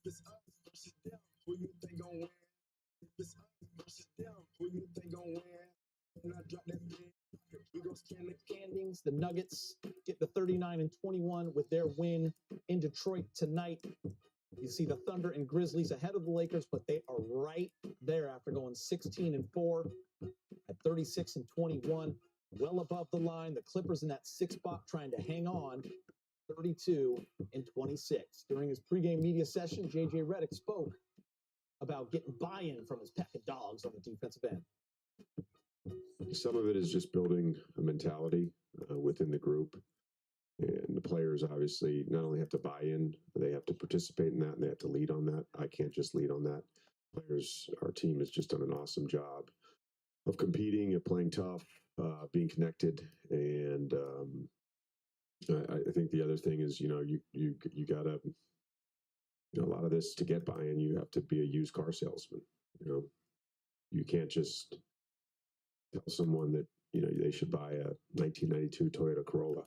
it's us versus them, who you think gon' win? If it's us versus them, who you think gon' win? When I drop that big, we gon' scan the standings. The Nuggets get the 39-21 with their win in Detroit tonight. You see the Thunder and Grizzlies ahead of the Lakers, but they are right there after going 16-4 at 36-21, well above the line. The Clippers in that sixth spot trying to hang on, 32-26. During his pregame media session, J.J. Redick spoke about getting buy-in from his pack of dogs on the defensive end. Some of it is just building a mentality within the group. And the players obviously not only have to buy in, they have to participate in that, and they have to lead on that. I can't just lead on that. Players, our team has just done an awesome job of competing and playing tough, being connected. And I think the other thing is, you got to, a lot of this to get buy-in, you have to be a used car salesman. You can't just tell someone that, they should buy a 1992 Toyota Corolla.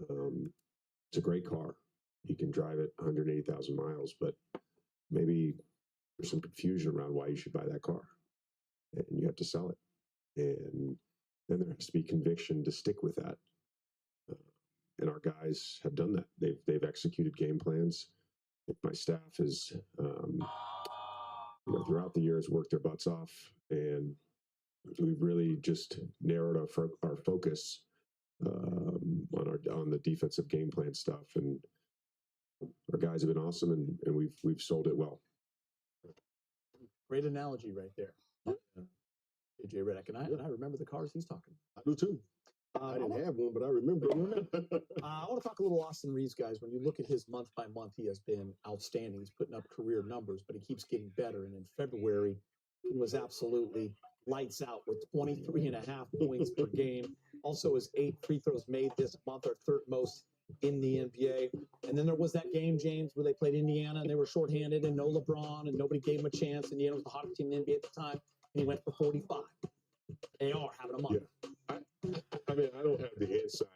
It's a great car. You can drive it 180,000 miles, but maybe there's some confusion around why you should buy that car, and you have to sell it. And then there has to be conviction to stick with that. And our guys have done that. They've executed game plans. My staff has, throughout the years, worked their butts off, and we've really just narrowed our focus on the defensive game plan stuff, and our guys have been awesome, and we've sold it well. Great analogy right there, J.J. Redick, and I remember the cars he's talking. I do too. I didn't have one, but I remember. I want to talk a little Austin Reeves, guys. When you look at his month by month, he has been outstanding. He's putting up career numbers, but he keeps getting better. And in February, he was absolutely lights out with 23.5 points per game. Also, his 8 free throws made this month are third most in the NBA. And then there was that game, James, where they played Indiana and they were shorthanded and no LeBron and nobody gave him a chance. Indiana was the hottest team in the NBA at the time, and he went for 45. They are having a month. Yeah. I mean, I don't have the inside,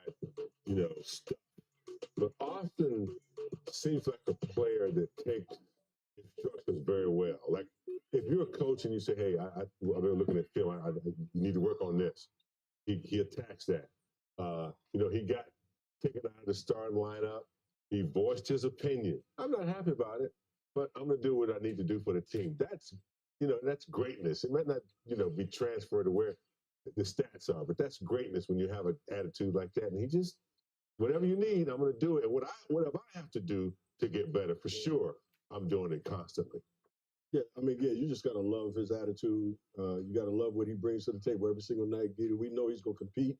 stuff, but Austin seems like a player that takes instructions very well. Like, if you're a coach and you say, "Hey, I've been looking at film. You need to work on this," he attacks that. He got taken out of the starting lineup. He voiced his opinion. I'm not happy about it, but I'm going to do what I need to do for the team. That's greatness. It might not, be transferred to where the stats are, but that's greatness when you have an attitude like that. And he just, whatever you need, I'm going to do it. And whatever I have to do to get better, for sure, I'm doing it constantly. Yeah, you just got to love his attitude. You got to love what he brings to the table every single night. We know he's going to compete,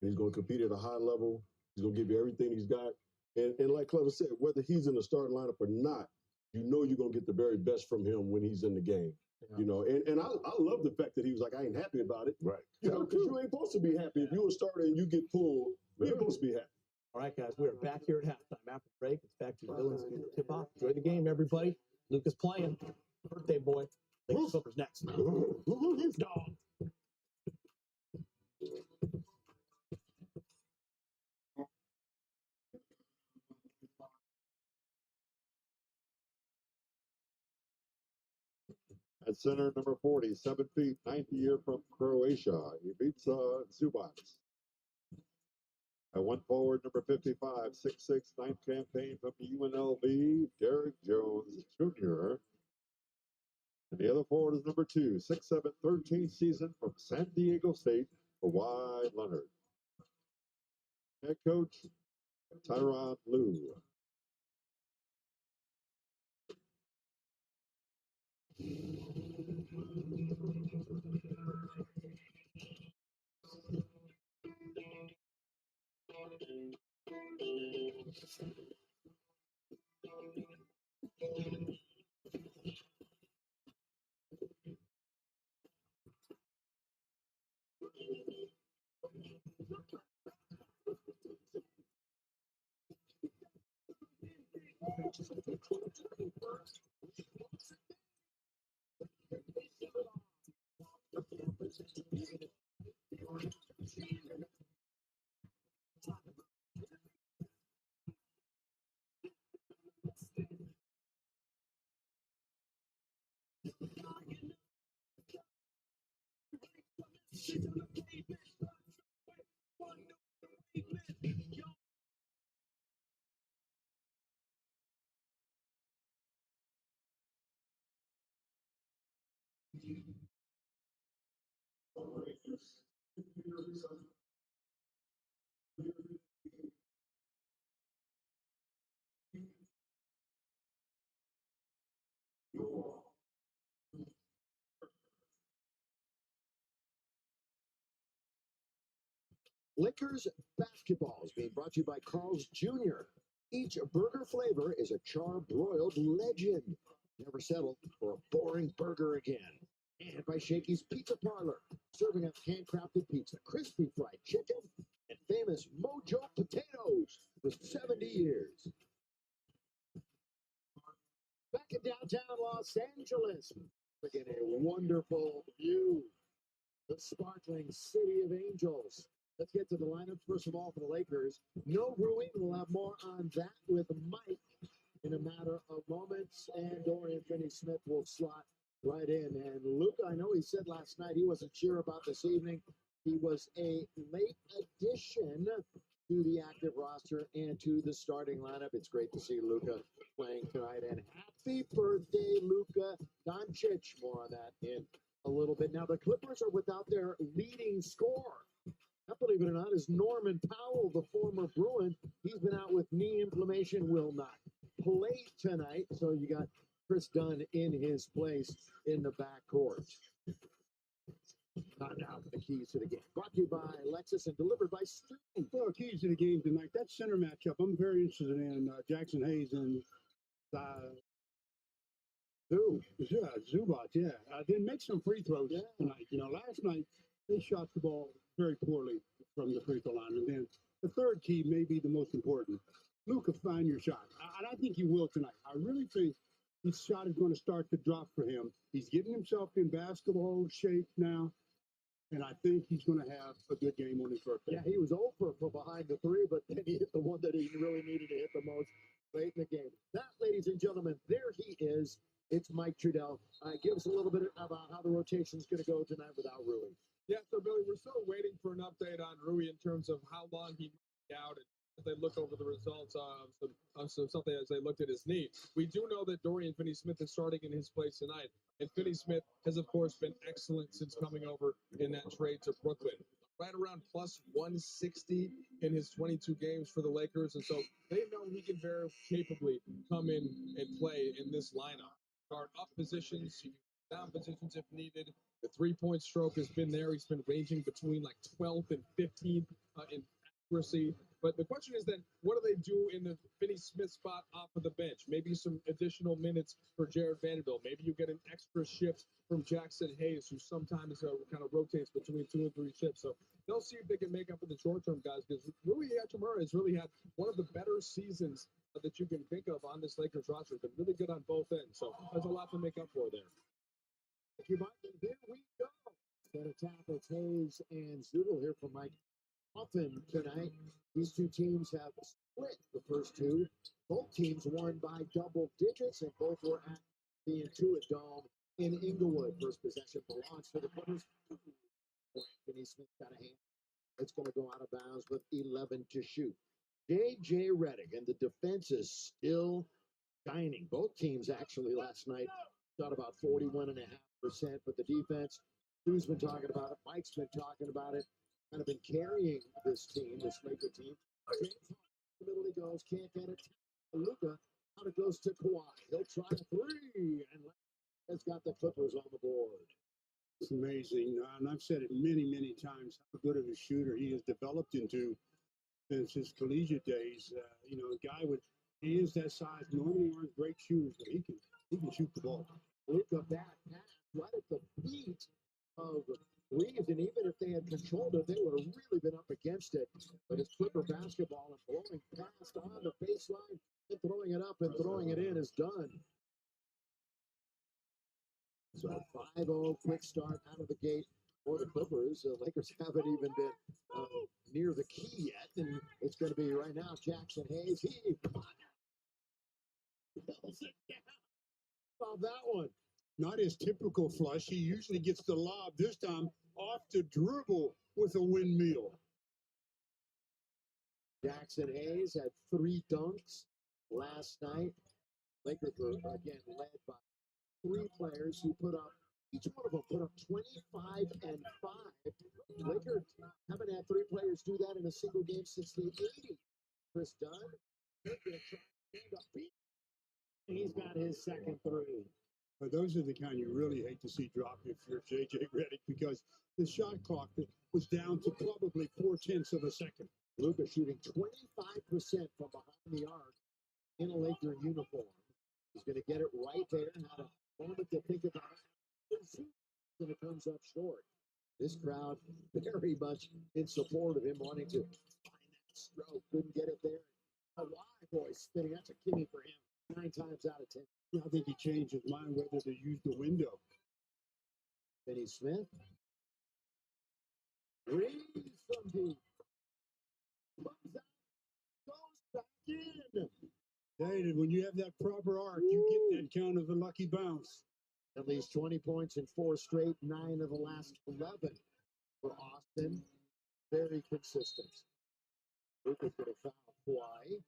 and he's going to compete at a high level. He's going to give you everything he's got. And like Clever said, whether he's in the starting lineup or not, you're going to get the very best from him when he's in the game. Yeah. And I love the fact that he was like, I ain't happy about it. Right. Because you ain't supposed to be happy. If you're a starter and you get pulled, you're supposed to be happy. All right, guys, we are back here at halftime. After the break, it's back to Dylan's tip-off. Enjoy the game, everybody. Luke is playing. Birthday boy. Lakers Clippers next. Dog. At center, number 40, 7 feet, 9th year from Croatia. He beats Zubac. At one forward, number 55, 6'6", 9th campaign from UNLV, Derek Jones Jr. And the other forward is number 2, 6'7", 13th season from San Diego State, Kawhi Leonard. Head coach, Tyronn Lue. Lakers basketball is being brought to you by Carl's Jr. Each burger flavor is a char-broiled legend. Never settle for a boring burger again. And by Shakey's Pizza Parlor, serving up handcrafted pizza, crispy fried chicken, and famous Mojo potatoes for 70 years. Back in downtown Los Angeles, again, a wonderful view. The sparkling City of Angels. Let's get to the lineups. First of all, for the Lakers, no Rui. We'll have more on that with Mike in a matter of moments. And Dorian Finney-Smith will slot right in. And Luka, I know he said last night he wasn't sure about this evening. He was a late addition to the active roster and to the starting lineup. It's great to see Luka playing tonight. And happy birthday, Luka Doncic. More on that in a little bit. Now, the Clippers are without their leading scorer. That, believe it or not, is Norman Powell, the former Bruin. He's been out with knee inflammation, will not play tonight. So you got Chris Dunn in his place in the backcourt. Time now for the keys to the game. Brought to you by Lexus and delivered by Stu. Well, keys to the game tonight. That center matchup, I'm very interested in Jackson Hayes and Zubac. Yeah, they make some free throws tonight. You know, last night they shot the ball very poorly from the free throw line, and then the third key may be the most important. Luka, find your shot, and I think he will tonight. I really think his shot is going to start to drop for him. He's getting himself in basketball shape now. And I think he's going to have a good game on his birthday. Yeah, he was over from behind the three, but then he hit the one that he really needed to hit the most late in the game. That, ladies and gentlemen, there he is. It's Mike Trudell. Give us a little bit about how the rotation is going to go tonight without Rui. Yeah, so Billy, we're still waiting for an update on Rui in terms of how long he might be out. As they look over the results of something as they looked at his knee. We do know that Dorian Finney-Smith is starting in his place tonight. And Finney-Smith has, of course, been excellent since coming over in that trade to Brooklyn. Right around plus 160 in his 22 games for the Lakers. And so they know he can very capably come in and play in this lineup. Guard up positions, down positions if needed. The three-point stroke has been there. He's been ranging between like 12th and 15th in accuracy. But the question is then, what do they do in the Finney-Smith spot off of the bench? Maybe some additional minutes for Jared Vanderbilt. Maybe you get an extra shift from Jackson Hayes, who sometimes kind of rotates between 2 and 3 shifts. So they'll see if they can make up for the short-term guys, because Rui Hachimura has really had one of the better seasons that you can think of on this Lakers roster. Been really good on both ends. So there's a lot to make up for there. Thank you, Mike. And here we go. Set attack, it's Hayes and Zubel here for Mike Muffin tonight. These two teams have split the first two. Both teams won by double digits, and both were at the Intuit Dome in Inglewood. First possession belongs to the Clippers. Finney-Smith got a hand. It's going to go out of bounds with 11 to shoot. J.J. Redick, and the defense is still shining. Both teams actually last night shot about 41.5%, but the defense, Stu's been talking about it, Mike's been talking about it, kind of been carrying this team, this Laker team. The middle he goes, can't get it. Luka, out it goes to Kawhi. He'll try a three, and has got the Clippers on the board. It's amazing, and I've said it many, many times how good of a shooter he has developed into since his collegiate days. You know, a guy with hands that size normally aren't great shooters, but he can shoot the ball. Luka back pass right at the feet of Reeves, and even if they had controlled it, they would have really been up against it. But it's Clipper basketball, and blowing past on the baseline and throwing it up and throwing it in is done. So 5-0 quick start out of the gate for the Clippers. The Lakers haven't even been near the key yet, and it's going to be right now Jackson Hayes. He saw that one. Not his typical flush. He usually gets the lob. This time off the dribble with a windmill. Jackson Hayes had 3 dunks last night. Lakers were again led by 3 players who put up, each one of them put up 25 and 5. Lakers haven't had 3 players do that in a single game since the 80s. Chris Dunn, they're gonna try to end up beating. He's got his second 3. But those are the kind you really hate to see drop if you're JJ Redick, because the shot clock was down to probably 0.4 of a second. Luka shooting 25% from behind the arc in a Laker uniform. He's going to get it right there. Had a moment to think about it. And it comes up short. This crowd very much in support of him wanting to find that stroke. Couldn't get it there. A wide voice spinning. That's a gimme for him. 9 times out of 10. Yeah, I think he changed his mind whether to use the window. Finney Smith. Reads from deep. Comes out. Goes back in. David, when you have that proper arc, you get that count of a lucky bounce. At least 20 points in 4 straight, 9 of the last 11 for Austin. Very consistent. Luka's going to foul Kawhi,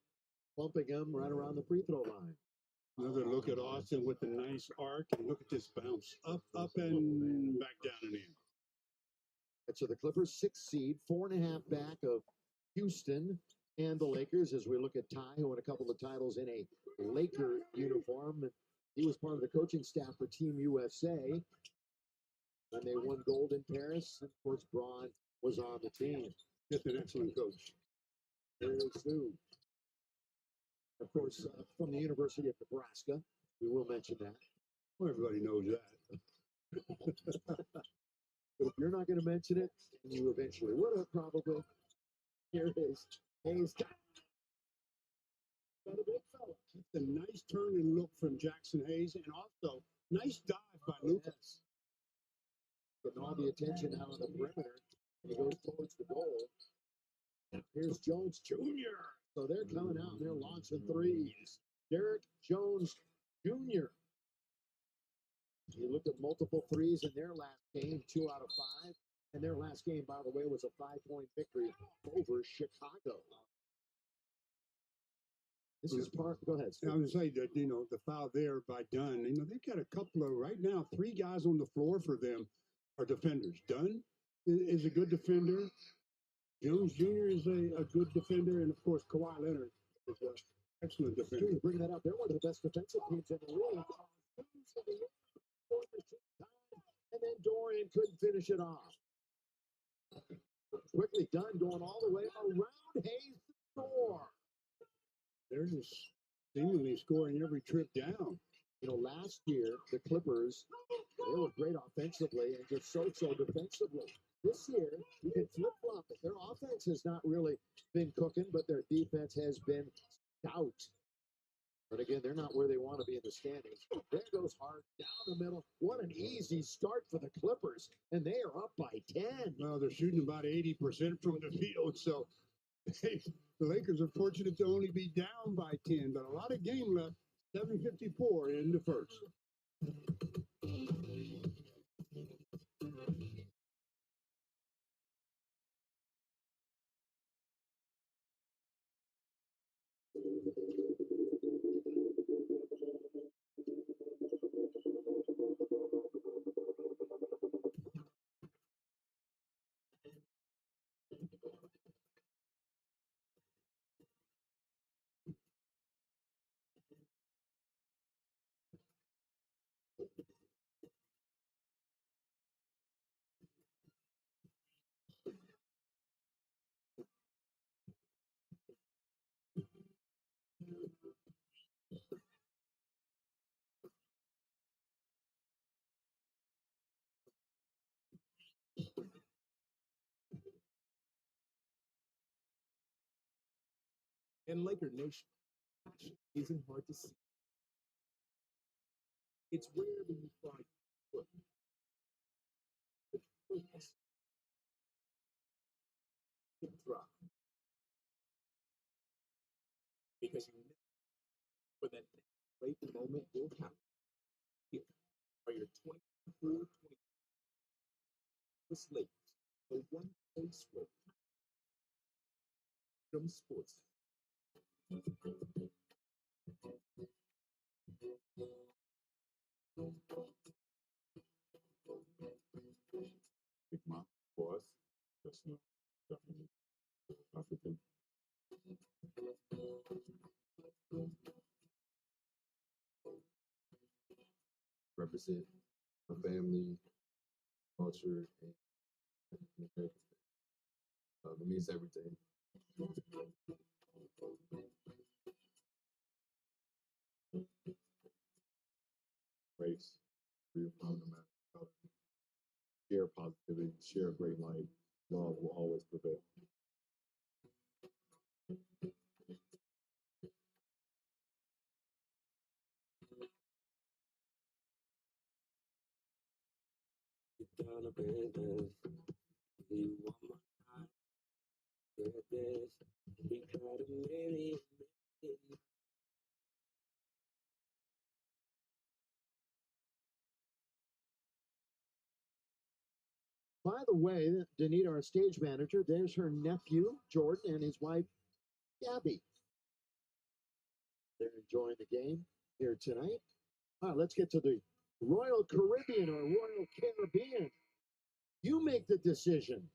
bumping him right around the free throw line. Another look at Austin with the nice arc, and look at this bounce. Up, and back down and in. And so the Clippers 6th seed, 4.5 back of Houston and the Lakers as we look at Ty, who won a couple of titles in a Laker uniform. He was part of the coaching staff for Team USA when they won gold in Paris. And of course, Braun was on the team. Just an excellent coach. There's Sue. Of course, from the University of Nebraska. We will mention that. Well, everybody knows that. But if you're not going to mention it, and you eventually would have probably, here it is. Hayes got a big fella. It's a nice turn and look from Jackson Hayes, and also nice dive by Luka. Yes. Getting all the attention out on the perimeter, and he goes towards the goal. And here's Jones Jr. So they're coming out and they're launching threes. Derek Jones Jr. You look at multiple threes in their last game, 2 out of 5. And their last game, by the way, was a 5-point victory over Chicago. This is part. Go ahead. I would say that, the foul there by Dunn, they've got a couple of, right now, 3 guys on the floor for them are defenders. Dunn is a good defender. Jones Jr. is a good defender. And, of course, Kawhi Leonard is an excellent defender. Bring that up. They're one of the best defensive teams in the league. And then Dorian couldn't finish it off. Quickly done, going all the way around Hayes to score. They're just seemingly scoring every trip down. Last year, the Clippers, they were great offensively and just so defensively. This year, you can flip-flop it. Their offense has not really been cooking, but their defense has been stout. But again, they're not where they want to be in the standings. There goes Hart down the middle. What an easy start for the Clippers. And they are up by 10. Well, they're shooting about 80% from the field. So the Lakers are fortunate to only be down by 10. But a lot of game left. 7:54 in the first. And Laker Nation, passion isn't hard to see. It's wherever you find it. The purpose. The drop. Because you know when that great moment will happen. Here are your 24, 20. Campus Lake, the one place where freedom sports. Big Mom for us. That's no definitely African. Represent a family, culture, and it means everything. Race, Freedom, no matter color. Share positivity, share a great life. Love will always prevail. Down a business. You want my heart, get this. We tried a million. By the way, Danita, our stage manager, there's her nephew, Jordan, and his wife, Gabby. They're enjoying the game here tonight. All right, let's get to the Royal Caribbean or Royal Caribbean. You make the decision.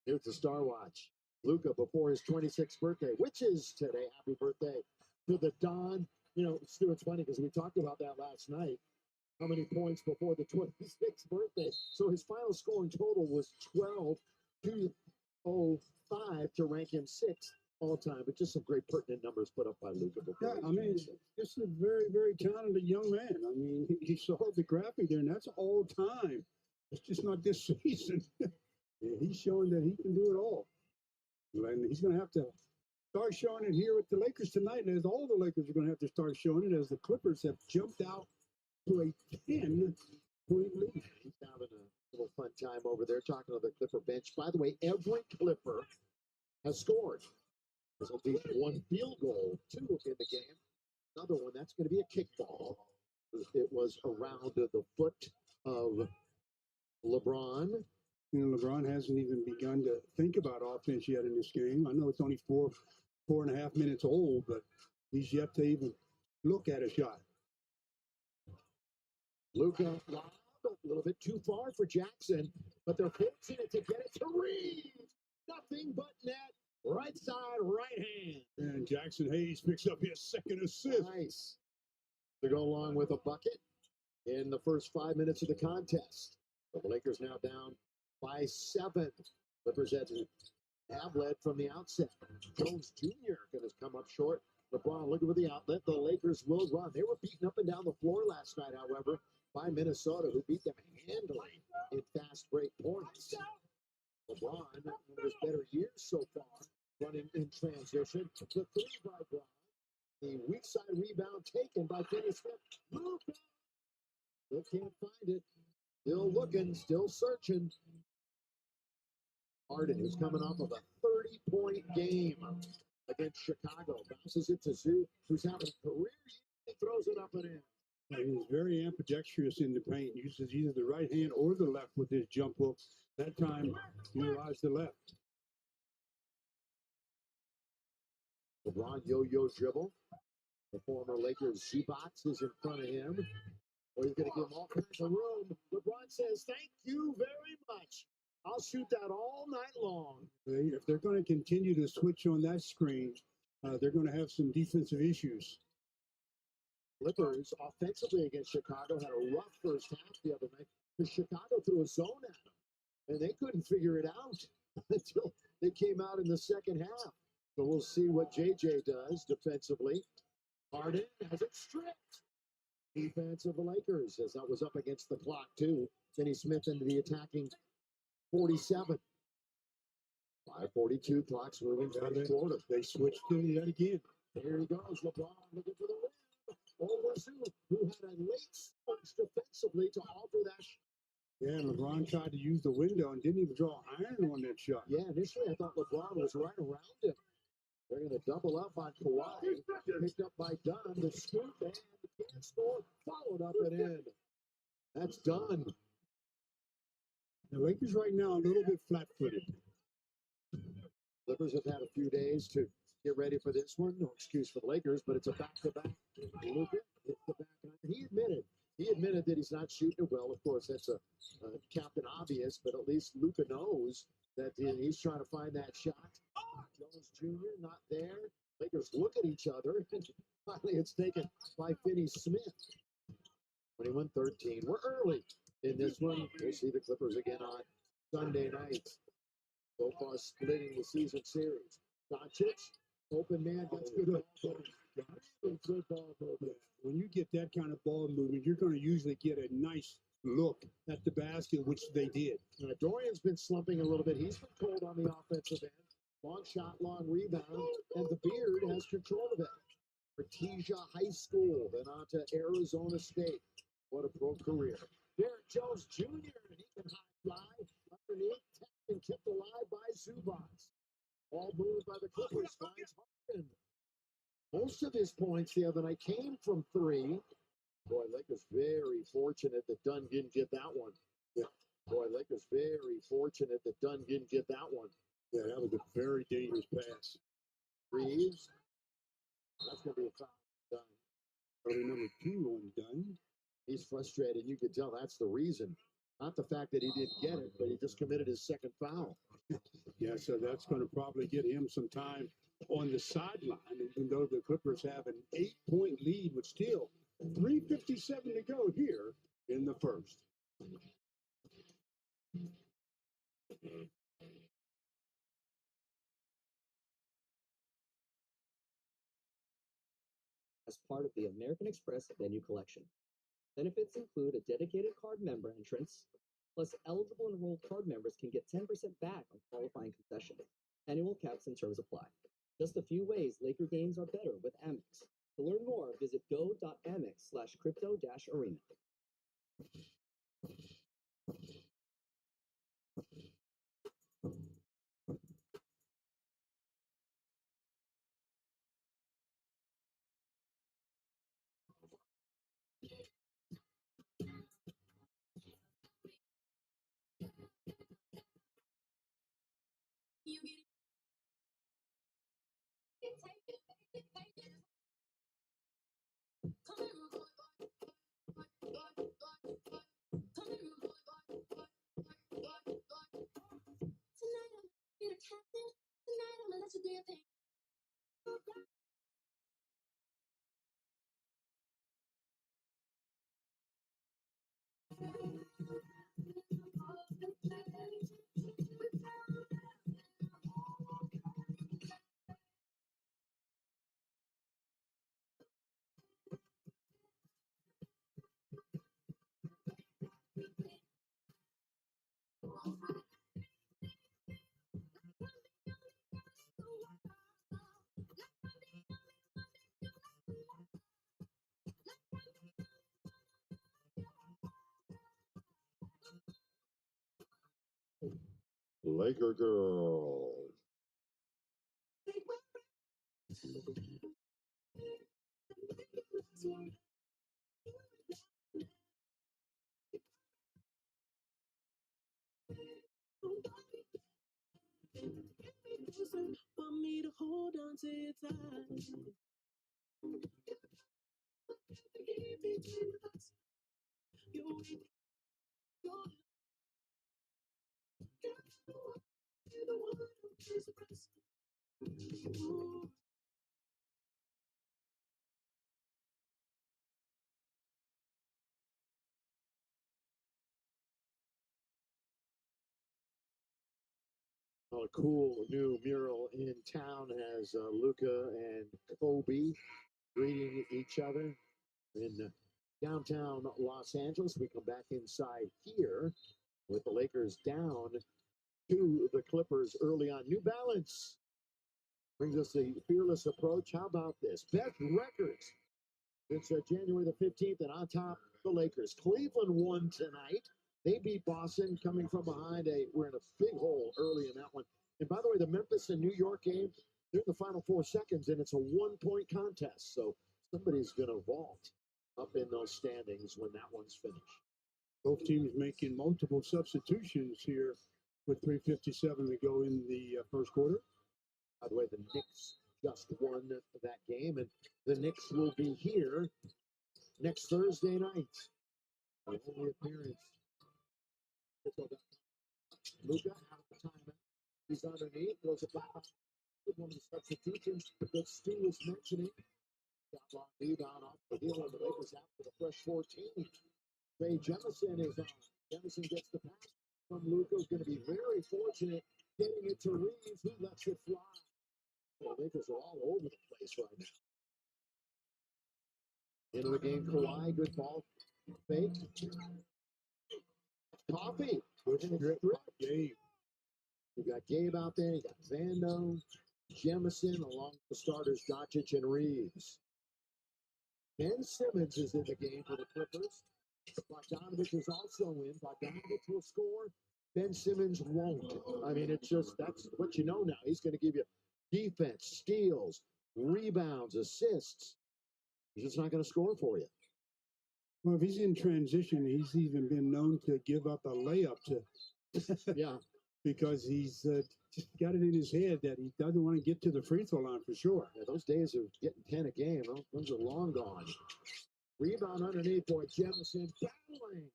Here's the Star Watch. Luca before his 26th birthday, which is today. Happy birthday to the Don. You know, Stu, it's funny because we talked about that last night. How many points before the 26th birthday? So his final scoring total was 12,205 to rank him sixth all time. But just some great pertinent numbers put up by Luca. Yeah, I mean, this is a very, very talented young man. I mean, he saw the graphic there, and that's all time. It's just not this season. Yeah, he's showing that he can do it all. And he's going to have to start showing it here with the Lakers tonight. And as all the Lakers are going to have to start showing it as the Clippers have jumped out to a 10-point lead. He's having a little fun time over there talking to the Clipper bench. By the way, every Clipper has scored. There's at least one field goal, two in the game. Another one, that's going to be a kickball. It was around the foot of LeBron. You know, LeBron hasn't even begun to think about offense yet in this game. I know it's only 4.5 minutes old, but he's yet to even look at a shot. Luka, a little bit too far for Jackson, but they're forcing it to get it to Reeves. Nothing but net, right side, right hand. And Jackson Hayes picks up his second assist. Nice. To go along with a bucket in the first 5 minutes of the contest. But the Lakers now down by 7. Clippers have led from the outset. Jones Jr. going to come up short. LeBron looking for the outlet. The Lakers will run. They were beaten up and down the floor last night, however, by Minnesota, who beat them handily in fast break points. LeBron, one of his better years so far, running in transition. The three by Bron. The weak side rebound taken by Finney Smith. Luka. Still can't find it. Still looking, still searching. Harden, who's coming off of a 30-point game against Chicago, bounces it to Zoo, who's having a career year. He throws it up and in. And he's very ambidextrous in the paint. Uses either the right hand or the left with his jump hook. That time, he utilized the left. LeBron yo-yo dribble. The former Lakers Zubac is in front of him. Well, he's going to give him all kinds of room. LeBron says, thank you very much. I'll shoot that all night long. If they're going to continue to switch on that screen, they're going to have some defensive issues. Clippers offensively against Chicago had a rough first half the other night because Chicago threw a zone at them, and they couldn't figure it out until they came out in the second half. So we'll see what JJ does defensively. Harden has it stripped. Defense of the Lakers, as that was up against the clock too. Finney Smith into the attacking 47. 5:42, clock's moving third quarter. They switched to yet again. Here he goes, LeBron looking for the win. Over Zoo, who had a late switch defensively to alter that. Yeah, LeBron tried to use the window and didn't even draw iron on that shot. Yeah, initially I thought LeBron was right around him. They're going to double up on Kawhi. Picked up by Dunn. The scoop and the can't score. Followed up and in. That's done. The Lakers right now a little bit flat-footed. Clippers have had a few days to get ready for this one. No excuse for the Lakers, but it's a back-to-back. Luka hits the back iron. He admitted that he's not shooting it well. Of course, that's a Captain Obvious, but at least Luka knows that he's trying to find that shot. Jones Jr. not there. Lakers look at each other. Finally, it's taken by Finney Smith. 21-13. We're early in this one. We'll see the Clippers again on Sunday night. So far, splitting the season series. Doncic, open man, gets good ball movement. When you get that kind of ball movement, you're going to usually get a nice look at the basket, which they did. Dorian's been slumping a little bit. He's been cold on the offensive end. Long shot, long rebound, and the Beard has control of it. Artesia High School, then on to Arizona State. What a pro career. Derek Jones Jr., and he can high fly underneath, tapped and kept alive by Zubac. Ball moved by the Clippers, finds Harden. Most of his points the other night came from three. Boy, Lakers very fortunate that Dunn didn't get that one. Yeah. Boy, Lakers very fortunate that Dunn didn't get that one. Yeah, that was a very dangerous pass. Reeves. That's going to be a foul. Dunn. Early number 2 on Dunn. He's frustrated. You can tell that's the reason. Not the fact that he didn't get it, but he just committed his second foul. Yeah, so that's going to probably get him some time on the sideline, even though the Clippers have an 8-point lead, but still 3:57 to go here in the first. As part of the American Express Venue Collection. Benefits include a dedicated card member entrance, plus eligible enrolled card members can get 10% back on qualifying concessions. Annual caps and terms apply. Just a few ways Laker games are better with Amex. To learn more, visit go.amex/crypto-arena. Laker girl. For me to hold on to your tight. A cool new mural in town has Luka and Kobe greeting each other in downtown Los Angeles. We come back inside here with the Lakers down to the Clippers early on. New Balance brings us the fearless approach. How about this? Best records since January the 15th, and on top, the Lakers. Cleveland won tonight. They beat Boston coming from behind. We're in a big hole early in that one. And by the way, the Memphis and New York game, they're in the final 4 seconds, and it's a 1-point contest. So somebody's going to vault up in those standings when that one's finished. Both teams making multiple substitutions here with 3:57 to go in the first quarter. By the way, the Knicks just won that game, and the Knicks will be here next Thursday night. The only appearance. Luka out of the timeout. He's underneath, throws it back up. One of the substitutions that Stu was mentioning. Got long rebound off the heel of the Lakers out for the fresh 14. Trey Jemison is on. Jemison gets the pass from Luka. Is going to be very fortunate getting it to Reeves, who lets it fly. The Lakers are all over the place right now. Into the game, Kawhi, good ball fake. Coffee. Good strip Gabe. You got Gabe out there. You got Vando, Jemison, along with the starters, Doncic and Reeves. Ben Simmons is in the game for the Clippers. Bogdanovich is also in. Bogdanovich will score. Ben Simmons won't. I mean, it's just, that's what you know now. He's going to give you defense, steals, rebounds, assists. He's just not going to score for you. Well, if he's in transition, he's even been known to give up a layup to Yeah. because he's just got it in his head that he doesn't want to get to the free throw line for sure. Yeah, those days of getting 10 a game, those are long gone. Rebound underneath for Jemison, battling.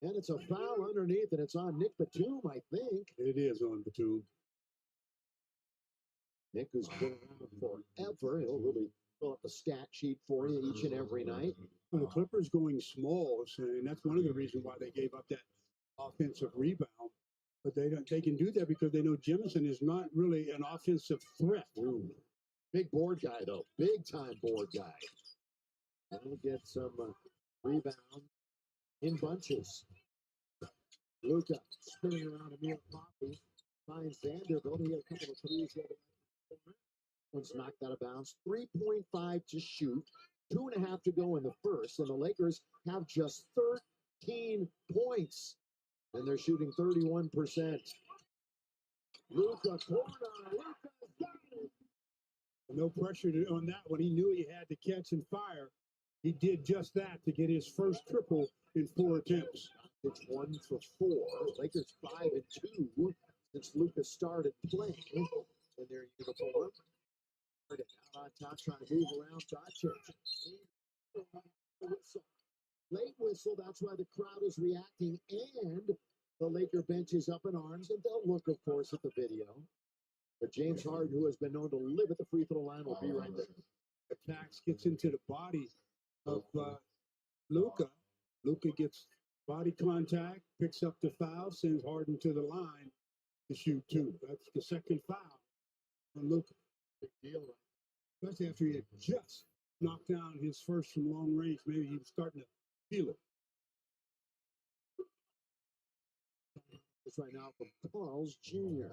And it's a foul underneath, and it's on Nick Batum, I think. It is on Batum. Nick, who's been around forever, he'll really fill up the stat sheet for you each and every night. Well, the Clippers going small, so, and that's one of the reasons why they gave up that offensive rebound. But they can do that because they know Jemison is not really an offensive threat. Ooh. Big board guy, though. Big time board guy. And we'll get some rebound in bunches. Luka spinning around Amir Coffey. Finds Vanderbilt. He had a couple of threes the other night. One's knocked out of bounds. 3.5 to shoot. 2.5 to go in the first. And the Lakers have just 13 points. And they're shooting 31%. Luka, corner. Luka's got it. No pressure on that one. He knew he had to catch and fire. He did just that to get his first triple in 4 attempts. It's 1 for 4. Lakers 5 and 2 since Luka started playing in their uniform. Out on top, trying to move around Doncic. Late whistle, that's why the crowd is reacting, and the Laker bench is up in arms, and they'll look, of course, at the video. But James Harden, who has been known to live at the free throw line, will be right there. Attacks gets into the body of Luka. Luka gets body contact, picks up the foul, sends Harden to the line to shoot 2. That's the second foul on Luka. Big deal, right? Especially after he had just knocked down his first from long range. Maybe he was starting to feel it. It's right now from Carl's Jr.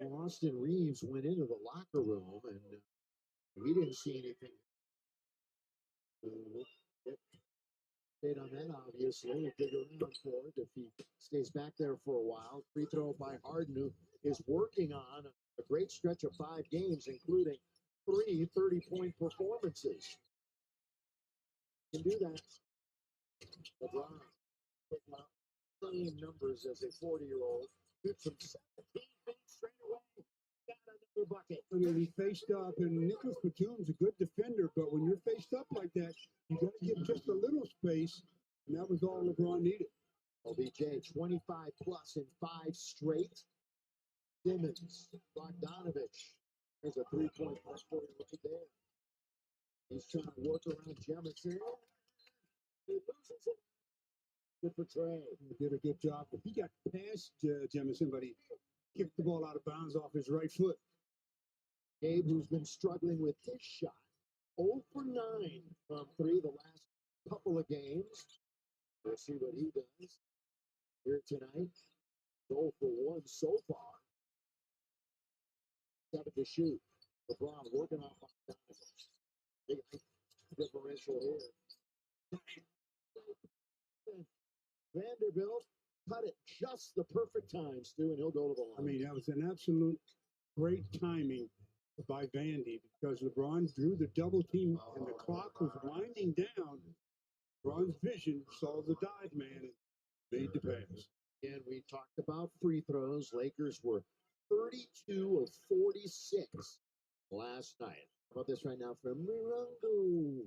And Austin Reeves went into the locker room, and we didn't see anything. Stayed on that, obviously. We'll dig around for it if he stays back there for a while. Free throw by Harden, who is working on a great stretch of 5 games, including 3 30-point performances. Can do that. LeBron putting up same numbers as a 40-year-old. Shoots from 17 feet straight away. Got another bucket. I mean, he faced up, and Nicholas Batum's a good defender, but when you're faced up like that, you got to give just a little space, and that was all LeBron needed. OBJ, 25 plus in 5 straight. Simmons, Bogdanovich. There's a 3-point plus for him right there. He's trying to work around Jemison. He loses it. Good for Trey. He did a good job. He got past Jemison, but he kicked the ball out of bounds off his right foot. Gabe, who's been struggling with his shot. 0 for 9 from 3 the last couple of games. We'll see what he does here tonight. 0 for 1 so far. 7 to shoot. LeBron working off on big differential here. Vanderbilt cut it just the perfect time, Stu, and he'll go to the line. I mean, that was an absolute great timing by Vandy because LeBron drew the double team and the clock was winding down. LeBron's vision saw the dive man and made the pass. And we talked about free throws. Lakers were 32 of 46 last night. How about this right now from Morongo?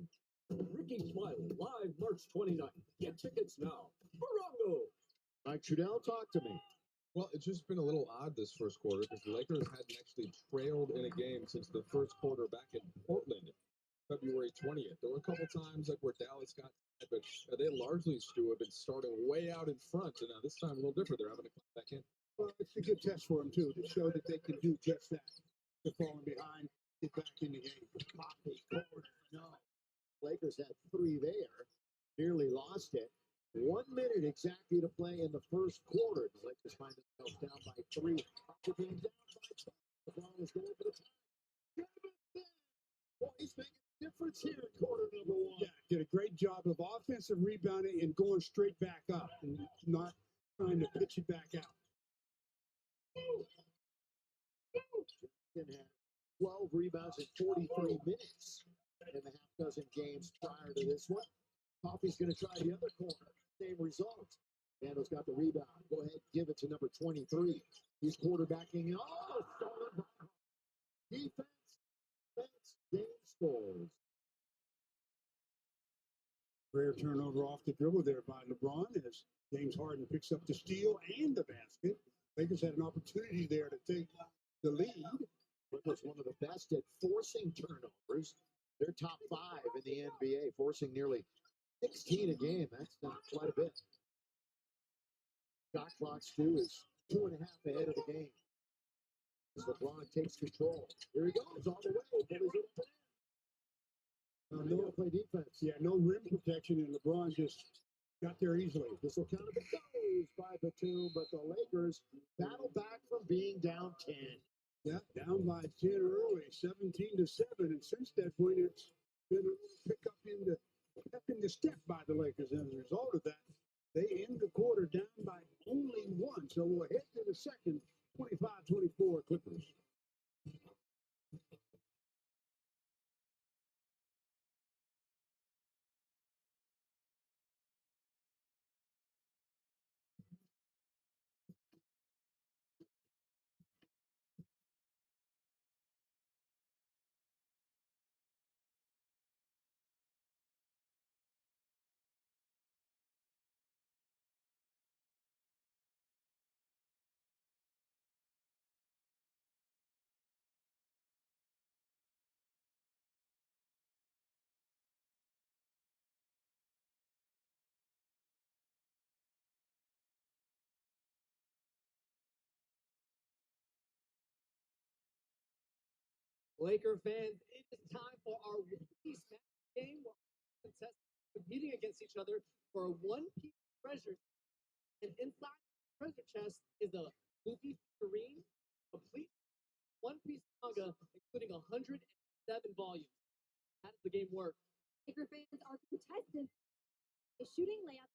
Ricky Smiley, live March 29th. Get tickets now. Morongo! Mike Trudell, talk to me. Well, it's just been a little odd this first quarter because the Lakers hadn't actually trailed in a game since the first quarter back in Portland, February 20th. There were a couple times like where Dallas got, but they largely, Stu, have been starting way out in front, and this time a little different. They're having to come back in. Well, it's a good test for them too to show that they can do just that. They're falling behind, get back in the game. Coffee, forward, no. Lakers had 3 there, nearly lost it. 1 minute exactly to play in the first quarter. The Lakers find themselves down by 3. The game down by 2. LeBron is going for the tie. Boy, he's making a difference here in quarter number 1. Yeah, did a great job of offensive rebounding and going straight back up and not trying to pitch it back out. Jackson had 12 rebounds in 43 minutes in the half dozen games prior to this one. Coffey's going to try the other corner. Same result. Vandal's got the rebound. Go ahead, give it to number 23. He's quarterbacking. Oh, stolen by defense. James scores. Rare turnover off the dribble there by LeBron as James Harden picks up the steal and the basket. Lakers had an opportunity there to take the lead. Clippers one of the best at forcing turnovers. They're top 5 in the NBA, forcing nearly 16 a game. That's not quite a bit. Shot clock, Stu, is 2.5 ahead of the game. As LeBron takes control. Here he goes all the way. But is it up and in? No play defense. Yeah, no rim protection, and LeBron just got there easily. This will count if it goes by Batum, but the Lakers battle back from being down 10. Yeah, down by 10 early, 17-7, and since that point, it's been a pick up in the step by the Lakers. And as a result of that, they end the quarter down by only 1. So we'll head to the second, 25-24 Clippers. Laker fans, it is time for our One Piece match game where our contestants are competing against each other for a One Piece treasure. And inside the treasure chest is a Luffy figurine, complete One Piece manga, including 107 volumes. How does the game work? Laker fans are contestants. A shooting layup,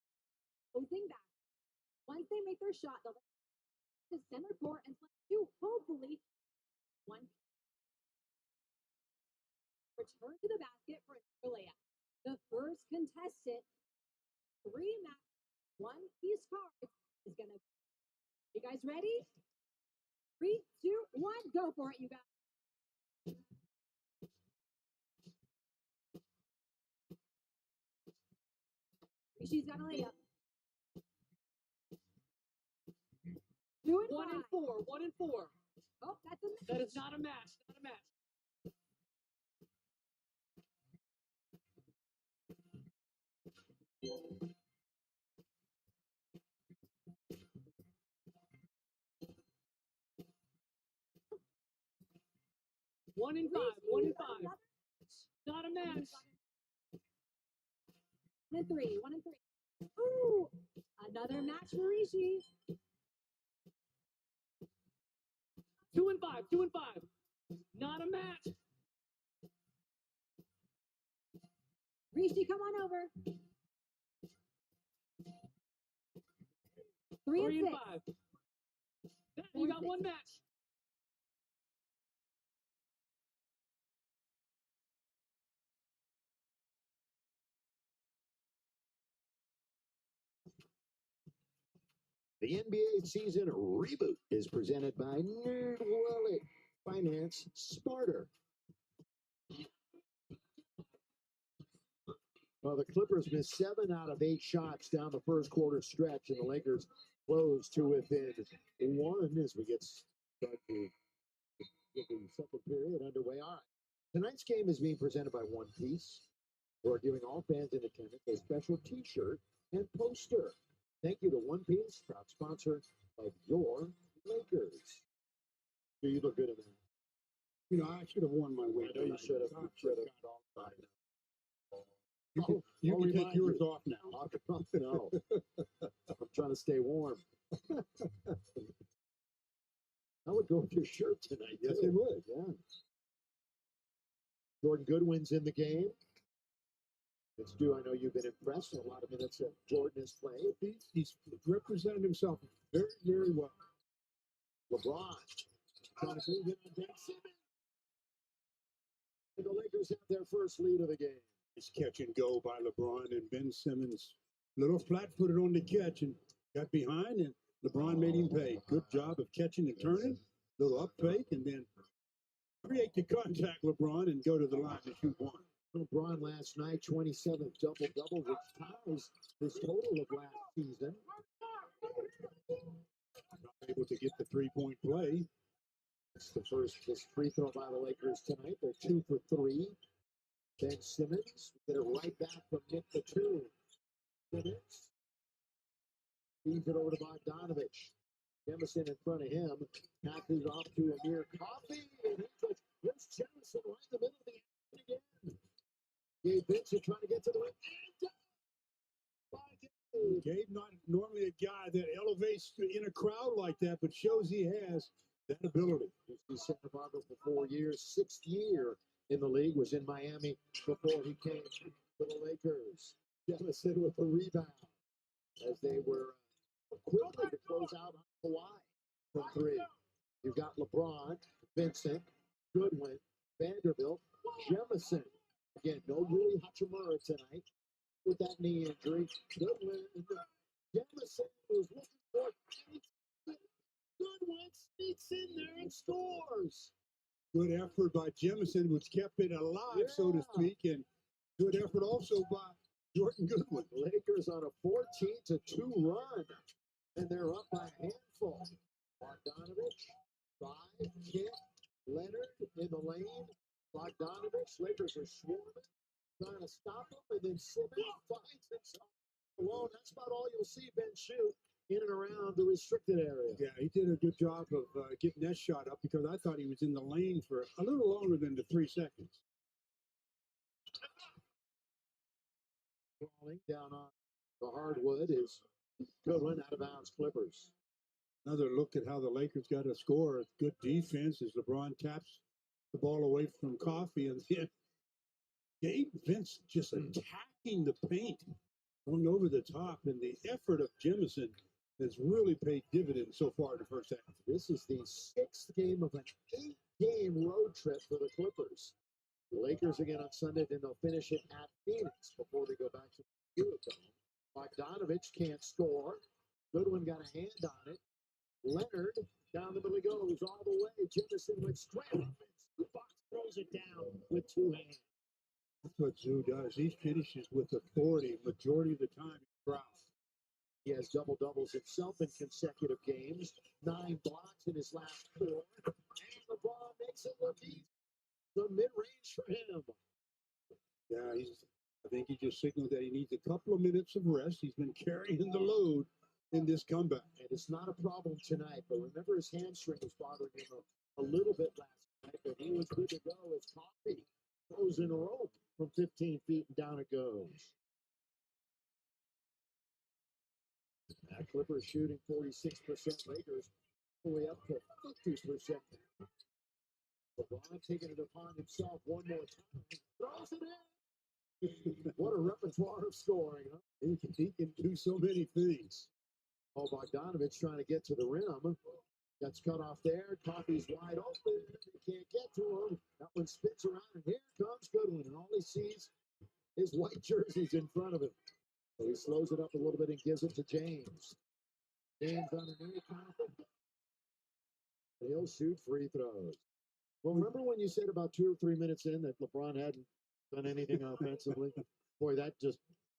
closing back. Once they make their shot, they'll to center court and play 2, hopefully, 1 piece. Return to the basket for a layup. The first contestant, 3 match, 1 piece cards is going to. You guys ready? 3, 2, 1, go for it, you guys. She's got a layup. 2 and 1 5. and 4, 1 and 4. Oh, that's a That is not a match, not a match. One and 5, 1 and 5. Not a match. 1 and 3, 1 and 3. Ooh, another match for Rishi. 2 and 5, 2 and 5. Not a match. Rishi, come on over. 3 3 and and 6. 5. You got 1 match. The NBA season reboot is presented by NerdWallet. Finance smarter. Well, the Clippers missed 7 out of 8 shots down the first quarter stretch, and the Lakers close to within 1 as we get started to get the second period underway. All right. Tonight's game is being presented by One Piece. We're giving all fans in attendance a special T-shirt and poster. Thank you to One Piece, proud sponsor of your Lakers. Do you look good in that? You know, I should have worn my weight. I know you should have. You should have. You I'll can take remind yours you. off now. No, I'm trying to stay warm. I would go with your shirt tonight. Yes, too. it would. Yeah. Jordan Goodwin's in the game. It's due. I know you've been impressed with a lot of minutes that Jordan has played. He's represented himself very, very well. LeBron trying to move it on Ben Simmons. And the Lakers have their first lead of the game. It's catch and go by LeBron and Ben Simmons. Little flat-footed on the catch and got behind, and LeBron made him pay. Good job of catching and turning. Little up fake, and then create the contact, LeBron, and go to the line to shoot one. LeBron last night, 27th double-double, which ties his total of last season. Not able to get the three-point play. It's the first free throw by the Lakers tonight. They're 2 for 3. Ben Simmons get it right back from Nick Batum. Simmons feeds it over to Bogdanovich. Jemison in front of him. Passes off to Amir Coffey. And here's Jemison right in the middle of the action again. Gabe Vincent trying to get to the rim. Gabe, not normally a guy that elevates in a crowd like that, but shows he has that ability. He's Santa Barbara for 4 years. 6th year in the league, was in Miami before he came to the Lakers. Jemison with the rebound as they were quickly to close out on Kawhi from 3. You've got LeBron, Vincent, Goodwin, Vanderbilt, Jemison. Again, no Rui Hachimura tonight with that knee injury. Goodwin, Jemison was looking for Goodwin sneaks in there and scores. Good effort by Jemison, which kept it alive, so to speak, and good effort also by Jordan Goodwin. Lakers on a 14-2 run, and they're up by a handful. Bogdanovich, drive, kick, Leonard in the lane. Bogdanovich, Lakers are swarming, trying to stop him, and then Simmons finds himself alone. That's about all you'll see Ben shoot in and around the restricted area. Yeah, he did a good job of getting that shot up because I thought he was in the lane for a little longer than the 3 seconds. Crawling down on the hardwood is Goodwin, out of bounds, Clippers. Another look at how the Lakers got to score. Good defense as LeBron taps the ball away from Coffey, and then Gabe Vince just attacking the paint, going over the top, and the effort of Jemison has really paid dividends so far in the first half. This is the 6th game of an 8-game road trip for the Clippers. The Lakers again on Sunday, then they'll finish it at Phoenix before they go back to the Dome. Bogdanovich can't score. Goodwin got a hand on it. Leonard down the middle he goes all the way. Jemison went straight up. The box throws it down with 2 hands. That's what Zoo does. He finishes with authority majority of the time. He has double-doubles himself in consecutive games. 9 blocks in his last 4. And LeBron makes it look easy. The mid-range for him. Yeah, I think he just signaled that he needs a couple of minutes of rest. He's been carrying the load in this comeback. And it's not a problem tonight, but remember his hamstring was bothering him a little bit last night, but he was good to go as Coffey throws in a rope from 15 feet and down it goes. Clippers shooting 46%, Lakers all the way up to 50%. LeBron taking it upon himself one more time. Throws it in. What a repertoire of scoring, huh? He can do so many things. Oh, Bogdanovich trying to get to the rim. Gets cut off there. Coffey's wide open. They can't get to him. That one spins around, and here comes Goodwin. And all he sees is white jerseys in front of him. So he slows it up a little bit and gives it to James. James underneath. He'll shoot free throws. Well, remember when you said about 2 or 3 minutes in that LeBron hadn't done anything offensively? Boy, that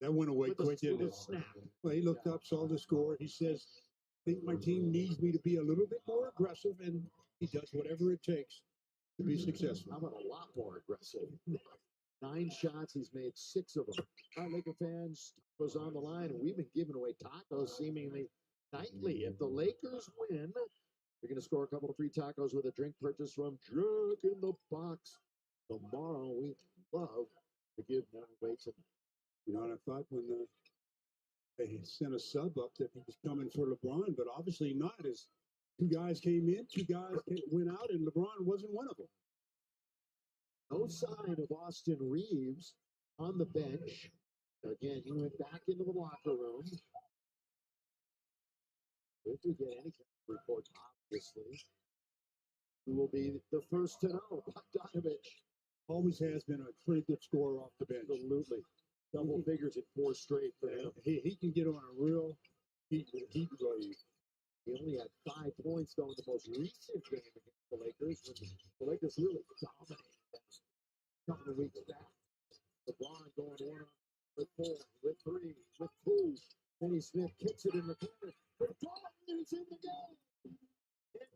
went away with a- quick, didn't with it? a snap. Well, he looked up, saw the score. He says, I think my team needs me to be a little bit more aggressive, and he does whatever it takes to be successful. How about a lot more aggressive? 9 shots, he's made 6 of them. All right, Laker fans, was on the line, and we've been giving away tacos seemingly nightly. If the Lakers win, you're going to score a couple of free tacos with a drink purchase from Jack in the Box. Tomorrow, we love to give more away to You know, and I thought when they sent a sub up that he was coming for LeBron, but obviously not. As 2 guys came in, 2 guys went out, and LeBron wasn't one of them. no sign of Austin Reeves on the bench. Again, he went back into the locker room. If we get any kind of report, obviously, who will be the first to know? Bogdanovich. Always has been a pretty good scorer off the bench. Absolutely. Double figures at 4 straight for him. He can get on a real heat wave. He only had 5 points, though, in the most recent game against the Lakers, when the Lakers really dominated them a couple of weeks back. LeBron going 1 with 4, with 3, with 2. Finney Smith kicks it in the corner. But Dalton is in the game. And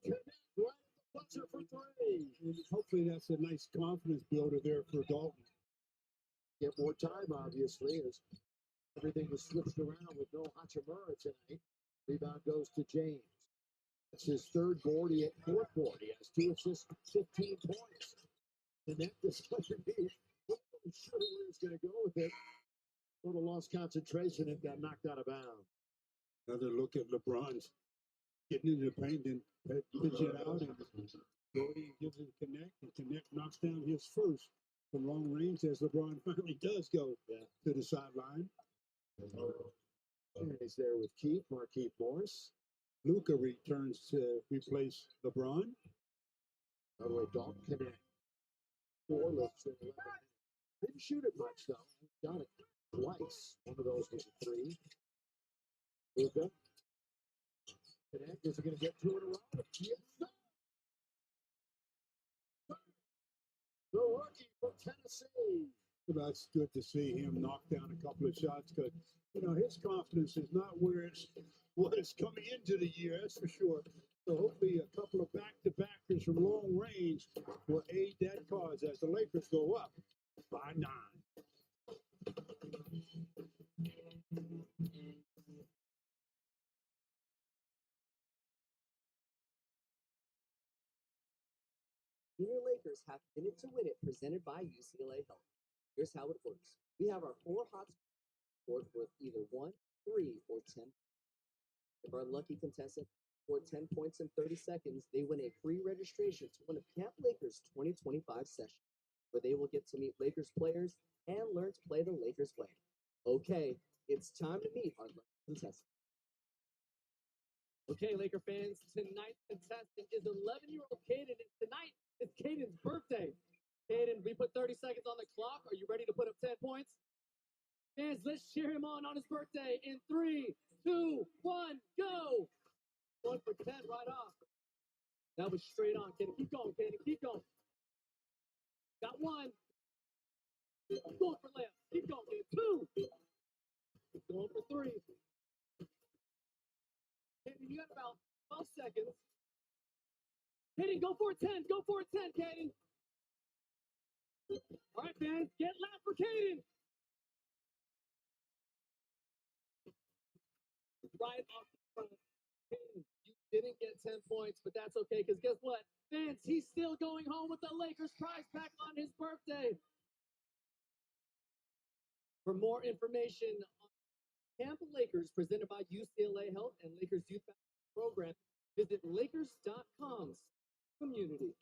connect right at the buzzer for 3. And hopefully that's a nice confidence builder there for Dalton. Get more time, obviously, as everything was switched around with no Hachimura tonight. Rebound goes to James. That's his 3rd board. He hit 4th board. He has 2 assists, 15 points. And that display, I'm sure where he's going to go with it. Sort of lost concentration and got knocked out of bounds. Another look at LeBron's getting into the paint and pitch it out, and Brody gives it a connect, and Connect knocks down his first from long range as LeBron finally does go to the sideline. And he's there with Keith, Markieff Morris. Luka returns to replace LeBron. By the way, Dalton connect. 4 lifts in 11. Didn't shoot it much, though. Got it twice. One of those was a 3. Luka. Connect. Is he going to get 2 in a row? Yes, sir. The rookie from Tennessee. Well, that's good to see him knock down a couple of shots because, you know, his confidence is not where it was coming into the year, that's for sure. So hopefully a couple of back-to-backers from long range will aid that cause as the Lakers go up by 9. Junior Lakers have Minute to Win It presented by UCLA Health. Here's how it works. We have our 4 hot scores worth either 1, 3, or 10. If our lucky contestant scored 10 points in 30 seconds, they win a free registration to one of Camp Lakers 2025 session, where they will get to meet Lakers players and learn to play the Lakers way. Okay, it's time to meet our lucky contestant. Okay, Laker fans, tonight's contestant is 11-year-old Caden, and tonight is Caden's birthday. Caden, we put 30 seconds on the clock. Are you ready to put up 10 points? Fans, let's cheer him on his birthday in 3, 2, 1, go! 1 for 10 right off. That was straight on, Caden. Keep going, Caden. Keep going. Got 1. Going for layup. Keep going, Caden. 2. Going for 3. Caden, you got about 12 seconds. Caden, go for a 10. Go for a 10, Caden. All right, fans, get loud for Caden. Right off the front. Caden, you didn't get 10 points, but that's okay, because guess what? Fans, he's still going home with the Lakers prize pack on his birthday. For more information on Tampa Lakers presented by UCLA Health and Lakers Youth Basketball Program, visit lakers.com/community.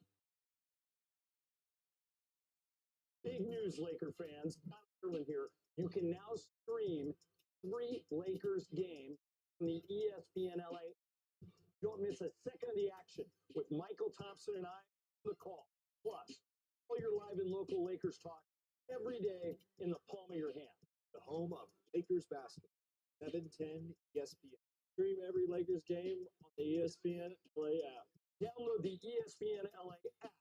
Big news, Laker fans. Tom Irwin here. You can now stream every Lakers game on the ESPN LA. Don't miss a second of the action with Michael Thompson and I on the call. Plus, all your live and local Lakers talk every day in the palm of your hand. The home of Lakers basketball. 710 ESPN. stream every Lakers game on the ESPN LA app. Download the ESPN LA app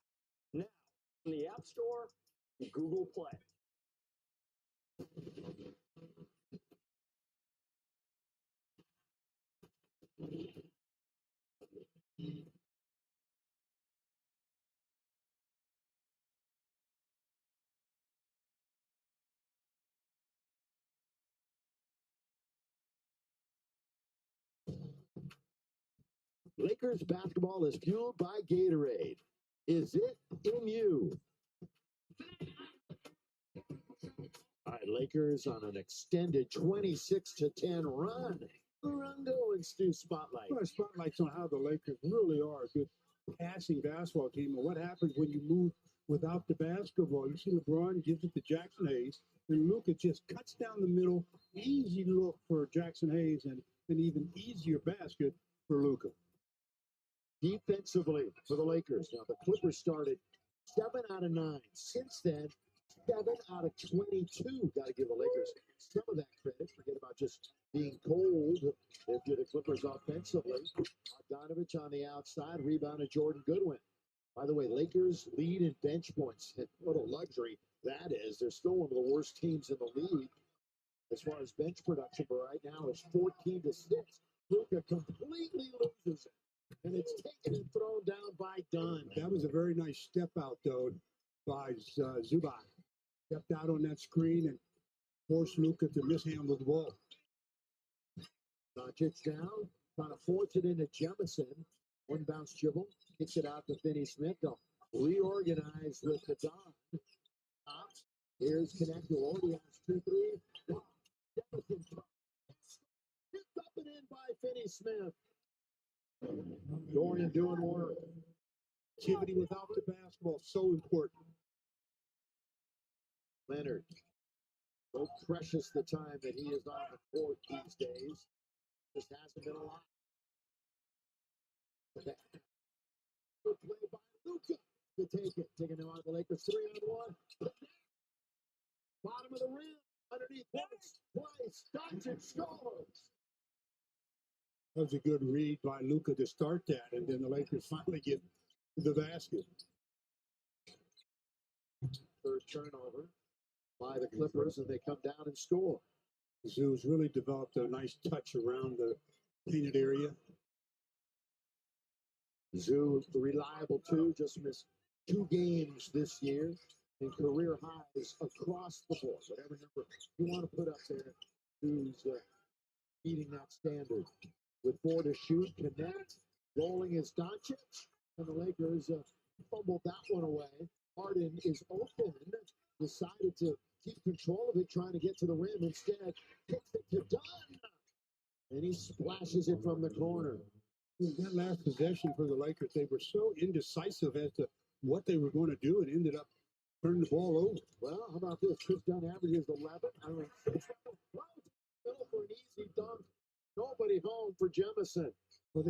now in the App Store and Google Play. Lakers basketball is fueled by Gatorade. Is it in you? All right, Lakers on an extended 26-10 run. Rondo and Stu Spotlight. Well, spotlights on how the Lakers really are a good passing basketball team. And what happens when you move without the basketball? You see LeBron gives it to Jackson Hayes, and Luka just cuts down the middle. Easy look for Jackson Hayes, and an even easier basket for Luka. Defensively for the Lakers. Now, the Clippers started 7 out of 9. Since then, 7 out of 22. Got to give the Lakers some of that credit. Forget about just being cold if you're the Clippers offensively. Bogdanovich on the outside, rebounded Jordan Goodwin. By the way, Lakers lead in bench points. What a luxury that is. They're still one of the worst teams in the league as far as bench production, but right now it's 14-6. Luka completely loses it. And it's taken and thrown down by Dunn. That was a very nice step out, though, by Zubac. Stepped out on that screen and forced Luka to mishandle the ball. Doncic down, trying to force it into Jemison. One bounce dribble, kicks it out to Finney Smith. They'll reorganize with the Don. Tops. Here's Connector. Already has 2-3. Jemison picked up and in by Finney Smith. Dorian doing work. Activity without the basketball, so important. Leonard. So precious the time that he is on the court these days. Just hasn't been a lot. Good play by Luka to take it. Taking him out of the Lakers 3-on-1. Bottom of the rim. Underneath once, twice. Doncic scores. That was a good read by Luka to start that, and then the Lakers finally get the basket. Third turnover by the Clippers, and they come down and score. Zoo's really developed a nice touch around the painted area. Zoo, reliable too, just missed 2 games this year and career highs across the board. Whatever number you want to put up there, Zoo's beating that standard. With 4 to shoot, connect, rolling is Doncic, and the Lakers fumbled that one away. Harden is open, decided to keep control of it, trying to get to the rim. Instead, kicks it to Dunn, and he splashes it from the corner. That last possession for the Lakers, they were so indecisive as to what they were going to do, and ended up turning the ball over. Well, how about this? Chris Dunn averages 11. I mean, middle for an easy dunk. Nobody home for Jemison. Well,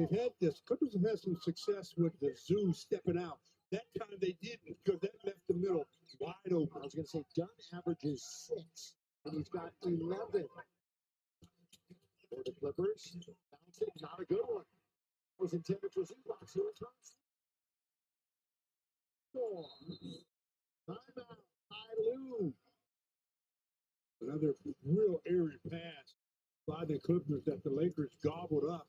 Clippers have had some success with the Zoo stepping out. That time they didn't, because that left the middle wide open. I was going to say Dunn averages 6, and he's got 11. For the Clippers, bouncing, not a good one. Was intended for Zubac. Here it comes. Score. Timeout. Ty Lue. Another real airy pass by the Clippers that the Lakers gobbled up,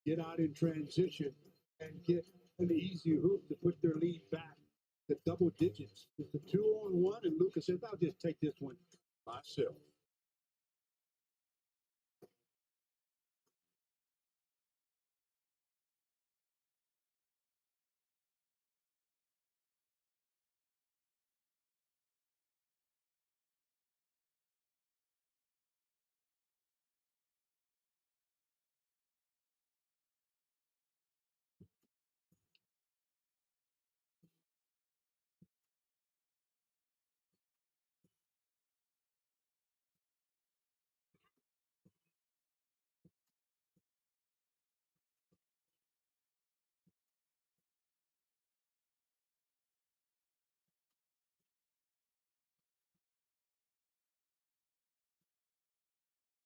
get out in transition, and get an easy hoop to put their lead back to double digits. It's a 2-on-1, and Luka says, I'll just take this one myself.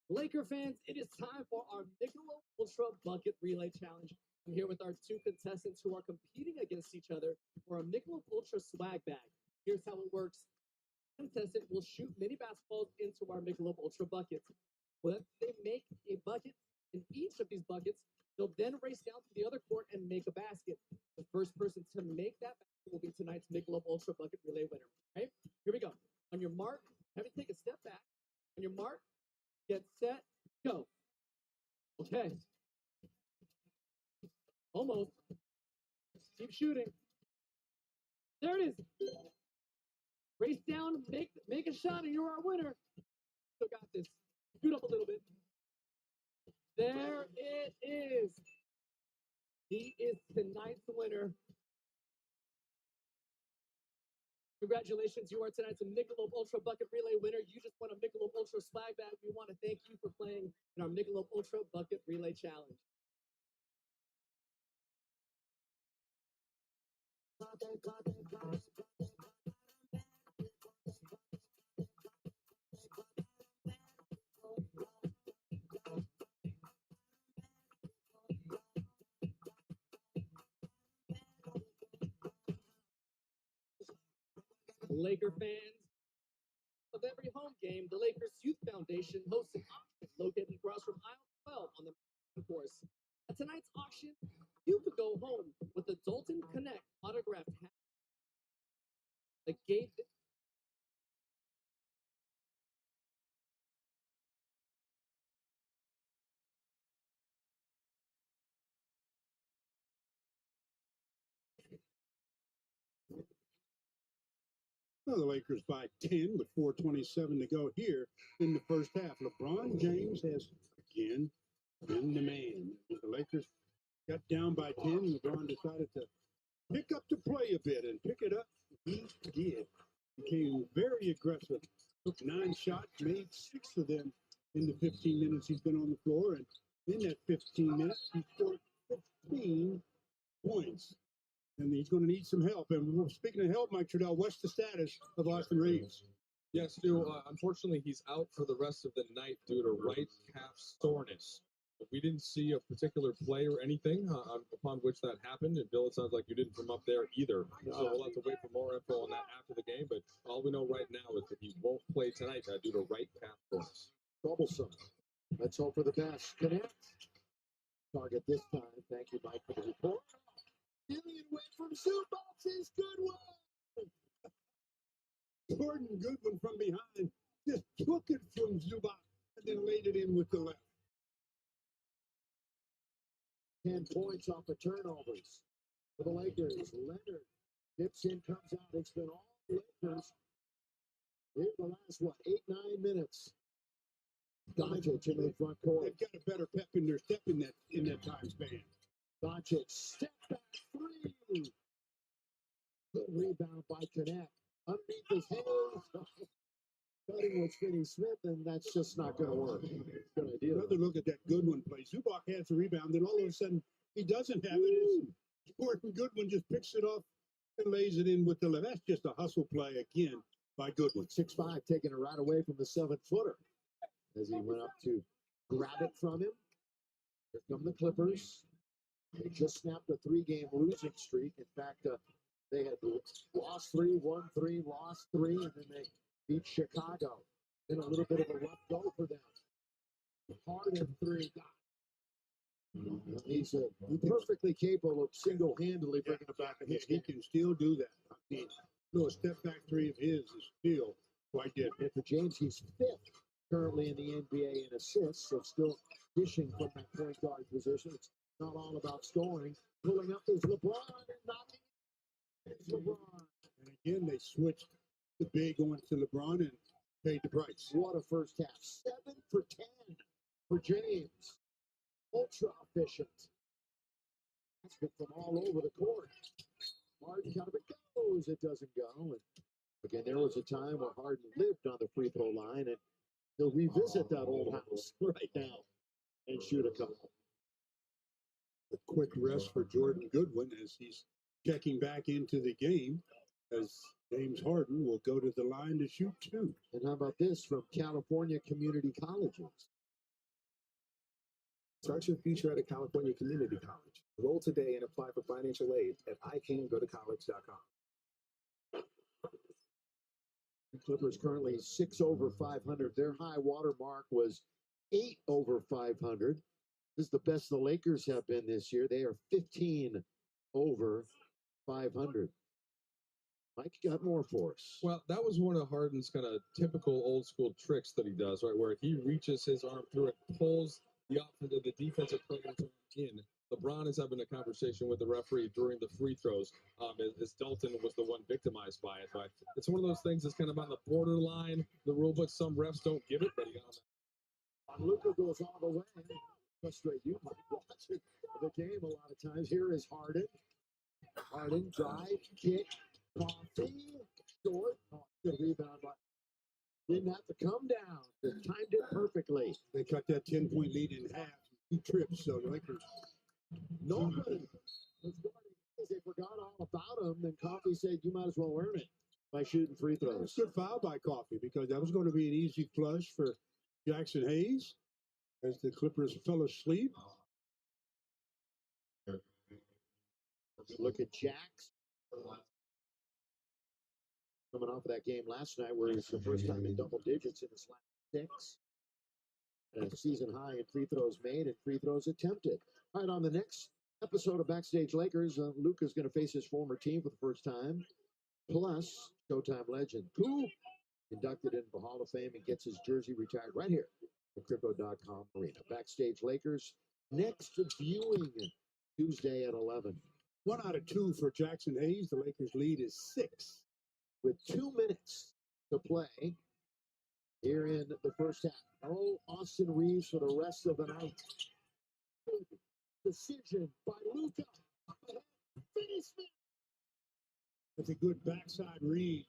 Laker fans, it is time for our Michelob Ultra Bucket Relay Challenge. I'm here with our two contestants who are competing against each other for a Michelob Ultra swag bag. Here's how it works. Contestant will shoot mini basketballs into our Michelob Ultra buckets. When they make a bucket in each of these buckets, they'll then race down to the other court and make a basket. The first person to make that basket will be tonight's Michelob Ultra Bucket Relay winner. Okay, here we go. On your mark, have you take a step back. On your mark, get set, go. Okay. Almost. Keep shooting. There it is. Race down, make a shot, and you're our winner. Still got this. Scoot up a little bit. There it is. He is tonight's winner. Congratulations, you are tonight's Michelob Ultra Bucket Relay winner. You just won a Michelob Ultra swag bag. We want to thank you for playing in our Michelob Ultra Bucket Relay Challenge. Laker fans, of every home game, the Lakers Youth Foundation hosts an auction located across from aisle 12 on the main course. At tonight's auction, you could go home with the Dalton Connect autographed hat. The gate. Well, the Lakers by 10 with 4:27 to go here in the first half. LeBron James has again been the man. The Lakers got down by 10. LeBron decided to pick up the play a bit and pick it up. He did. Became very aggressive. Took 9 shots, made 6 of them in the 15 minutes he's been on the floor. And in that 15 minutes, he scored 15 points. And he's going to need some help. And speaking of help, Mike Trudell, what's the status of Austin Reeves? Yes, Stu. Unfortunately, he's out for the rest of the night due to right calf soreness. We didn't see a particular play or anything upon which that happened. And Bill, it sounds like you didn't from up there either. So we'll have to wait for more info on that after the game. But all we know right now is that he won't play tonight due to right calf soreness. Troublesome. Let's hope for the best. Connect. Target this time. Thank you, Mike, for the report. Killian away from Zubac is Goodwin. Jordan Goodwin from behind just took it from Zubac and then laid it in with the left. 10 points off of turnovers for the Lakers. Leonard dips in, comes out. It's been all Lakers in the last, 8-9 minutes. Doncic in the front court. They've got a better pep in their step in that time span. Doncic, step back 3. Good rebound by Connect. Underneath his hands. Cutting with Finney Smith, and that's just not going to work. Good idea. Another look at that Goodwin play. Zubac has the rebound, then all of a sudden he doesn't have it. Jordan Goodwin just picks it off and lays it in with the left. That's just a hustle play again by Goodwin. 6'5", taking it right away from the 7-footer as he went up to grab it from him. Here come the Clippers. They just snapped a 3-game losing streak. In fact, they had lost 3, won 3, lost 3, and then they beat Chicago. Then a little bit of a rough go for them. Harden 3. He's perfectly capable of single-handedly bringing it back. He can still do that. I mean, a step back 3 of his is still quite good. And for James, he's 5th currently in the NBA in assists, so still dishing from that point guard position. It's not all about scoring. Pulling up is LeBron and knocking it. It's LeBron. And again, they switched the big going to LeBron and paid the price. What a first half. 7 for 10 for James. Ultra efficient. That's been from all over the court. Harden kind of it goes. It doesn't go. And again, there was a time where Harden lived on the free throw line, and he'll revisit that old house right now and shoot a couple. A quick rest for Jordan Goodwin as he's checking back into the game, as James Harden will go to the line to shoot 2. And how about this from California Community Colleges? Start your future at a California community college. Enroll today and apply for financial aid at iCanGoToCollege.com. The Clippers currently 6 over 500. Their high water mark was 8 over 500. This is the best the Lakers have been this year. They are 15 over 500. Mike, you got more for us. Well, that was one of Harden's kind of typical old school tricks that he does, right? Where he reaches his arm through it, pulls the defensive player's arm in. LeBron is having a conversation with the referee during the free throws. As Dalton was the one victimized by it, but it's one of those things that's kind of on the borderline. The rule book, some refs don't give it, but he got on that. Luka goes all the way. Frustrate you might watch it. The game a lot of times. Here is Harden. Harden drive, kick, coffee, short. Oh, good rebound, but didn't have to come down. They timed it perfectly. They cut that 10-point lead in half. 2 trips, so the Lakers. Nobody was guarding. They forgot all about him. Then Coffee said, "You might as well earn it by shooting free throws." Good foul by Coffee because that was going to be an easy flush for Jackson Hayes as the Clippers fell asleep. Look at Jax. Coming off of that game last night where it was the first time in double digits in his last 6. And a season high in free throws made and free throws attempted. All right, on the next episode of Backstage Lakers, Luka's going to face his former team for the first time. Plus, Showtime legend Coop inducted into the Hall of Fame and gets his jersey retired right here at Crypto.com Arena. Backstage Lakers, next viewing Tuesday at 11. 1 out of 2 for Jackson Hayes. The Lakers lead is 6. With 2 minutes to play here in the first half. Oh, Austin Reeves for the rest of the night. Decision by Luka. Finish me. That's a good backside read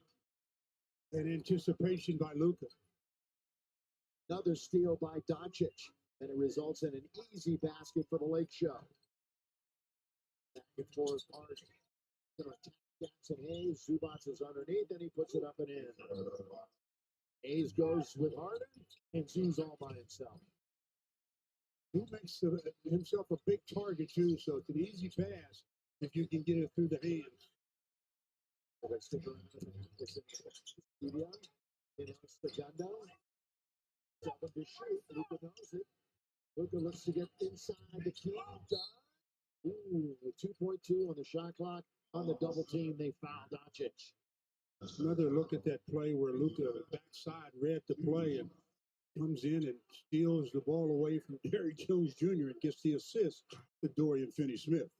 and anticipation by Luka. Another steal by Doncic, and it results in an easy basket for the Lake Show. Back and forth, Harden. Gonna attack Jackson Hayes. Zubats is underneath, and he puts it up and in. Hayes goes with Harden, and Zoo's all by himself. He makes himself a big target, too, so it's an easy pass if you can get it through the hands. Let's stick around in the studio. In Segundo. 7 to shoot. Luka knows it. Luka looks to get inside the key. Ooh, 2.2 on the shot clock. On the double team, they foul Doncic. Another look at that play where Luka backside read the play and comes in and steals the ball away from Derrick Jones Jr. and gets the assist to Dorian Finney-Smith.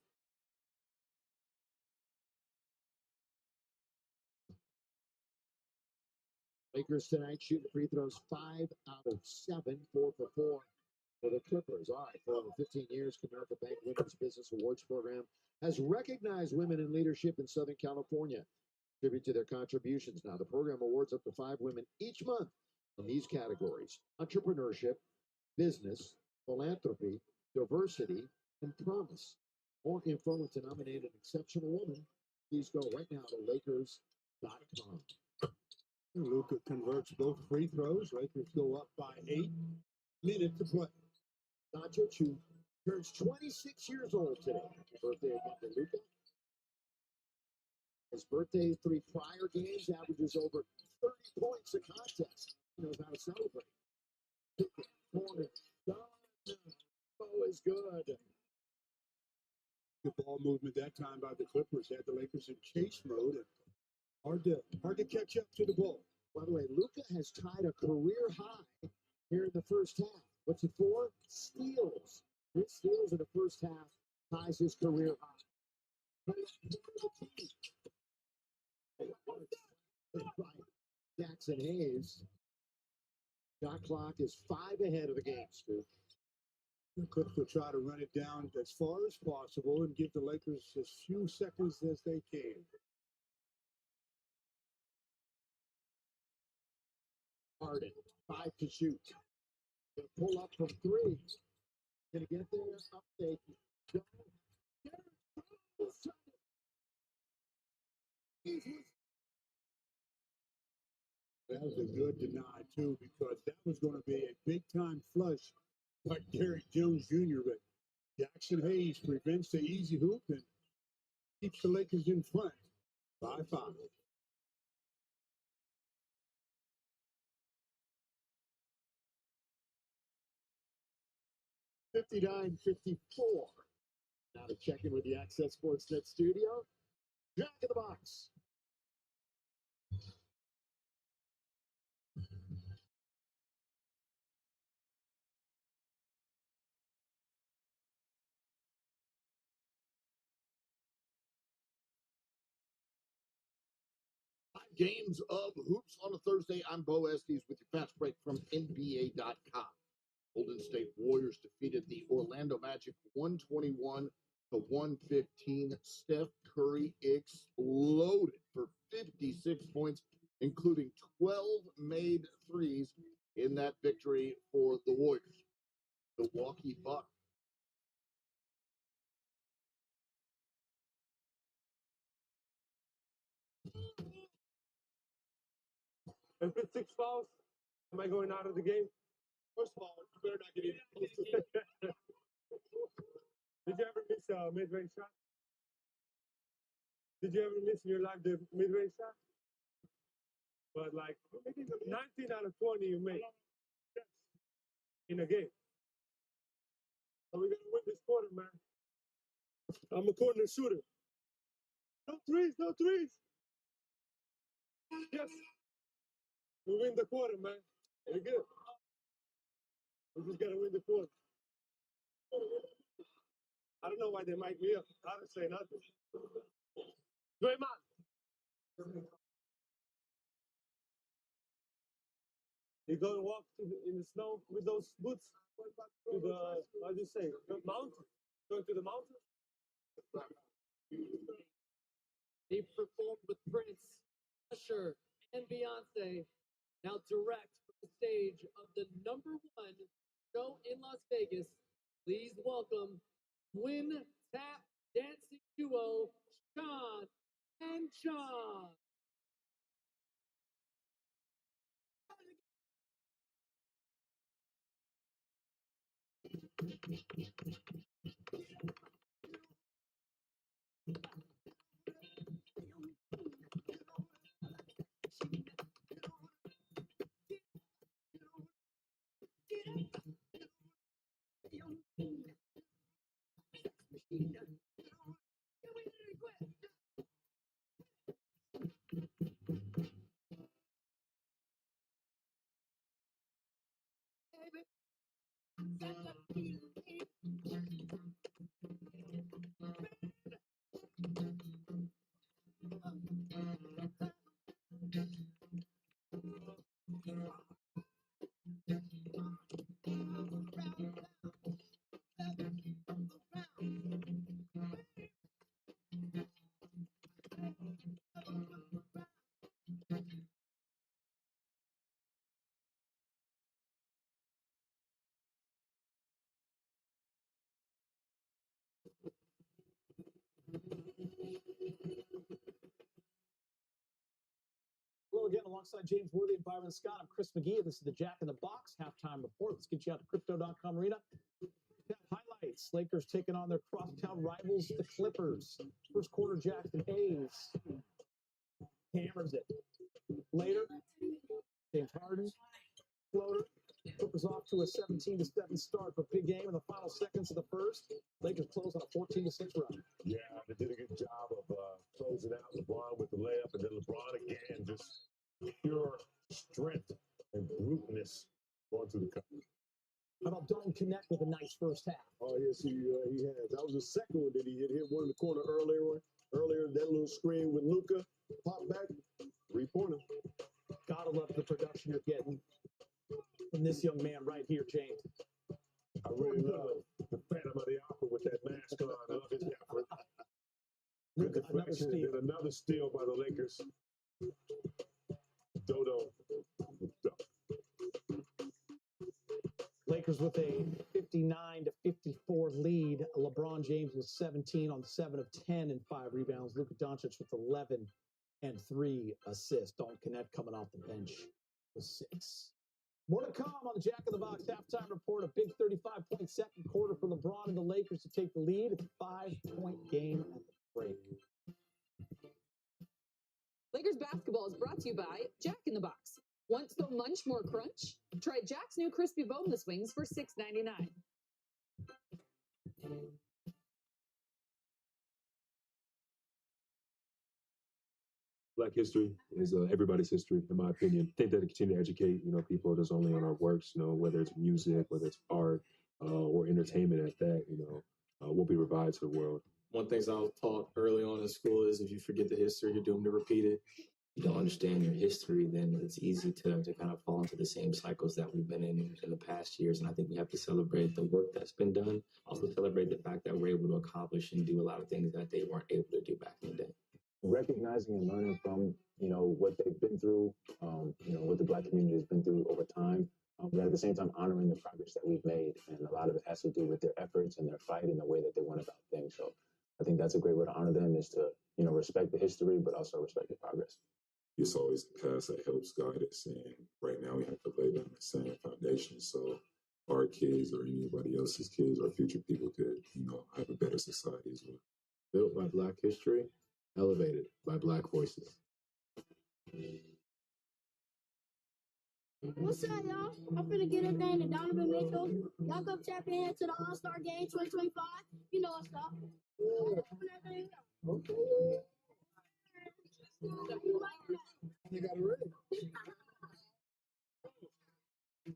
Lakers tonight shooting free throws 5 out of 7, 4 for 4 for the Clippers. All right, for over 15 years, Comerica Bank Women's Business Awards Program has recognized women in leadership in Southern California. Tribute to their contributions. Now, the program awards up to 5 women each month in these categories: entrepreneurship, business, philanthropy, diversity, and promise. More info and to nominate an exceptional woman, please go right now to Lakers.com. Luka converts both free throws. Lakers go up by 8 minutes to play. Doncic, who turns 26 years old today. Happy birthday again to Luka. His birthday 3 prior games averages over 30 points a contest. He knows how to celebrate. Corner. Oh, is good. The ball movement that time by the Clippers had the Lakers in chase mode. And hard to catch up to the ball. By the way, Luka has tied a career high here in the first half. What's it for? Steals. 3 steals in the first half ties his career high. Jackson Hayes. Shot clock is 5 ahead of the game, Stu. The Clips will try to run it down as far as possible and give the Lakers as few seconds as they can. Harden, 5 to shoot. Gonna pull up from 3. Gonna get there. Uptake. Go. That was a good deny, too, because that was going to be a big-time flush by Derrick Jones Jr., but Jackson Hayes prevents the easy hoop and keeps the Lakers in front by 5. $59-54. Now to check in with the Access Sportsnet studio. Jack in the box. Games of hoops on a Thursday. I'm Bo Estes with your fast break from NBA.com. Golden State Warriors defeated the Orlando Magic 121 to 115. Steph Curry exploded for 56 points, including 12 made threes in that victory for the Warriors. Milwaukee Bucks. If it's 6 fouls, am I going out of the game? First of all, you better not get even close to it. Did you ever miss a mid-range shot? Did you ever miss in your life the mid-range shot? But like 19 out of 20 you make in a game. So we're gonna win this quarter, man. I'm a corner shooter. No threes, no threes. Yes. We win the quarter, man. We're good. We just gotta win the quarter. I don't know why they mic me up. I don't say nothing. Draymond. You go and walk in the snow with those boots to the, how do you say, the mountain? Going to the mountain? They performed with Prince, Usher, and Beyonce. Now direct from the stage of the #1 show in Las Vegas, please welcome twin tap dancing duo Sean and Sean. Hello again, alongside James Worthy and Byron Scott. I'm Chris McGee. This is the Jack in the Box halftime report. Let's get you out to Crypto.com Arena. Highlights: Lakers taking on their crosstown rivals, the Clippers. First quarter, Jackson Hayes hammers it. Later, James Harden floater. Clippers off to a 17-7 start, but big game in the final seconds of the first. Lakers close on a 14-6 run. Yeah, they did a good job of closing out LeBron with the layup, and then LeBron again, just pure strength and bruteness going through the cup. How about Dalton Connect with a nice first half? Oh, yes, he has. That was the second one that he hit. Hit one in the corner earlier. That little screen with Luka. Pop back, 3-pointer. Gotta love the production you're getting from this young man right here, James. I really love the Phantom of the Opera with that mask on. I love his effort. Good deflection, and then another steal by the Lakers. Dodo. Lakers with a 59-54 lead. LeBron James with 17 on 7 of 10 and 5 rebounds. Luka Doncic with 11 and 3 assists. Dalton Connect coming off the bench with 6. More to come on the Jack in the Box halftime report. A big 35-point second quarter for LeBron and the Lakers to take the lead. It's a 5-point game at the break. Lakers basketball is brought to you by Jack in the Box. Want so much more crunch? Try Jack's new crispy boneless wings for $6.99. Black history is everybody's history, in my opinion. I think that to continue to educate, people just only on our works, whether it's music, whether it's art, or entertainment at that, what we provide to the world. One thing I was taught early on in school is if you forget the history, you're doomed to repeat it. You don't understand your history, then it's easy to kind of fall into the same cycles that we've been in the past years. And I think we have to celebrate the work that's been done, also celebrate the fact that we're able to accomplish and do a lot of things that they weren't able to do back in the day. Recognizing and learning from, what they've been through, what the Black community has been through over time, but at the same time honoring the progress that we've made. And a lot of it has to do with their efforts and their fight and the way that they went about things. So I think that's a great way to honor them, is to, respect the history, but also respect the progress. It's always the past that helps guide us, and right now we have to lay down the same foundation so our kids or anybody else's kids or future people could, have a better society as well. Built by Black history, elevated by Black voices. What's up, y'all? I'm finna get everything to Donovan Mitchell. Y'all come tap in to the All-Star Game 2025. You know what's up. Okay. You got it ready.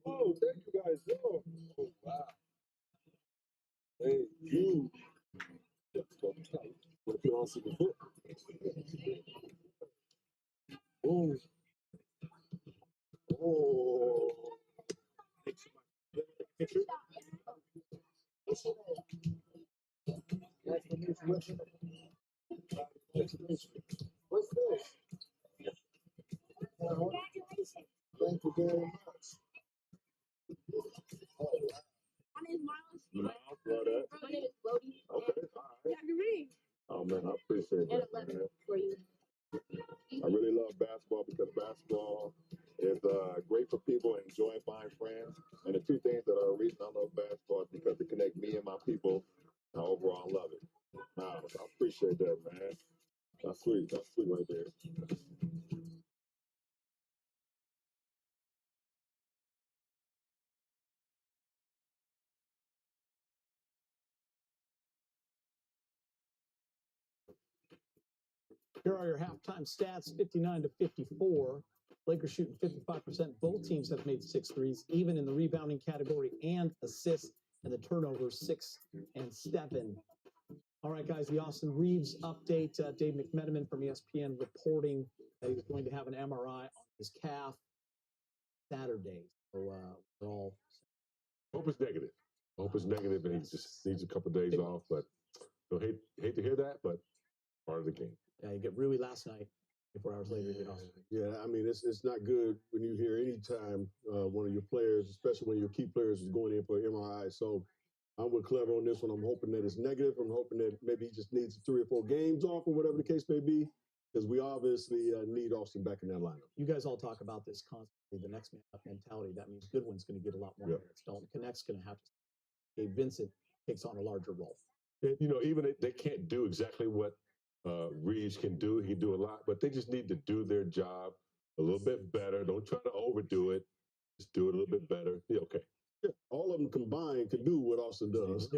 Oh, thank you guys. Oh, wow. Thank you. What you all see before? Oh. Oh. Picture. What's this? Congratulations. Thank you very much. My name's Miles. Miles, love that. My name is Bodie. Okay, all right. Dr. Reed. Oh man, I appreciate And that. 11 Man. for you. I really love basketball because basketball is great for people enjoying finding friends. And the two things that are the reason I love basketball is because it connects me and my people. And overall, I love it. I appreciate that, man. That's sweet. That's sweet right there. Here are your halftime stats, 59-54. Lakers shooting 55%. Both teams have made 6 threes, even in the rebounding category and assists, and the turnovers 6 and 7. All right, guys, the Austin Reeves update. Dave McMenamin from ESPN reporting that he's going to have an MRI on his calf Saturday. So we're all. Hope it's negative. Hope it's negative, and he just needs a couple of days off. But hate to hear that, but part of the game. Yeah, you get Rui last night. 24 hours later, you get off. Yeah, I mean, it's not good when you hear any time one of your players, especially when your key players is going in for an MRI. So I'm with Clever on this one. I'm hoping that it's negative. I'm hoping that maybe he just needs 3 or 4 games off or whatever the case may be, because we obviously need Austin back in that lineup. You guys all talk about this constantly, the next man up mentality. That means Goodwin's going to get a lot more minutes. Dalton Connect's going to have to. Gabe Vincent takes on a larger role. And, even they can't do exactly what Reeves can do. He can do a lot, but they just need to do their job a little bit better. Don't try to overdo it. Just do it a little bit better. Be okay. Yeah, all of them combined can do what Austin does.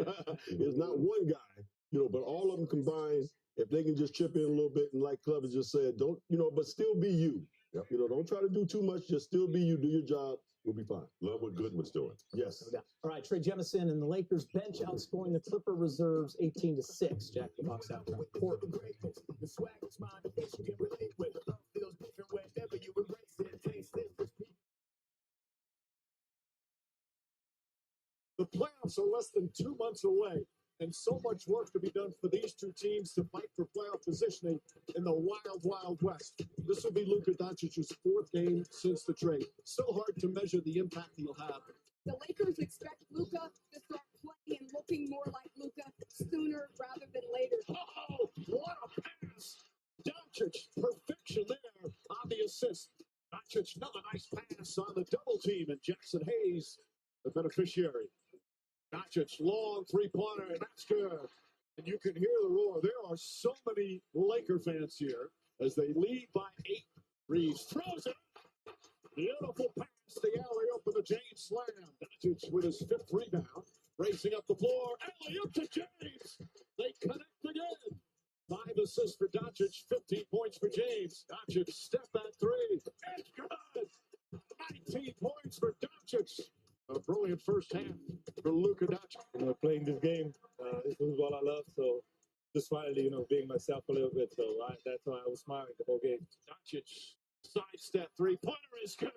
It's not one guy, but all of them combined, if they can just chip in a little bit, and like Clever just said, don't, but still be you. Yep. Don't try to do too much. Just still be you. Do your job. You'll be fine. Love what Goodwin's doing. Yes. All right, Trey Jemison and the Lakers bench outscoring the Clipper reserves 18-6. Jack the Box out. Report. The swag is mine, the things you can relate with. Love feels different whenever you embrace it. Taste it. The playoffs are less than 2 months away, and so much work to be done for these two teams to fight for playoff positioning in the wild, wild west. This will be Luka Doncic's 4th game since the trade. Still hard to measure the impact he'll have. The Lakers expect Luka to start playing and looking more like Luka sooner rather than later. Oh, what a pass! Doncic, perfection there on the assist. Doncic, another nice pass on the double team, and Jackson Hayes, the beneficiary. Doncic, long three-pointer, and that's good. And you can hear the roar. There are so many Laker fans here as they lead by 8. Reeves throws it. Beautiful pass, the alley-oop of the James slam. Doncic with his 5th rebound, racing up the floor. Alley-oop to James. They connect again. 5 assists for Doncic, 15 points for James. Doncic step back 3. It's good. 19 points for Doncic. A brilliant first half for Luka Doncic. Playing this game, this is what I love. So just finally, being myself a little bit. So that's why I was smiling the whole game. Doncic, sidestep 3-pointer is good.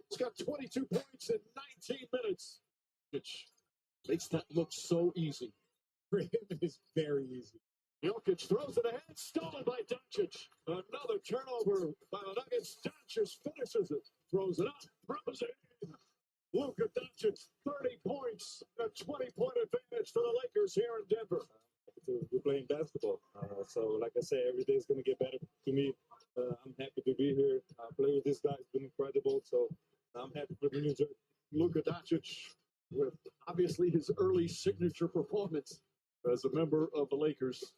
He's got 22 points in 19 minutes. Which makes that look so easy. For him, it is very easy. Jokic throws it ahead, stolen by Doncic. Another turnover by the Nuggets. Doncic finishes it, throws it up, throws it in. Luka Doncic, 30 points, a 20-point advantage for the Lakers here in Denver. We're playing basketball. So, like I said, every day is going to get better to me. I'm happy to be here. Playing with this guy has been incredible. So, I'm happy for the New Jersey. Luka Doncic with obviously his early signature performance as a member of the Lakers.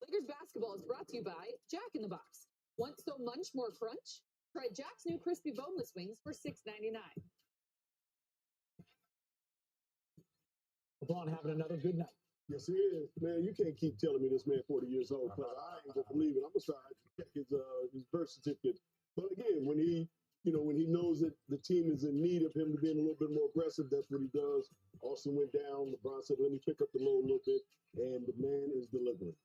Lakers basketball is brought to you by Jack in the Box. Want so munch more crunch? Try Jack's new crispy boneless wings for $6.99. LeBron having another good night. Yes, he is. Man, you can't keep telling me this man 40 years old because I ain't gonna believe it. I'm gonna try to check his birth certificate. But again, when he knows that the team is in need of him to being a little bit more aggressive, that's what he does. Austin went down. LeBron said, "Let me pick up the load a little bit," and the man is delivering.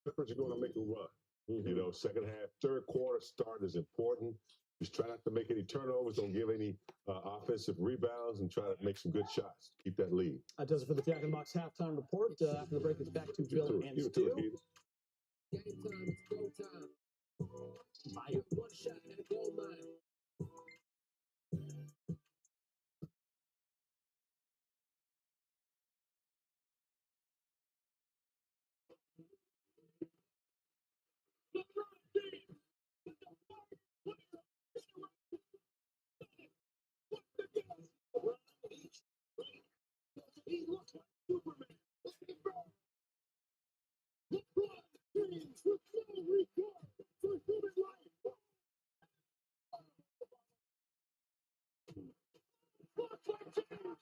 Clippers are going to make a run. You know, second half, third quarter start is important. Just try not to make any turnovers. Don't give any offensive rebounds, and try to make some good shots. Keep that lead. That does it for the Jack in the Box halftime report. After the break, it's back to Bill and Stu. Game time, it's go time. Fire. One shot and a goal line. He looks like Superman. LeBron James with no regard for human life. LeBron James.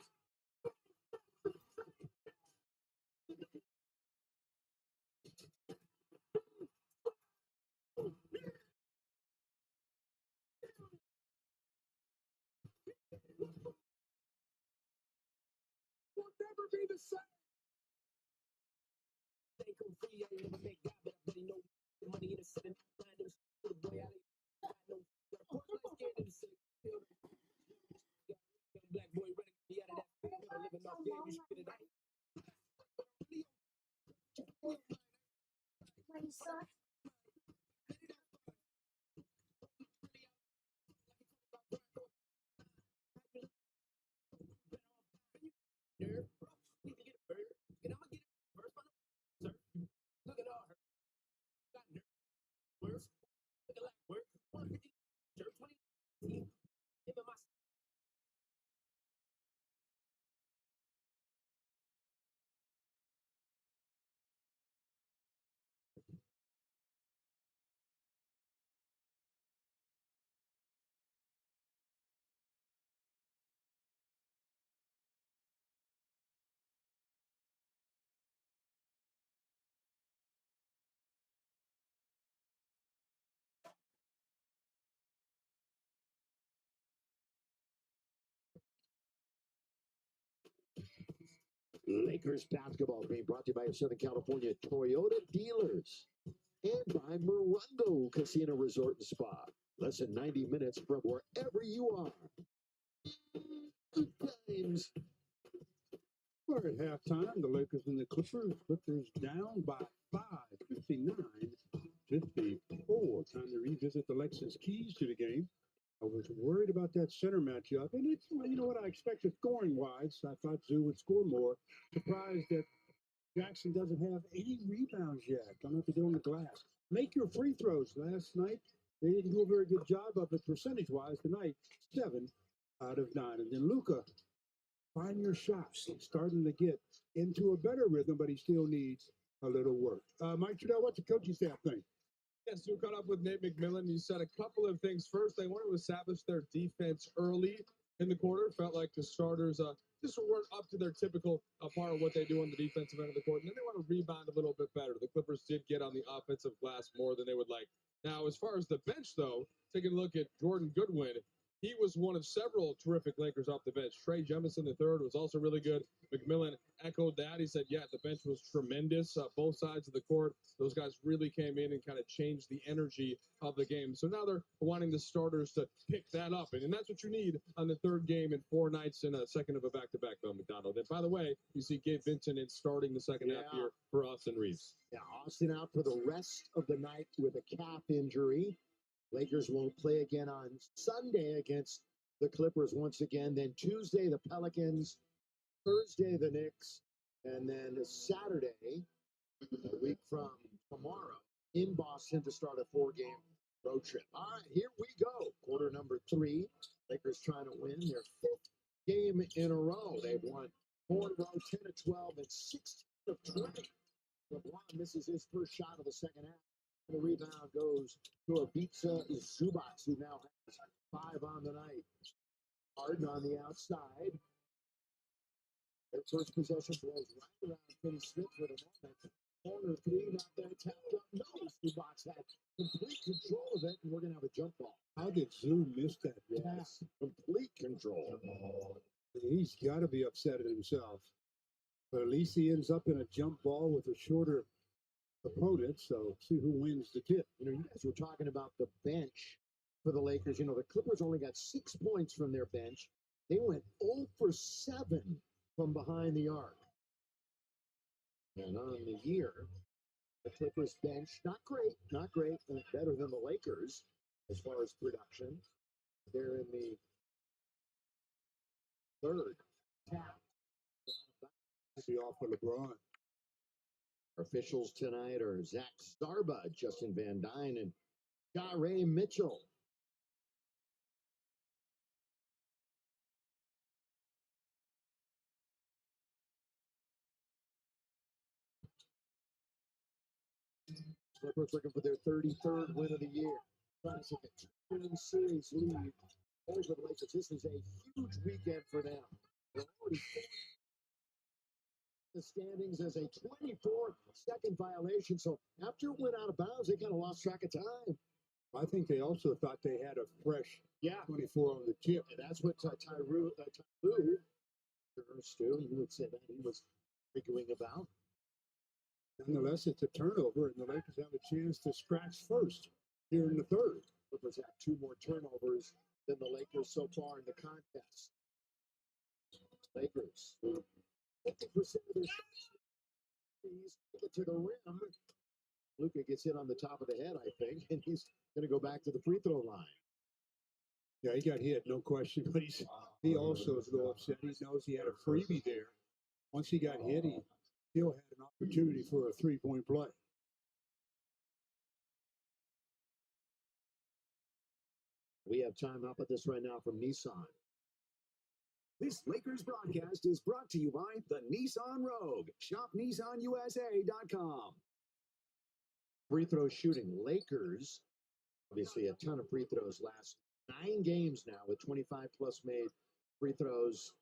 Will never be the same. They come free, I ain't never make God, but I bet he know the money in the city. Find them for the boy out of no. Scared of the city. Black boy ready to be out of that. Never living off game, you should get it out. Nerve, bro. Need to get a bird, and I'ma get it first on the sir. Look at all her. Got nerve. Worse. Looking like work. 150. Jerk 20. Him and my. Lakers basketball being brought to you by Southern California Toyota dealers and by Morongo Casino Resort and Spa. Less than 90 minutes from wherever you are. Good times. We're at halftime. The Lakers and the Clippers. Clippers down by 5, 59 54. Time to revisit the Lexus keys to the game. I was worried about that center matchup, and it's, well, you know what, I expected scoring wise. I thought Zoo would score more. Surprised that Jackson doesn't have any rebounds yet. Don't have to do on the glass. Make your free throws. Last night, they didn't do a very good job of it percentage wise. Tonight, 7 out of 9. And then Luca, find your shots. He's starting to get into a better rhythm, but he still needs a little work. Mike Trudell, what's the coaching staff think? Yes, you caught up with Nate McMillan. You said a couple of things. First, they wanted to establish their defense early in the quarter. Felt like the starters just weren't up to their typical part of what they do on the defensive end of the court. And then they want to rebound a little bit better. The Clippers did get on the offensive glass more than they would like. Now, as far as the bench, though, taking a look at Jordan Goodwin, he was one of several terrific Lakers off the bench. Trey Jemison III was also really good. McMillan echoed that. He said, yeah, the bench was tremendous. Both sides of the court, those guys really came in and kind of changed the energy of the game. So now they're wanting the starters to pick that up. And that's what you need on the third game in 4 nights and a second of a back-to-back, Bill McDonald. And by the way, you see Gabe Vincent in starting the second half here for Austin Reeves. Yeah, Austin out for the rest of the night with a calf injury. Lakers won't play again on Sunday against the Clippers once again. Then Tuesday, the Pelicans. Thursday, the Knicks. And then Saturday, a week from tomorrow, in Boston to start a 4-game road trip. All right, here we go. Quarter number 3. Lakers trying to win their 5th game in a row. They've won 4 in a row, 10 of 12, and 16 of 20. LeBron misses his first shot of the second half. The rebound goes to Ivica Zubac, who now has 5 on the night. Harden on the outside. Their first possession blows right around Finney Smith with a moment. Corner 3, not there, tapped up. No, Zubac had complete control of it, and we're going to have a jump ball. How did Zoo miss that? Yes, complete control. He's got to be upset at himself. But at least he ends up in a jump ball with a shorter opponent, so see who wins the tip. You know, you guys were talking about the bench for the Lakers. You know, the Clippers only got 6 points from their bench. They went 0 for 7 from behind the arc. And on the year, the Clippers bench, not great, but better than the Lakers as far as production. They're in the 3rd tap. See off for LeBron. Officials tonight are Zach Starbud, Justin Van Dyne, and Jare Mitchell. Clippers looking for their 33rd win of the year. Trying to take a 2-game series lead over the Lakers. This is a huge weekend for them. They're already the standings as a 24-second violation. So after it went out of bounds, they kind of lost track of time. I think they also thought they had a fresh 24 on the tip. And that's what Tyroo, Stu, you would say that he was arguing about. Nonetheless, it's a turnover, and the Lakers have a chance to scratch first here in the 3rd. Clippers have 2 more turnovers than the Lakers so far in the contest. Lakers, 50% of their shots take it to the rim. Luka gets hit on the top of the head, I think, and he's going to go back to the free throw line. Yeah, he got hit, no question, but he also is a little upset. He knows he had a freebie there. Once he got hit, he still had an opportunity for a 3-point play. We have time up at this right now from Nissan. This Lakers broadcast is brought to you by the Nissan Rogue. Shop NissanUSA.com. Free throw shooting. Lakers, obviously a ton of free throws last 9 games now with 25-plus made free throws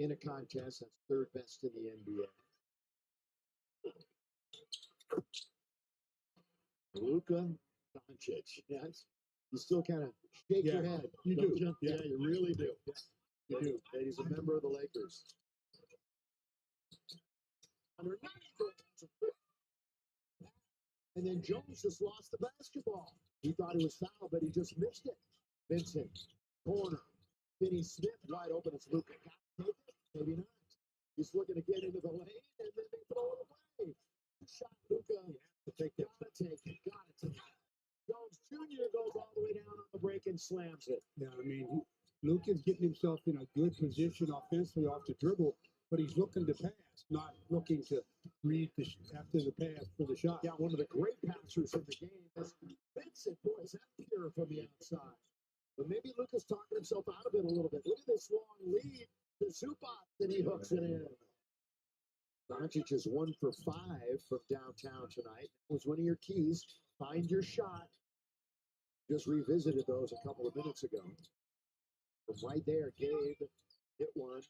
in a contest. That's 3rd best in the NBA. Luka Doncic. Yes. You still kind of shake your head. You don't do. You? Yeah, you really do. You do. And he's a member of the Lakers. And then Jones just lost the basketball. He thought it was foul, but he just missed it. Vincent, corner. Finney Smith wide open. It's Luka. Maybe not. He's looking to get into the lane, and then they throw it away. Shot Luka. to take that. Gotta take it. Gotta take it. Jones Jr. goes all the way down on the break and slams it. Yeah, I mean, Luke is getting himself in a good position offensively off the dribble, but he's looking to pass, not looking to read after the pass for the shot. Yeah, one of the great passers in the game is Vincent. Boy, is that pure from the outside. But maybe Luka's talking himself out of it a little bit. Look at this long lead to Zubac, and he hooks it in. Doncic is 1 for 5 from downtown tonight. That was one of your keys. Find your shot. Just revisited those a couple of minutes ago. From right there, Gabe hit one.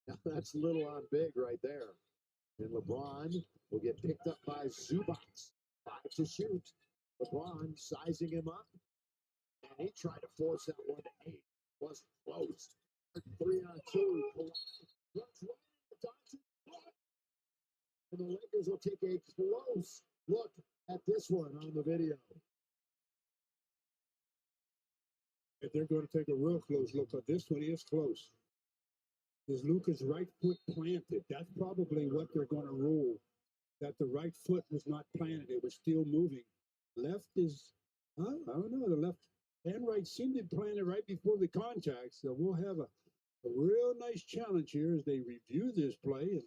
Now that's little on big right there. And LeBron will get picked up by Zubac. 5 to shoot. LeBron sizing him up. And he tried to force that one to 8. Wasn't close. 3 on 2. And the Lakers will take a close look at this one on the video. If they're going to take a real close look at this one, is close. Is Luka's right foot planted? That's probably what they're going to rule. That the right foot was not planted; it was still moving. Left is, I don't know. The left and right seemed to be planted right before the contact. So we'll have a real nice challenge here as they review this play and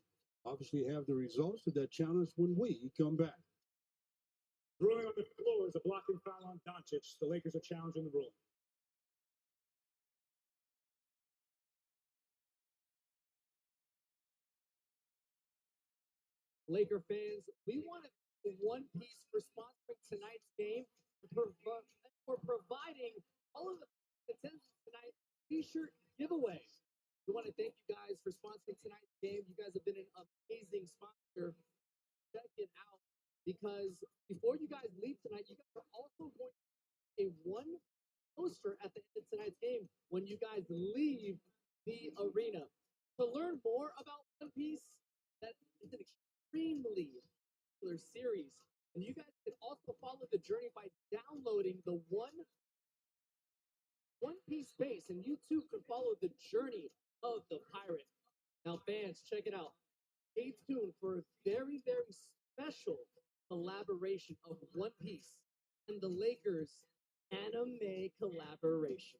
obviously have the results of that challenge when we come back. Ruling on the floor is a blocking foul on Doncic. The Lakers are challenging the rule. Laker fans, we want a one-piece for sponsoring tonight's game for providing all of the attendance tonight T-shirt giveaway. We want to thank you guys for sponsoring tonight's game. You guys have been an amazing sponsor. Check it out because before you guys leave tonight, you guys are also going to get a one poster at the end of tonight's game when you guys leave the arena. To learn more about One Piece, that is an extremely popular series. And you guys can also follow the journey by downloading the One Piece base, and you too can follow the journey of the pirate. Now, fans, check it out. Stay tuned for a very, very special collaboration of One Piece and the Lakers anime collaboration.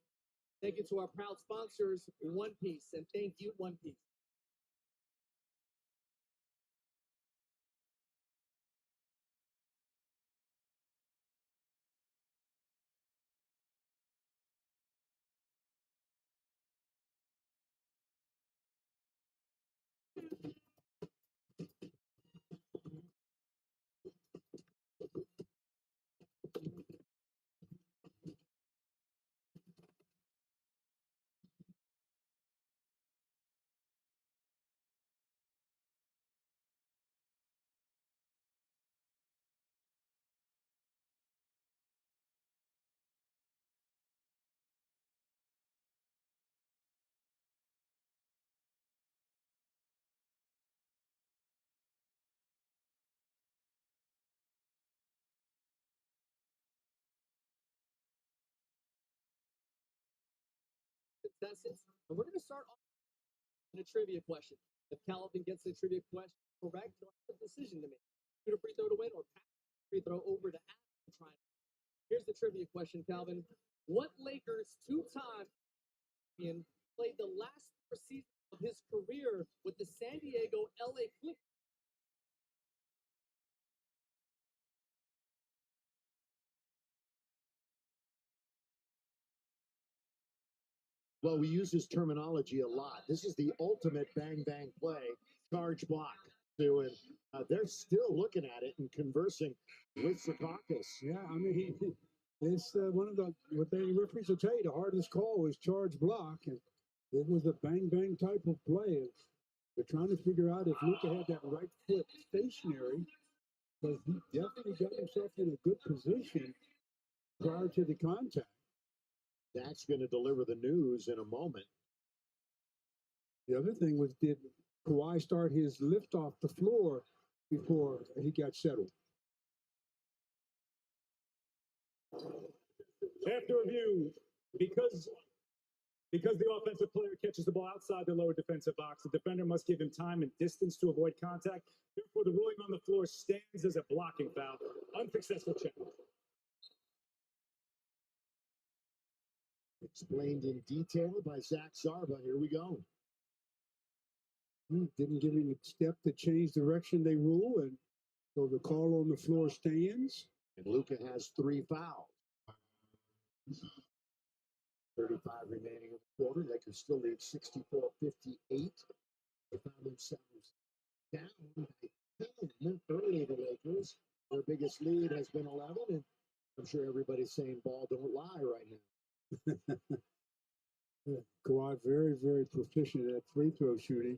Thank you to our proud sponsors, One Piece, and thank you, One Piece. Contestants, and we're going to start off with a trivia question. If Calvin gets the trivia question correct, he'll have a decision to make: shoot a free throw to win or pass a free throw over to Adam to try. Here's the trivia question, Calvin. What Lakers two-time champion played the last 4 seasons of his career with the San Diego LA Clippers? Well, we use this terminology a lot. This is the ultimate bang bang play, charge block. And they're still looking at it and conversing with Secaucus. Yeah, I mean, it's one of what the referees will tell you, the hardest call is charge block, and it was a bang bang type of play. They're trying to figure out if Luka had that right foot stationary, because he definitely got himself in a good position prior to the contact. That's going to deliver the news in a moment. The other thing was, did Kawhi start his lift off the floor before he got settled? After review, because Because the offensive player catches the ball outside the lower defensive box, the defender must give him time and distance to avoid contact. Therefore, the ruling on the floor stands as a blocking foul. Unsuccessful challenge. Explained in detail by Zach Zarba. Here we go. Didn't give him a step to change direction they rule, and so the call on the floor stands. And Luka has 3 fouls. 35 remaining in the quarter. Lakers still lead 64-58. They found themselves down by 10 early. The Lakers, their biggest lead has been 11, and I'm sure everybody's saying ball don't lie right now. Kawhi very, very proficient at free throw shooting.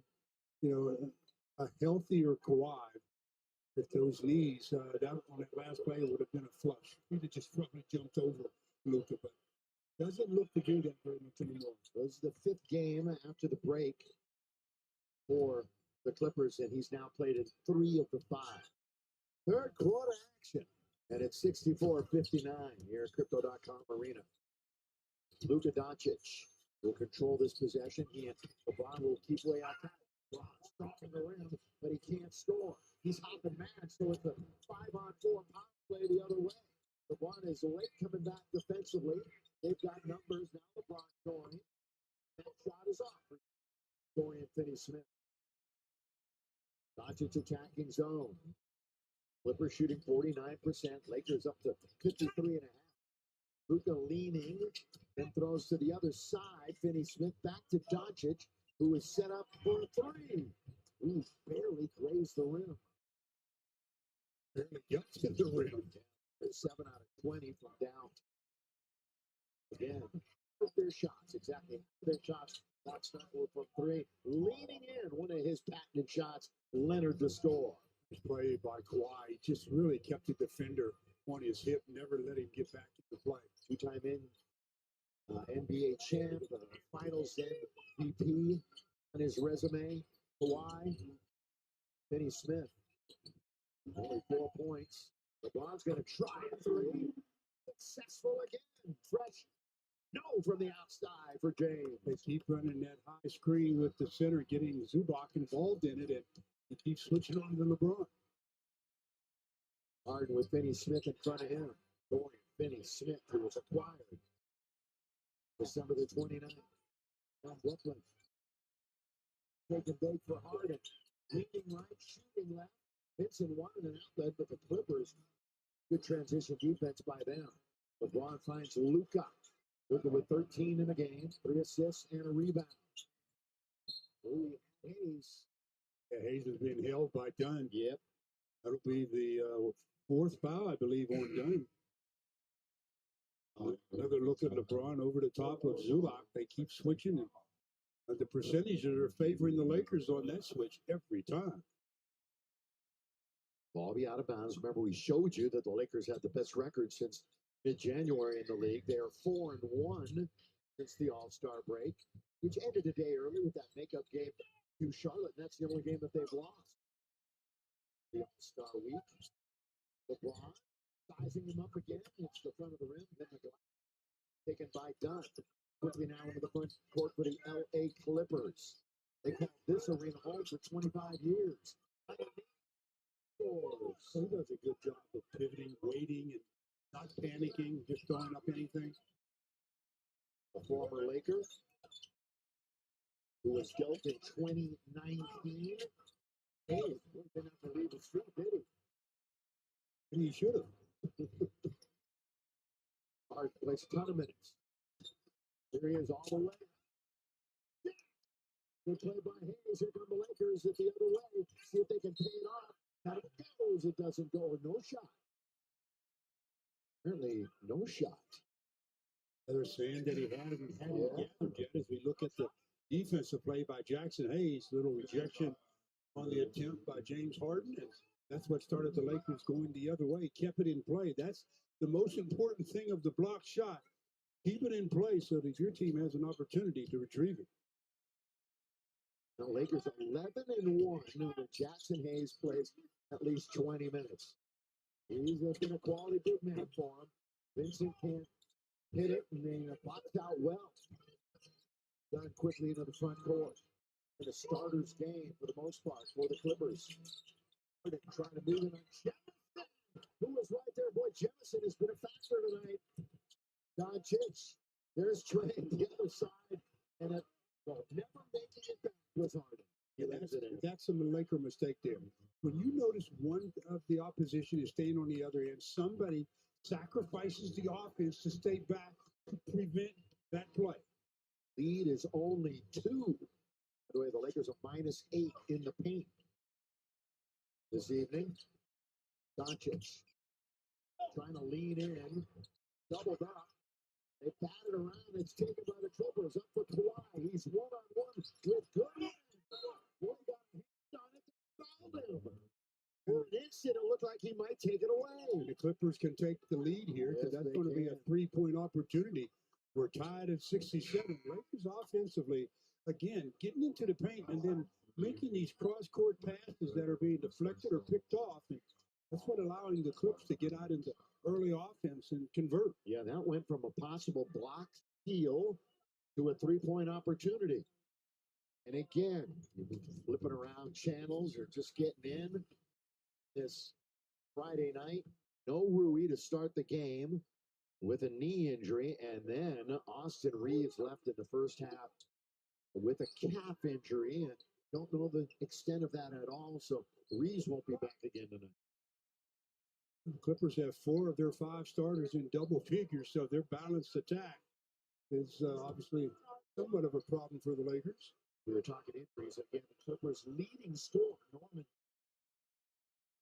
You know, a healthier Kawhi, with those knees, that on that last play would have been a flush. He'd have just probably jumped over Luka, but doesn't look to do that very much anymore. This is the 5th game after the break for the Clippers, and he's now played in 3 of the 5. Third quarter action, and it's 64-59 here at Crypto.com Arena. Luka Doncic will control this possession. He and LeBron will keep way out top. LeBron stalking the rim, but he can't score. He's hopping mad, so it's a 5-on-4 power play the other way. LeBron is late coming back defensively. They've got numbers now. LeBron scoring. That shot is off for Dorian Finney-Smith. Doncic attacking zone. Clippers shooting 49%. Lakers up to 53.5. Luka leaning, then throws to the other side. Finney-Smith back to Doncic, who is set up for a 3. Ooh, barely grazed the rim. Barely got to the rim. 7 out of 20 from down. Again, with their shots, exactly. Their shots. Fox from 3. Leaning in, one of his patented shots, Leonard to score. Play by Kawhi. He just really kept the defender on his hip, never let him get back to the play. 2-time NBA champ, finals MVP on his resume. Kawhi, Finney-Smith, only 4 points. LeBron's going to try a 3. Successful again. Fresh. No from the outside for James. They keep running that high screen with the center, getting Zubac involved in it, and he keeps switching on to LeBron. Harden with Finney-Smith in front of him. Dorian Finney-Smith, who was acquired December the 29th from Brooklyn. Taking big for Harden. Leaning right, shooting left. Vincent wanted an outlet, but the Clippers, good transition defense by them. LeBron finds Luka. Luka with 13 in the game, 3 assists and a rebound. Ooh, Hayes. Yeah, Hayes is being held by Dunn. Yep. That'll be the 4th foul, I believe, on Dunn. Another look at LeBron over the top of Zubac. They keep switching, and the percentages are favoring the Lakers on that switch every time. Ball be out of bounds. Remember, we showed you that the Lakers had the best record since mid-January in the league. They are 4-1 since the All-Star break, which ended a day early with that makeup game to Charlotte. And that's the only game that they've lost. The All-Star week. LeBron sizing him up again. It's the front of the rim. Then the glass taken by Dunn. Quickly now into the front court for the LA Clippers. They call this arena home for 25 years. So he does a good job of pivoting, waiting, and not panicking, just throwing up anything. A former Laker who was dealt in 2019. Hey, didn't have to leave the street, did he? And he should have. Hard plays a ton of minutes. Here he is all the way. Good play by Hayes. Here come the Lakers at the other way. See if they can pay it off. And it goes. It doesn't go. No shot. Apparently, no shot. They're saying that he hadn't gathered yet as we look at the defensive play by Jackson Hayes. Little rejection on the attempt by James Harden. And that's what started the Lakers going the other way. Kept it in play. That's the most important thing of the block shot. Keep it in play so that your team has an opportunity to retrieve it. The Lakers 11-1 when Jackson Hayes plays at least 20 minutes. He's been a quality big man for him. Vincent can't hit it, and then boxed out well. quickly into the front court. In a starter's game for the most part for the Clippers. Harden trying to move in on Jefferson, who was right there. Boy, Jefferson has been a factor tonight. Doncic. There's Trey on the other side. And never making it back was Harden. Yeah, that's a Laker mistake there. When you notice one of the opposition is staying on the other end, somebody sacrifices the offense to stay back to prevent that play. Lead is only 2. By the way, the Lakers are -8 in the paint this evening. Doncic trying to lean in, doubled up. They bat it around. It's taken by the Clippers. Up for Kawhi. He's one-on-one with Goodman. Boy got a hand on it to foul him. For an instant, it looked like he might take it away. The Clippers can take the lead here because Yes, that's they going to be a can. 3-point opportunity. We're tied at 67. Lakers offensively, again, getting into the paint and then making these cross-court passes that are being deflected or picked off. And that's what allowing the Clips to get out into early offense and convert. Yeah, that went from a possible block steal to a 3-point opportunity. And again, flipping around channels or just getting in this Friday night. No Rui to start the game with a knee injury. And then Austin Reeves left in the first half with a calf injury. And don't know the extent of that at all. So Reeves won't be back again tonight. The Clippers have 4 of their 5 starters in double figures, so their balanced attack is obviously somewhat of a problem for the Lakers. We were talking injuries again. The Clippers' leading scorer, Norman,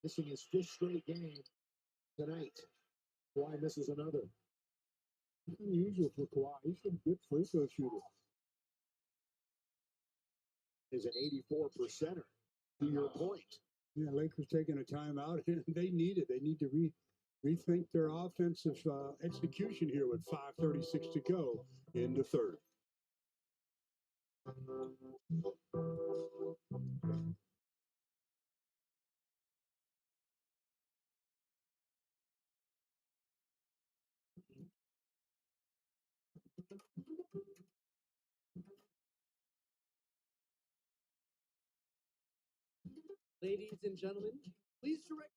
missing his 5th straight game tonight. Kawhi misses another. It's unusual for Kawhi. He's a good free throw shooter. Is an 84%er. To your point. Yeah, Lakers taking a timeout, and they need it. They need to rethink their offensive execution here with 5:36 to go in the third. Ladies and gentlemen, please direct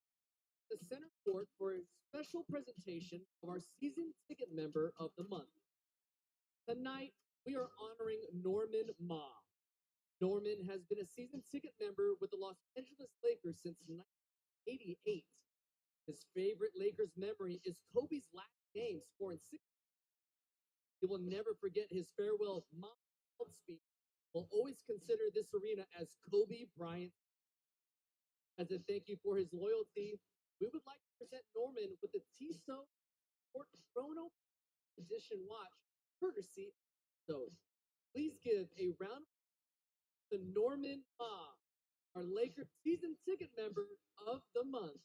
the center court for a special presentation of our season ticket member of the month. Tonight, we are honoring Norman Ma. Norman has been a season ticket member with the Los Angeles Lakers since 1988. His favorite Lakers memory is Kobe's last game, scoring 6. He will never forget his farewell Ma speech. Will always consider this arena as Kobe Bryant. As a thank you for his loyalty, we would like to present Norman with the Tissot Sport Chrono Edition watch, courtesy of Tissot. Please give a round of applause to Norman Ma, our Laker season ticket member of the month.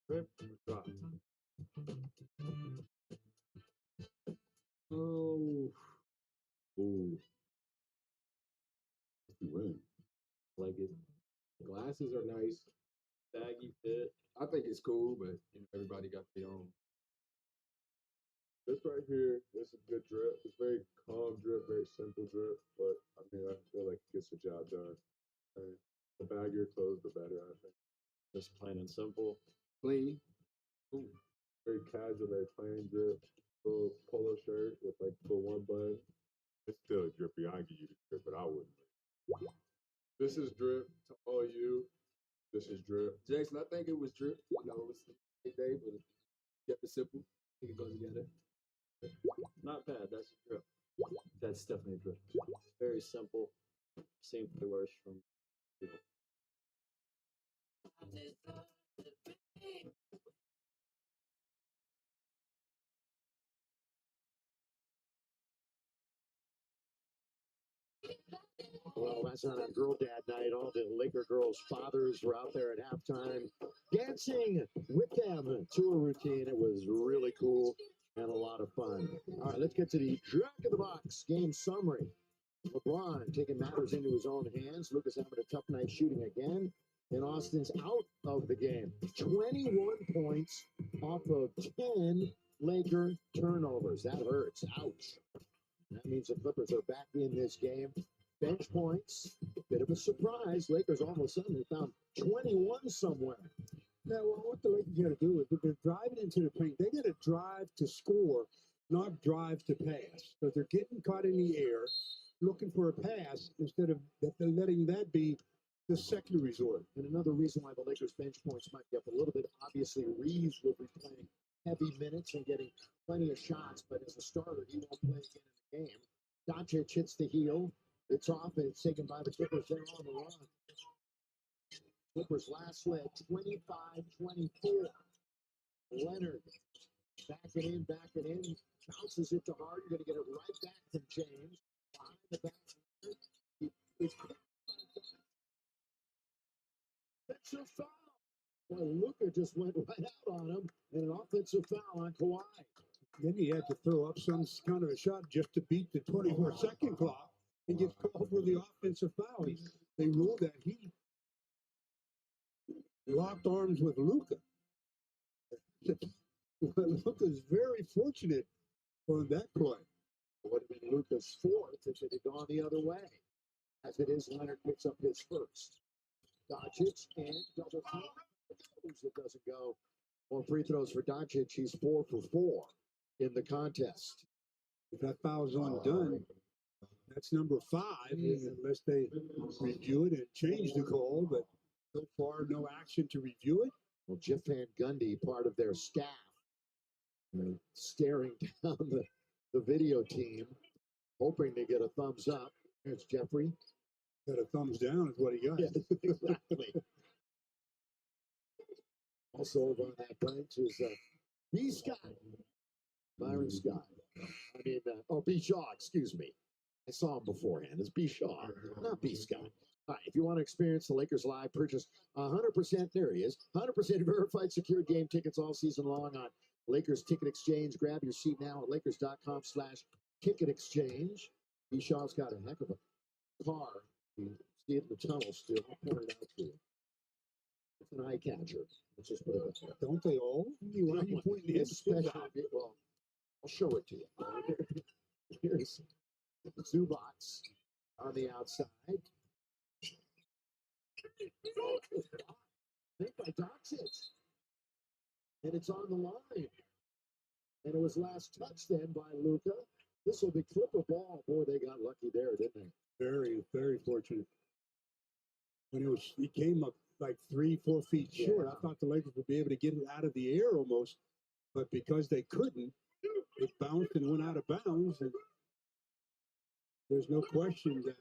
Rip, drop. Oh. Ooh. You win. Like it. The glasses are nice. Baggy fit. I think it's cool, but everybody got their own. This right here, this is good drip. It's very calm drip, very simple drip, but I mean, I feel like it gets the job done. And the baggier clothes, the better, I think. Just plain and simple. Clean. Ooh. Very casual, very plain drip. Little polo shirt with like the one button. It's still drippy. I give you the drip, but I wouldn't. This is drip to all you. This is drip. Jason, I think it was drip. You know, it was a day, but it kept it simple. I think it goes together. Not bad. That's drip. That's definitely drip. Very simple. Same worse from people. Well, that's not a girl dad night. All the Laker girls' fathers were out there at halftime dancing with them to a routine. It was really cool. and a lot of fun. All right, let's get to the Jack in the Box game summary. LeBron taking matters into his own hands. Lucas having a tough night shooting again. And Austin's out of the game. 21 points off of 10 Laker turnovers. That hurts. Ouch. That means the Clippers are back in this game. Bench points. Bit of a surprise. Lakers all of a sudden found 21 somewhere. Yeah, well, what the Lakers got to do is if they're driving into the paint, they got to drive to score, not drive to pass. Because they're getting caught in the air, looking for a pass instead of letting that be the second resort. And another reason why the Lakers bench points might be up a little bit, obviously Reeves will be playing heavy minutes and getting plenty of shots, but as a starter, he won't play again in the game. Doncic hits the heel. It's off and it's taken by the Clippers. They're on the run. Clippers last leg, 25-24. Leonard backing in. Bounces it to Harden. Going to get it right back from James. Behind the back. It's offensive foul. Well, Luka just went right out on him, and an offensive foul on Kawhi. Then he had to throw up some kind of a shot just to beat the 24-second clock and gets called for the offensive foul. They ruled that he locked arms with Luka. Luka's very fortunate on that play. Would have been Luka's fourth if it had gone the other way. As it is, Leonard picks up his first. Doncic and double team. It doesn't go. More free throws for Doncic. He's 4 for 4 in the contest. If that foul's undone, that's number 5, unless they review it and change the call. But so far, no action to review it. Well, Jeff Van Gundy, part of their staff, staring down the video team, hoping to get a thumbs up. Here's Jeffrey. Got a thumbs down is what he got. Yes, exactly. Also over on that bench is B. Scott. Byron Scott. B. Shaw, excuse me. I saw him beforehand. It's B. Shaw, not B. Scott. All right, if you want to experience the Lakers live, purchase 100%, there he is, 100% verified secured game tickets all season long on Lakers Ticket Exchange. Grab your seat now at lakers.com/ticket exchange. B. Shaw's got a heck of a car. You see it in the tunnel still. I'll point it out to you. It's an eye catcher. Let's just put it up there. Don't they all? Why are you pointing It's special. Well, I'll show it to you. Here's Zubats on the outside. Made by Doncic. And it's on the line. And it was last touched then by Luka. This will be Clipper ball. Boy, they got lucky there, didn't they? Very, very fortunate. When he came up like 3-4 feet short, I thought the Lakers would be able to get it out of the air almost, but because they couldn't, it bounced and went out of bounds. And there's no question that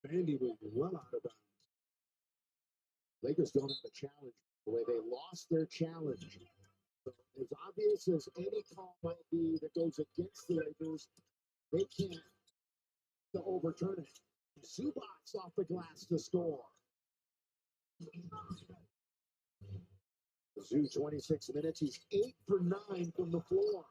Vandy was well out of bounds. Lakers don't have a challenge the way they lost their challenge. So as obvious as any call might be that goes against the Lakers, they can't to overturn it. Zubats off the glass to score. Zoo 26 minutes. He's 8 for 9 from the floor.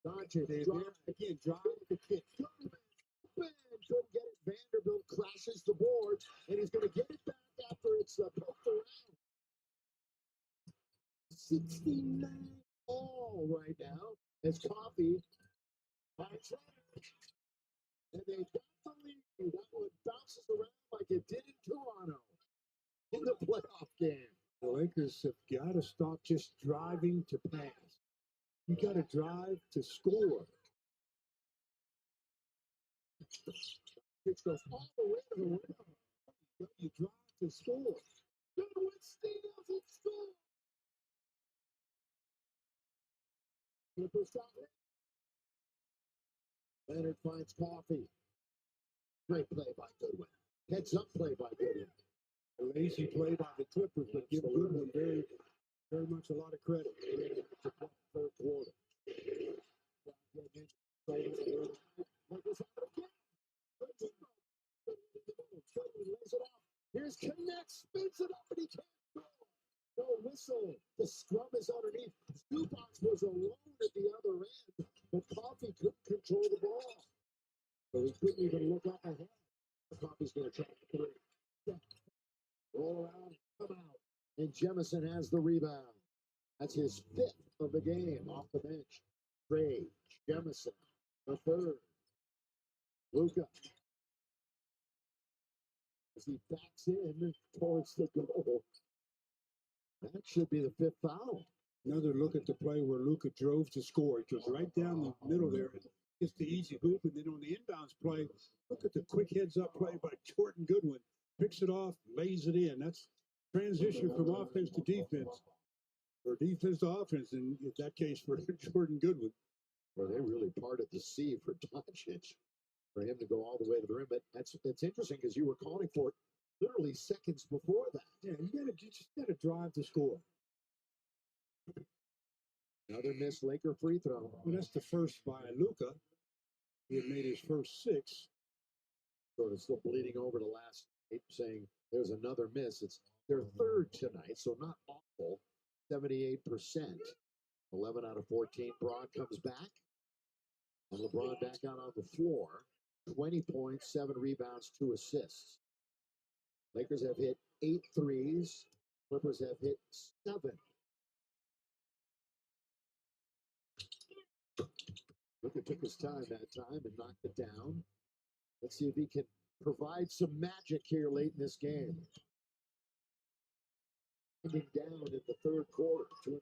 Doncic again, drive the kick. Couldn't get it. Vanderbilt crashes the boards, and he's going to get it back after it's poked around. 69 all right now as Coffee finds Leonard. And they got the lead. That one bounces around like it did in Toronto in the playoff game. The Lakers have got to stop just driving to pass. You got to drive to score. It goes all the way to the rim. You drive to score. Goodwin steals and scores. Clippers got it. Leonard finds Coffee. Great play by Goodwin. Heads up play by Goodwin. A lazy play by the Clippers, but give Goodwin very, very much a lot of credit. Third quarter. Here's Connect, spins it up, and he can't score. No whistle. The scrum is underneath. Zubats was alone at the other end. but Coffee couldn't control the ball. So he couldn't even look up ahead. Coffee's going to try the three. Yeah. Roll around, come out. And Jemison has the rebound. That's his fifth of the game off the bench. Trey Jemison, the third. Luka. As he backs in towards the goal. That should be the fifth foul. Another look at the play where Luka drove to score. He goes right down the middle there. Gets the easy hoop, and then on the inbounds play, look at the quick heads-up play by Jordan Goodwin. Picks it off, lays it in. That's transition from offense to defense, or defense to offense, in that case for Jordan Goodwin. Well, they really parted the sea for Doncic, for him to go all the way to the rim. But that's interesting because you were calling for it literally seconds before that. Yeah, you just gotta drive to score. Another missed Laker free throw. Well, that's the first by Luka. He had made his first 6. Sort of still bleeding over to last night, saying there's another miss. It's their third tonight, so not awful. 78%. 11 out of 14. Braun comes back. And LeBron back out on the floor. 20 points, 7 rebounds, 2 assists. Lakers have hit 8 threes. Clippers have hit 7. Luka took his time that time and knocked it down. Let's see if he can provide some magic here late in this game. Ending down in the third quarter. 2.5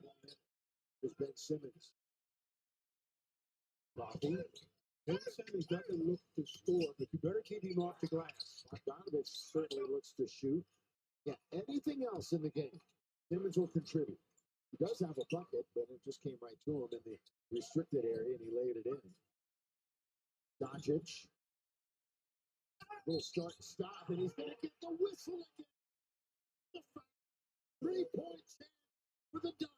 minutes. There's Ben Simmons. Coffee. Ben Simmons doesn't look to score, but you better keep him off the glass. Bogdanovich certainly looks to shoot. Yeah, anything else in the game, Simmons will contribute. He does have a bucket, but it just came right to him in the restricted area, and he laid it in. Doncic. Little start, stop, and he's going to get the whistle again. 3 points for the Dons.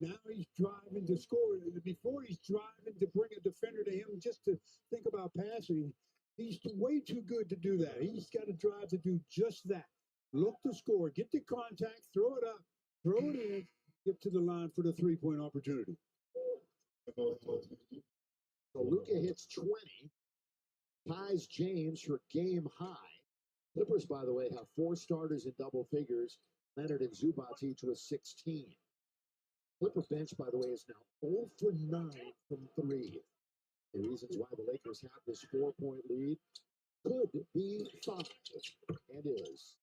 Now he's driving to score. Before he's driving to bring a defender to him just to think about passing. He's way too good to do that. He's got to drive to do just that. Look to score, get the contact, throw it up, throw it in, get to the line for the three-point opportunity. So Luka hits 20, ties James for game high. Clippers, by the way, have 4 starters in double figures. Leonard and Zubac each with 16. Clipper bench, by the way, is now 0 for 9 from 3. The reasons why the Lakers have this 4-point lead could be 5, and is.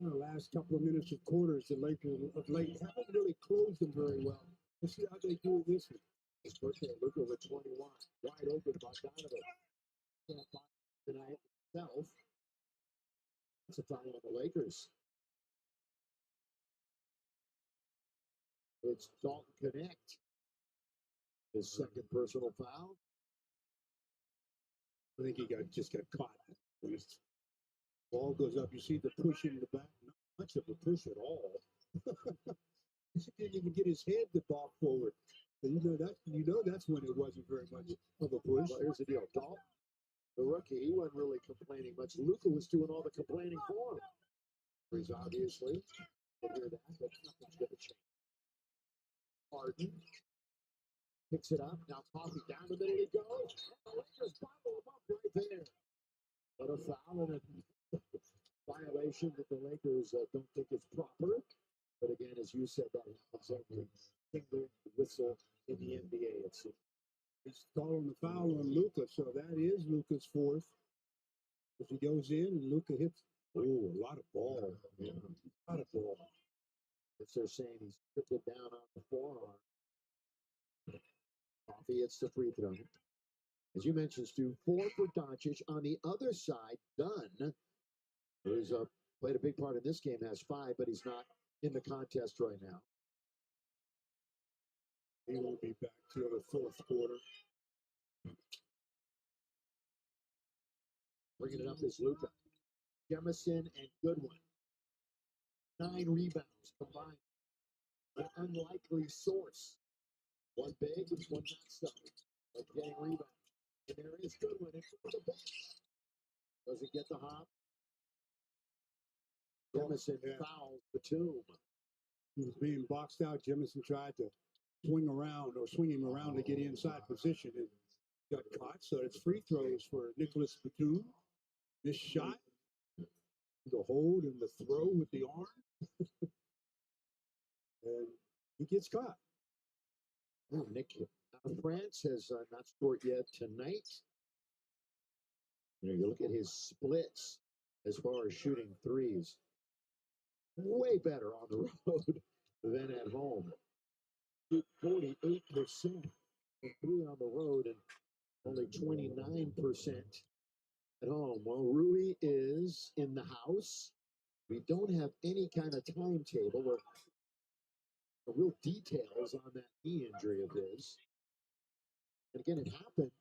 In the last couple of minutes of quarters, the Lakers of late haven't really closed them very well. Let's see how they do this one. His birthday, Luka with 21. Wide open, Bogdanovich. Can't find tonight himself. It's a foul on the Lakers. It's Dalton Connect. His second personal foul. I think he just got caught. When his ball goes up, you see the push in the back. Not much of a push at all. He didn't even get his head to ball forward. So you know that's when it wasn't very much of a push. Well, here's the deal. Dalton, the rookie, he wasn't really complaining much. Luka was doing all the complaining for him. He's obviously will hear that, but nothing's going to change. Harden picks it up. Now Coffee down the middle he goes. And the Lakers bottle him up right there. But a foul and a violation that the Lakers don't think is proper. But again, as you said, that happens every single whistle in the NBA. It seems. He's calling the foul on Luka, so that is Luka's 4th. If he goes in and Luka hits, a lot of ball. Yeah, a lot of ball. As they're saying, he's stripped it down on the forearm. Coffee hits the free throw. As you mentioned, Stu, 4 for Doncic. On the other side, Dunn, who's played a big part in this game, has 5, but he's not in the contest right now. He will be back to the 4th quarter. Bringing it up is Luka. Jemison and Goodwin. 9 rebounds combined. An unlikely source. One big, one not so. But getting rebounds. And there is Goodwin in front of the bench. Doesn't get the hop. Jemison fouls Batum. He was being boxed out. Jemison tried to swing around or swing him around to get inside position and got caught. So it's free throws for Nicholas Batum. This shot, the hold and the throw with the arm. And he gets caught. Oh, Nick France has not scored yet tonight. You look at his splits as far as shooting threes. Way better on the road than at home. 48% and 3 on the road and only 29% at home. Well, Rui is in the house. We don't have any kind of timetable or real details on that knee injury of his. And again, it happened.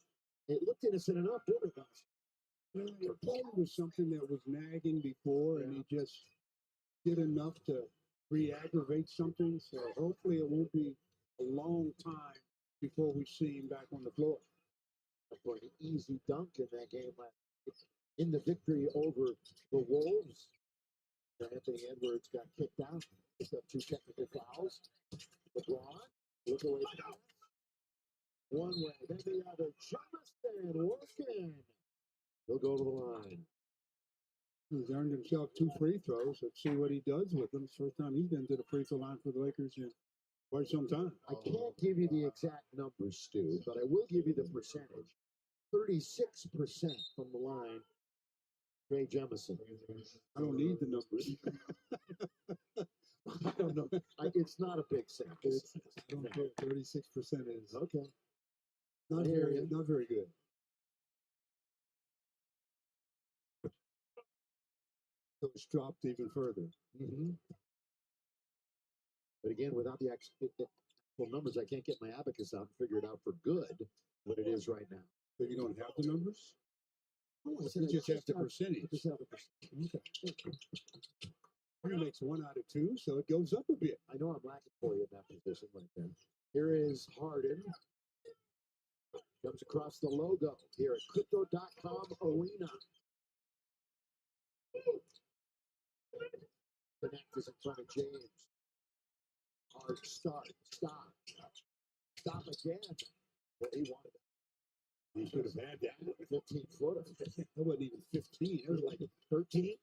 It looked innocent enough, didn't it? It probably was something that was nagging before, and he just did enough to re-aggravate something. So hopefully it won't be a long time before we see him back on the floor. For an easy dunk in that game last night. In the victory over the Wolves, Anthony Edwards got kicked out. Picked up 2 technical fouls. LeBron, look away pass. One way, then the other. Jamison working. He'll go to the line. He's earned himself 2 free throws. Let's see what he does with them. It's the first time he's been to the free throw line for the Lakers in quite some time. I can't give you the exact numbers, Stu, but I will give you the percentage. 36% from the line, Trey Jemison. I don't need the numbers. I don't know. It's not a big sample. I don't care. 36% is okay. Not very good. So it's dropped even further. Mm-hmm. But again, without the actual numbers, I can't get my abacus out and figure it out for good what it is right now. So you don't have the numbers? Oh, You just have the percentage. Okay. He makes 1 out of 2, so it goes up a bit. I know I'm lacking for you in that position right there. Here is Harden. Comes across the logo here at Crypto.com Arena. Connect is in front of James. Hard start. Stop. Stop again. Well, he wanted it. He should have had that. 15 footer. That wasn't even 15. It was like 13,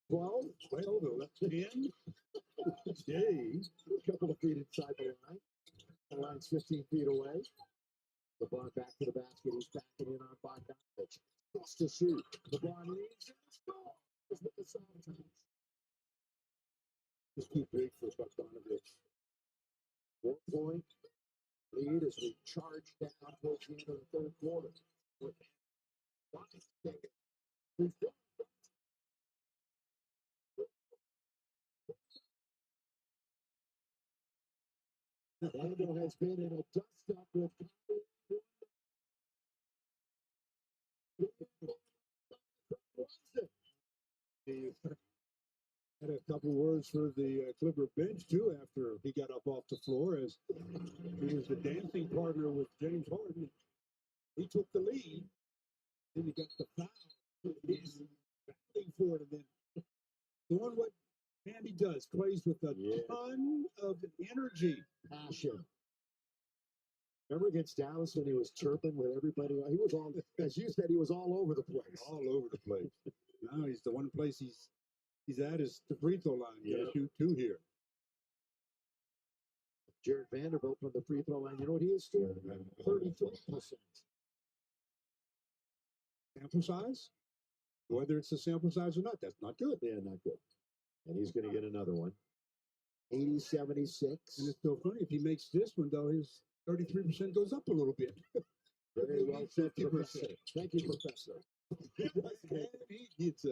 12, 12, 10. Jay. A couple of feet inside the line. The line's 15 feet away. LeBron back to the basket. He's backing in on Bogdanovich. Gets to shoot. LeBron leads and scores with the Celtics. It's too big for Bogdanovich. 4-point lead as we charge down towards the end of the third quarter. Orlando has been in a dust-up with He had a couple words for the Clipper bench, too, after he got up off the floor, as he was the dancing partner with James Harden. He took the lead, then he got the foul. He's battling for it, and then doing what Andy does, plays with a ton of energy. Passion. Remember against Dallas when he was chirping with everybody? He was all, as you said, he was all over the place. All over the place. Now he's the one place he's at is the free throw line. You gotta shoot 2 here. Jared Vanderbilt from the free throw line. You know what he is still? 33%. Sample size? Whether it's a sample size or not, that's not good. Yeah, not good. And he's going to get another one. 80-76. And it's so funny. If he makes this one, though, his 33% goes up a little bit. Very well said, Professor. Thank you, Professor. And he gets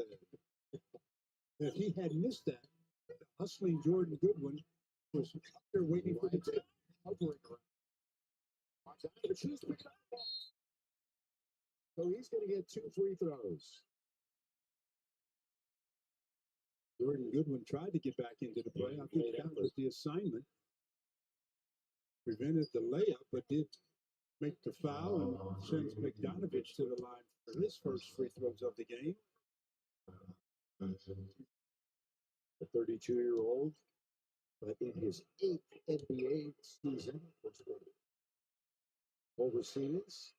if he had missed that, the hustling Jordan Goodwin was up there waiting for the tip. Hovering around. So he's going to get 2 free throws. Jordan Goodwin tried to get back into the play. I think that was the assignment. Prevented the layup, but did make the foul and sends Bogdanovich to the line for his first free throws of the game. The 32-year-old but in his 8th NBA season overseas.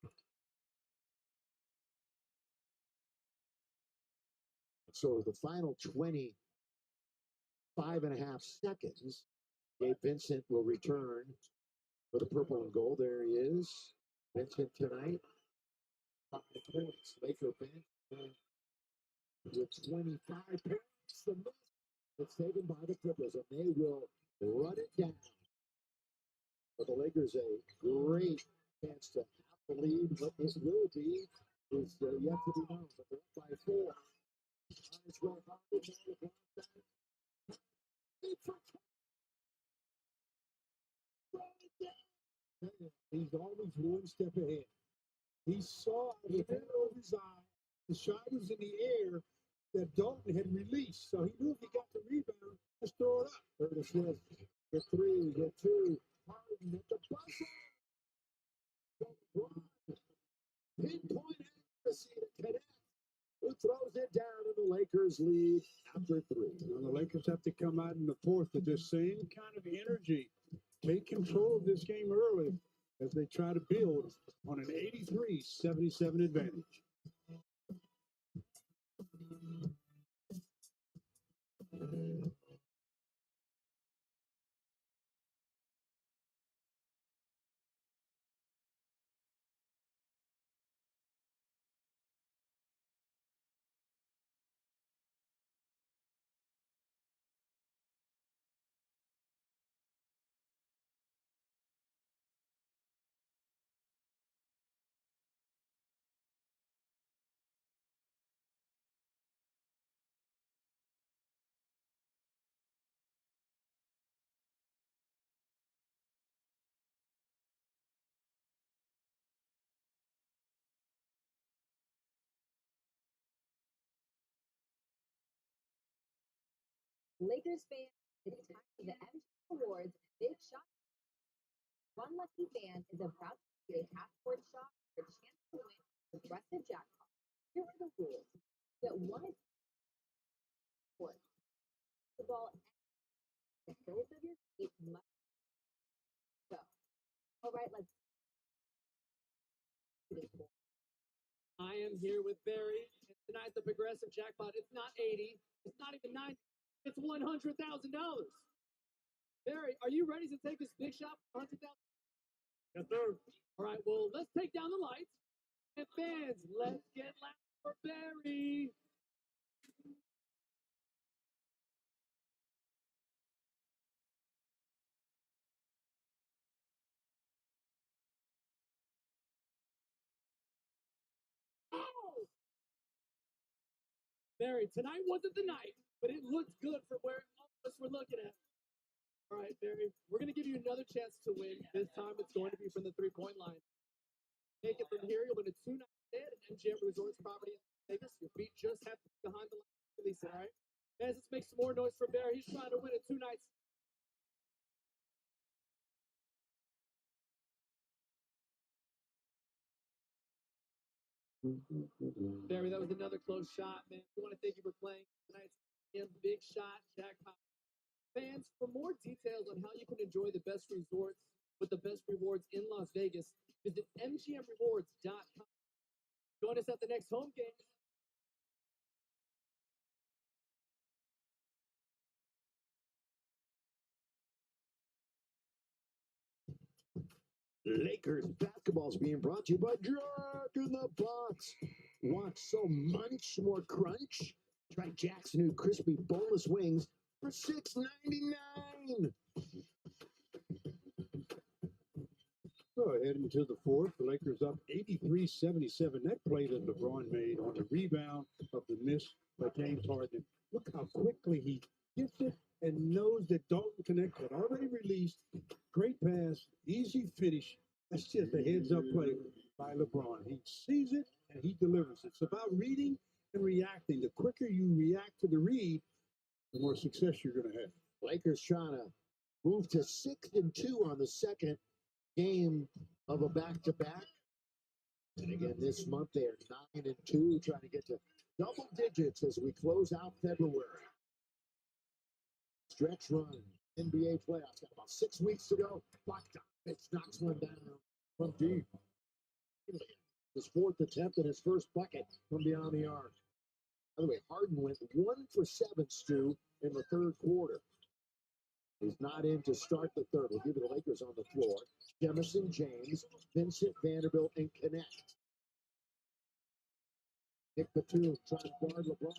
So the final 25.5 seconds, Gabe Vincent will return for the purple and gold. There he is. Vincent tonight. 5 points. Laker bench with 25 points. The miss that's taken by the Clippers, and they will run it down. For the Lakers, a great chance to have the lead. What this will be is yet to be known. But they're up by 4. It's well founded. He's always one step ahead. He saw in the middle of his eye, the shot was in the air that Dalton had released. So he knew if he got the rebound, just throw it up. Curtis Swift, the 3, the 2, Harden at the buzzer. Pinpoint accuracy to connect. Who throws it down, and the Lakers lead after 3. And the Lakers have to come out in the fourth with the same kind of energy. Take control of this game early as they try to build on an 83-77 advantage. Lakers fans, it's time for the MGM Awards Big Shot. One lucky fan is about to create a half-court shot for a chance to win a aggressive jackpot. Here are the rules. That one is court. The ball the soles of your feet must go. All right, let's do this. I am here with Barry. And tonight, the progressive jackpot, it's not 80, it's not even 90, it's $100,000. Barry, are you ready to take this big shot for $100,000? Yes, sir. All right, well, let's take down the lights. And fans, let's get loud for Barry. Oh! Barry, tonight wasn't the night, but it looked good for where all of us were looking at. All right, Barry, we're going to give you another chance to win. This time it's going to be from the three-point line. Take it from here. You'll win a 2-night stay at MGM Resorts property in Las Vegas. Your feet just have to be behind the line to release it, all right? Fans, let's make some more noise for Barry. He's trying to win a 2-night stay. Barry, that was another close shot, man. We want to thank you for playing tonight's Big Shot Jackpot. Fans, for more details on how you can enjoy the best resorts with the best rewards in Las Vegas, visit mgmrewards.com. Join us at the next home game. Lakers basketball is being brought to you by Jack in the Box. Want so much more crunch? Try Jack's new crispy boneless wings for $6.99. So heading to the fourth, the Lakers up 83-77. That play that LeBron made on the rebound of the miss by James Harden. Look how quickly he gets it and knows that Dalton Connect had already released. Great pass, easy finish. That's just a heads-up play by LeBron. He sees it and he delivers. It's about reading and reacting. The quicker you react to the read, the more success you're going to have. Lakers trying to move to 6-2 on the second game of a back-to-back. And again, this month they are 9-2, trying to get to double digits as we close out February. Stretch run. NBA playoffs. Got about 6 weeks to go. Clock time. Mitch knocks one down from deep. His fourth attempt and his first bucket from beyond the arc. By the way, Harden went 1 for 7, Stu, in the third quarter. He's not in to start the third. We'll give you the Lakers on the floor. Jemison James, Vincent Vanderbilt, and Connect. Nick Batum trying to guard LeBron.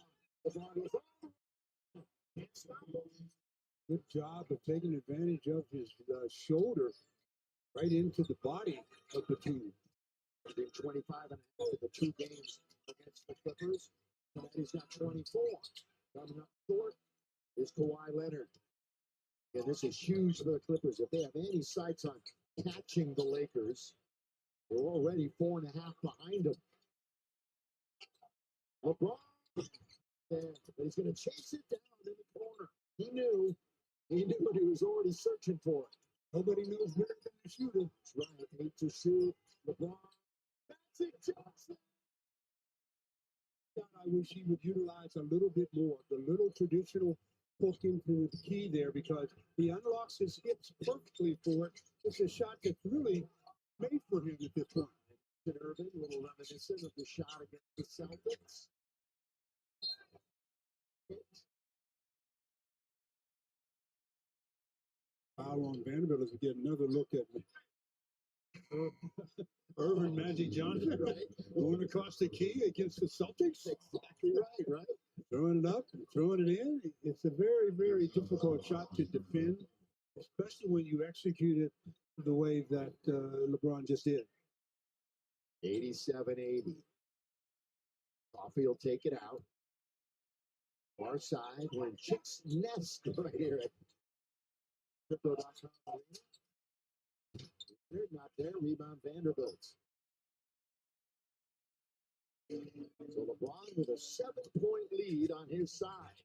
LeBron goes, oh! Can't stop him. Good job of taking advantage of his shoulder right into the body of the two. 25 and a half in the 2 games against the Clippers. And he's got 24. Coming up short is Kawhi Leonard. And this is huge for the Clippers. If they have any sights on catching the Lakers, they're already 4.5 behind them. LeBron, and he's going to chase it down in the corner. He knew what he was already searching for. Nobody knows better than the shooter. That's right. 8 to shoot. LeBron. Magic Johnson. I wish he would utilize a little bit more, the little traditional hook into the key there, because he unlocks his hips perfectly for it. It's a shot that's really made for him at this point. Irving, a little reminiscent of the shot against the Celtics. Foul on Vanderbilt as we get another look at Irving Magic Johnson going across the key against the Celtics. Exactly right. Throwing it up, throwing it in. It's a very, very difficult shot to defend, especially when you execute it the way that LeBron just did. 87-80. Coffee will take it out. Far side, we're in Chick's Nest right here at Crypto.com. They're not there. Rebound Vanderbilt. So LeBron with a 7-point lead on his side.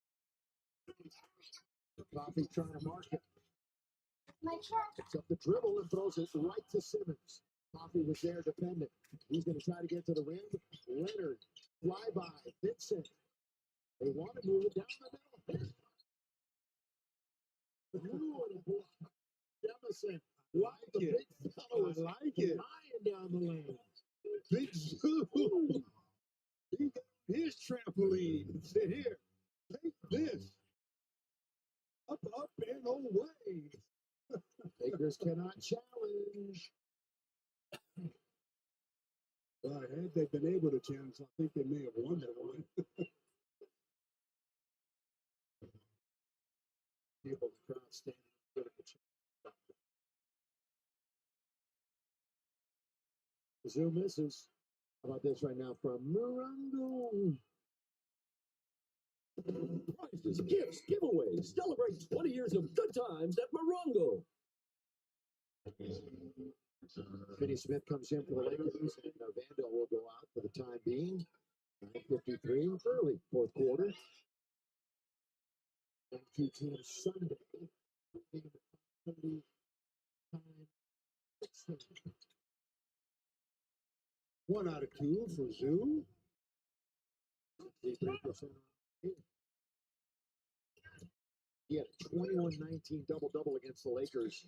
Coffee trying to mark it. Picks up the dribble and throws it right to Simmons. Coffee was there defending. He's going to try to get to the rim. Leonard, fly by, Vincent. They want to move it down the middle. Jemison, like the big fellow is flying down the lane. Big Zoo. He got his trampoline. Sit here. Take this. Up, and away. Lakers cannot challenge. Well, had they been able to challenge, I think they may have won that one. People, the crowd standing up. Zoo misses. How about this right now from Morongo? Prizes, gifts, giveaways. Celebrate 20 years of good times at Morongo. Finney Smith comes in for the Lakers, and Vandal will go out for the time being. 9:53, early fourth quarter. And 2 teams Sunday. 1 out of 2 for Zoo. 63%. He had a 21-19 double-double against the Lakers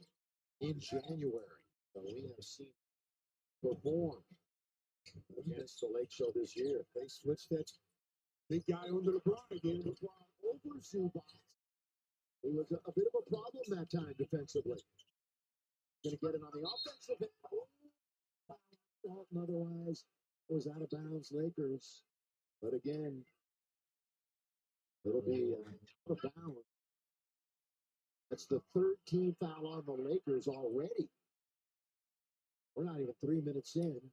in January. So we have seen perform against the Lake Show this year. They switched that big guy under LeBron again. LeBron over Zubac. It was a bit of a problem that time defensively. Going to get it on the offensive end. Otherwise, it was out of bounds Lakers. But again, it'll be out of bounds. That's the 13th foul on the Lakers already. We're not even 3 minutes in.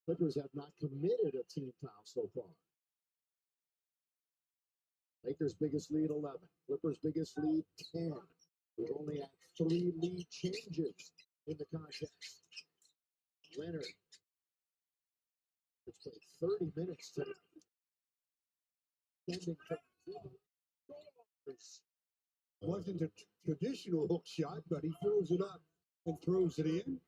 Clippers have not committed a team foul so far. Lakers' biggest lead 11. Clippers' biggest lead 10. We've only had 3 lead changes in the contest. Leonard. It's played 30 minutes today. Sending Wasn't a traditional hook shot, but he throws it up and throws it in.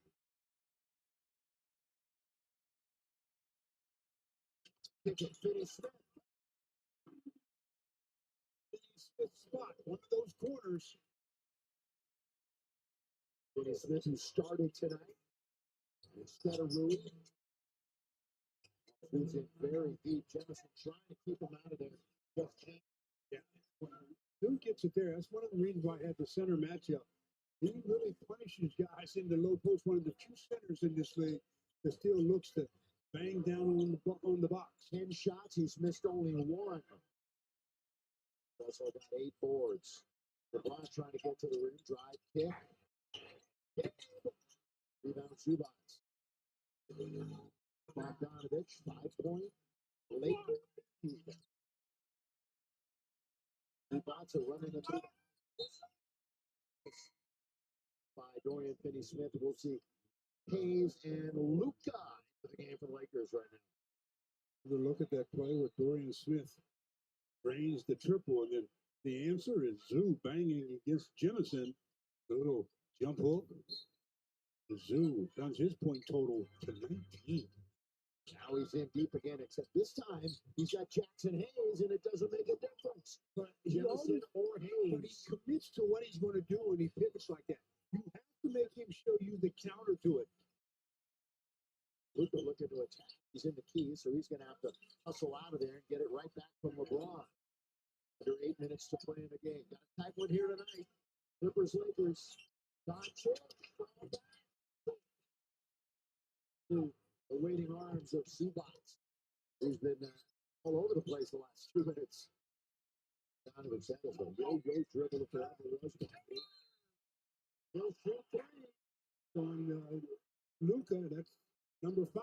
Pickett, Finney Smith. Finney Smith spot, one of those corners. Finney Smith, who started tonight instead of Rui. Who's in very deep. Jefferson trying to keep him out of there. Just can't. Yeah. When Luke gets it there, that's one of the reasons why I had the center matchup. He really punishes guys in the low post. One of the few centers in this league that still looks to bang down on the box. 10 shots. He's missed only one. Also got 8 boards. LeBron trying to get to the rim. Drive kick. Rebound Zubats. Bogdanovich, 5-point. Late. Zubats are running the middle. By Dorian Finney-Smith. We'll see Hayes and Luka for the game for the Lakers right now. Look at that play with Dorian Smith drains the triple, and then the answer is Zoo banging against Jemison. A little jump hook. Zoo runs his point total to 19. Now he's in deep again, except this time he's got Jackson Hayes, and it doesn't make a difference. But Jemison or Hayes. But he commits to what he's going to do when he pivots like that. You have to make him show you the counter to it. Luka looking to attack. He's in the key, so he's going to have to hustle out of there and get it right back from LeBron. Under 8 minutes to play in the game. Got a tight one here tonight. Clippers, Lakers. Doncic. The waiting arms of Zubats, who's been all over the place the last 2 minutes. Donovan Samuels, a yo-yo dribble forever was. He'll shoot three on Luka. That's number 5.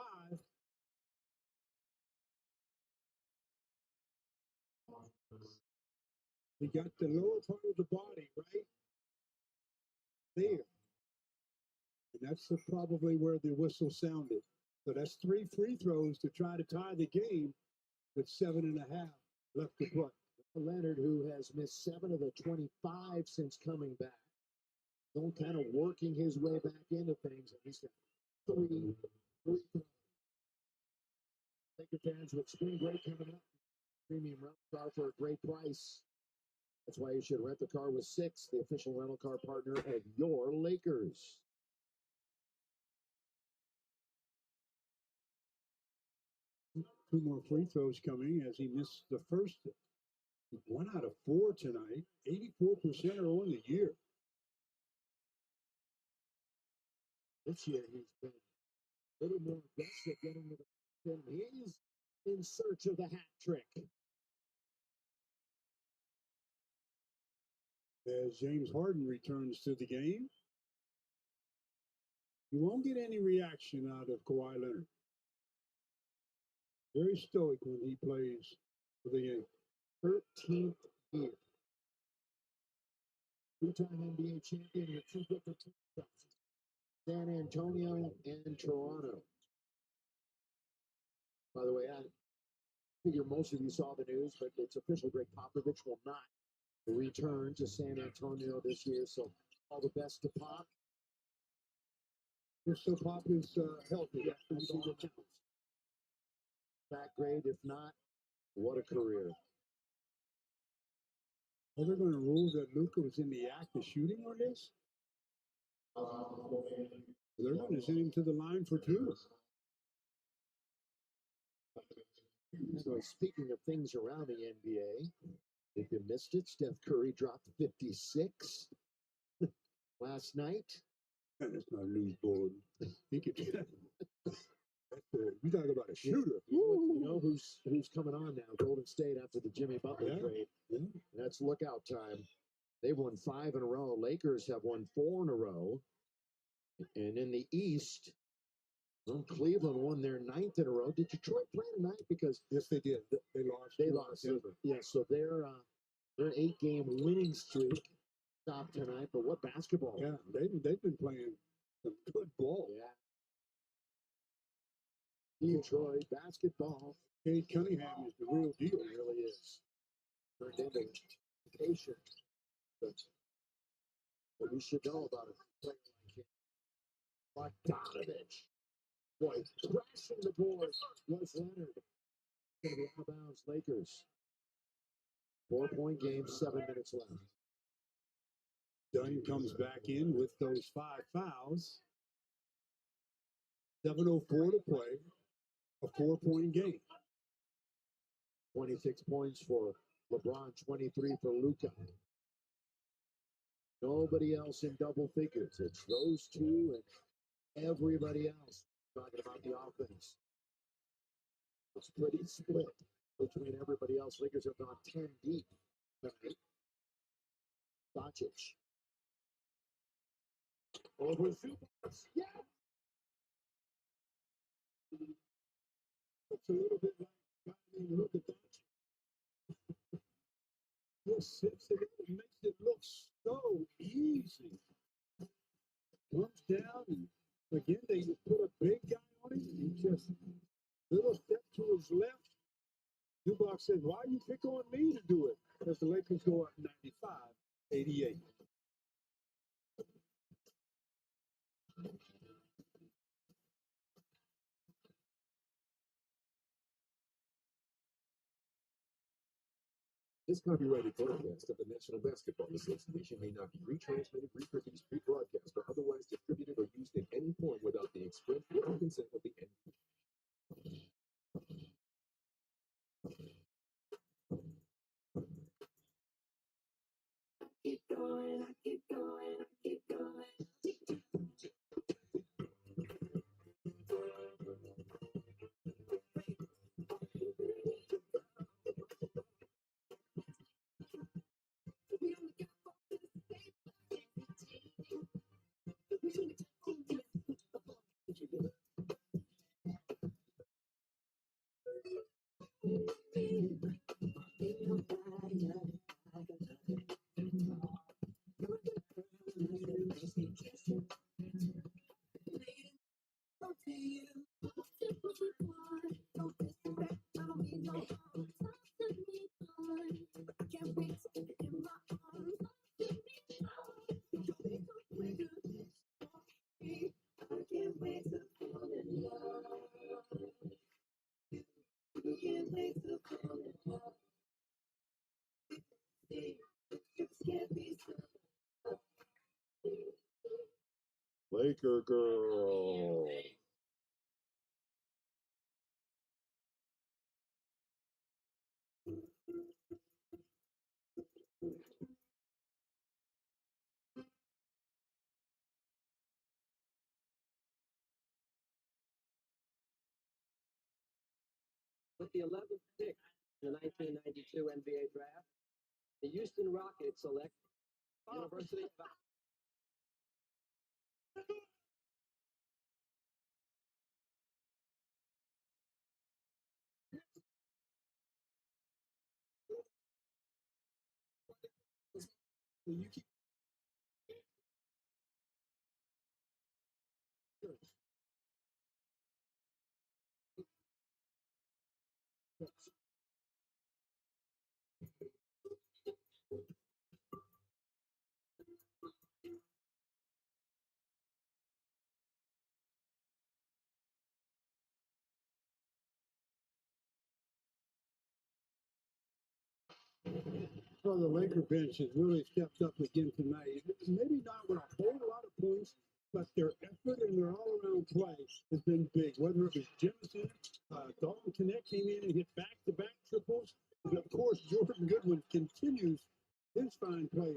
He got the lower part of the body right there. And that's probably where the whistle sounded. So that's 3 free throws to try to tie the game with 7.5 left to play. Leonard, who has missed 7 of the 25 since coming back. Still kind of working his way back into things. And he's got 3 free throws. Laker fans with spring break coming up. Premium rental car for a great price. That's why you should rent the car with 6, the official rental car partner of your Lakers. Two more free throws coming as he missed the first 1 out of 4 tonight. 84% are on the year. This year he's been a little more aggressive getting to the rim. He's in search of the hat trick. As James Harden returns to the game, you won't get any reaction out of Kawhi Leonard. Very stoic when he plays for the game. 13th year. 2-time NBA champion with 2 different teams. San Antonio and Toronto. By the way, I figure most of you saw the news, but it's official. Greg Popovich will not return to San Antonio this year, so all the best to Pop. Just so Pop is healthy. Yeah, that's all that counts. Back grade, if not, what a career. Are they going to rule that Luka was in the act of shooting on this? They're going to send him to the line for 2. So speaking of things around the NBA, if you missed it, Steph Curry dropped 56 last night. That's not news bulletin. He could. You talk about a shooter. You know who's coming on now? Golden State after the Jimmy Butler trade. Yeah. That's lookout time. They've won 5 in a row. Lakers have won 4 in a row. And in the East, Cleveland won their 9th in a row. Did Detroit play tonight? Because yes, they did. They lost. They lost. Yeah, so their 8-game winning streak stopped tonight. But what basketball? Yeah, they've been playing some good ball. Yeah. Detroit basketball. Cade Cunningham is the real deal. It really is. Turned into education. But what we should know about a player like him. Bogdanovich. Boy, crashing the board was Leonard. Going to be out of bounds, Lakers. 4-point game, 7 minutes left. Dunn comes back in with those 5 fouls. 7:04 to play. A 4-point game. 26 points for LeBron, 23 for Luka. Nobody else in double figures. It's those two and everybody else. Talking about the offense. It's pretty split between everybody else. Lakers have gone 10 deep tonight. Doncic. Over Zubac. Yeah. It's a little bit like look at that. Just sits it and makes it look so easy. Comes down and again they put a big guy on him. He just little step to his left. Zubac said, "Why you pick on me to do it?" As the Lakers go up 95-88. This copyrighted broadcast of the National Basketball Association may not be retransmitted, reproduced, rebroadcast, or otherwise distributed or used in any form without the express written consent of the NBA. Keep going, I keep going, I keep going. Laker girl. With the 11th pick in the 1992 NBA draft, the Houston Rockets select University of So the Laker bench has really stepped up again tonight. Maybe not with a whole lot of points, but their effort and their all-around play has been big. Whether it was Jefferson, Dalton Connect came in and hit back-to-back triples. And of course, Jordan Goodwin continues his fine play.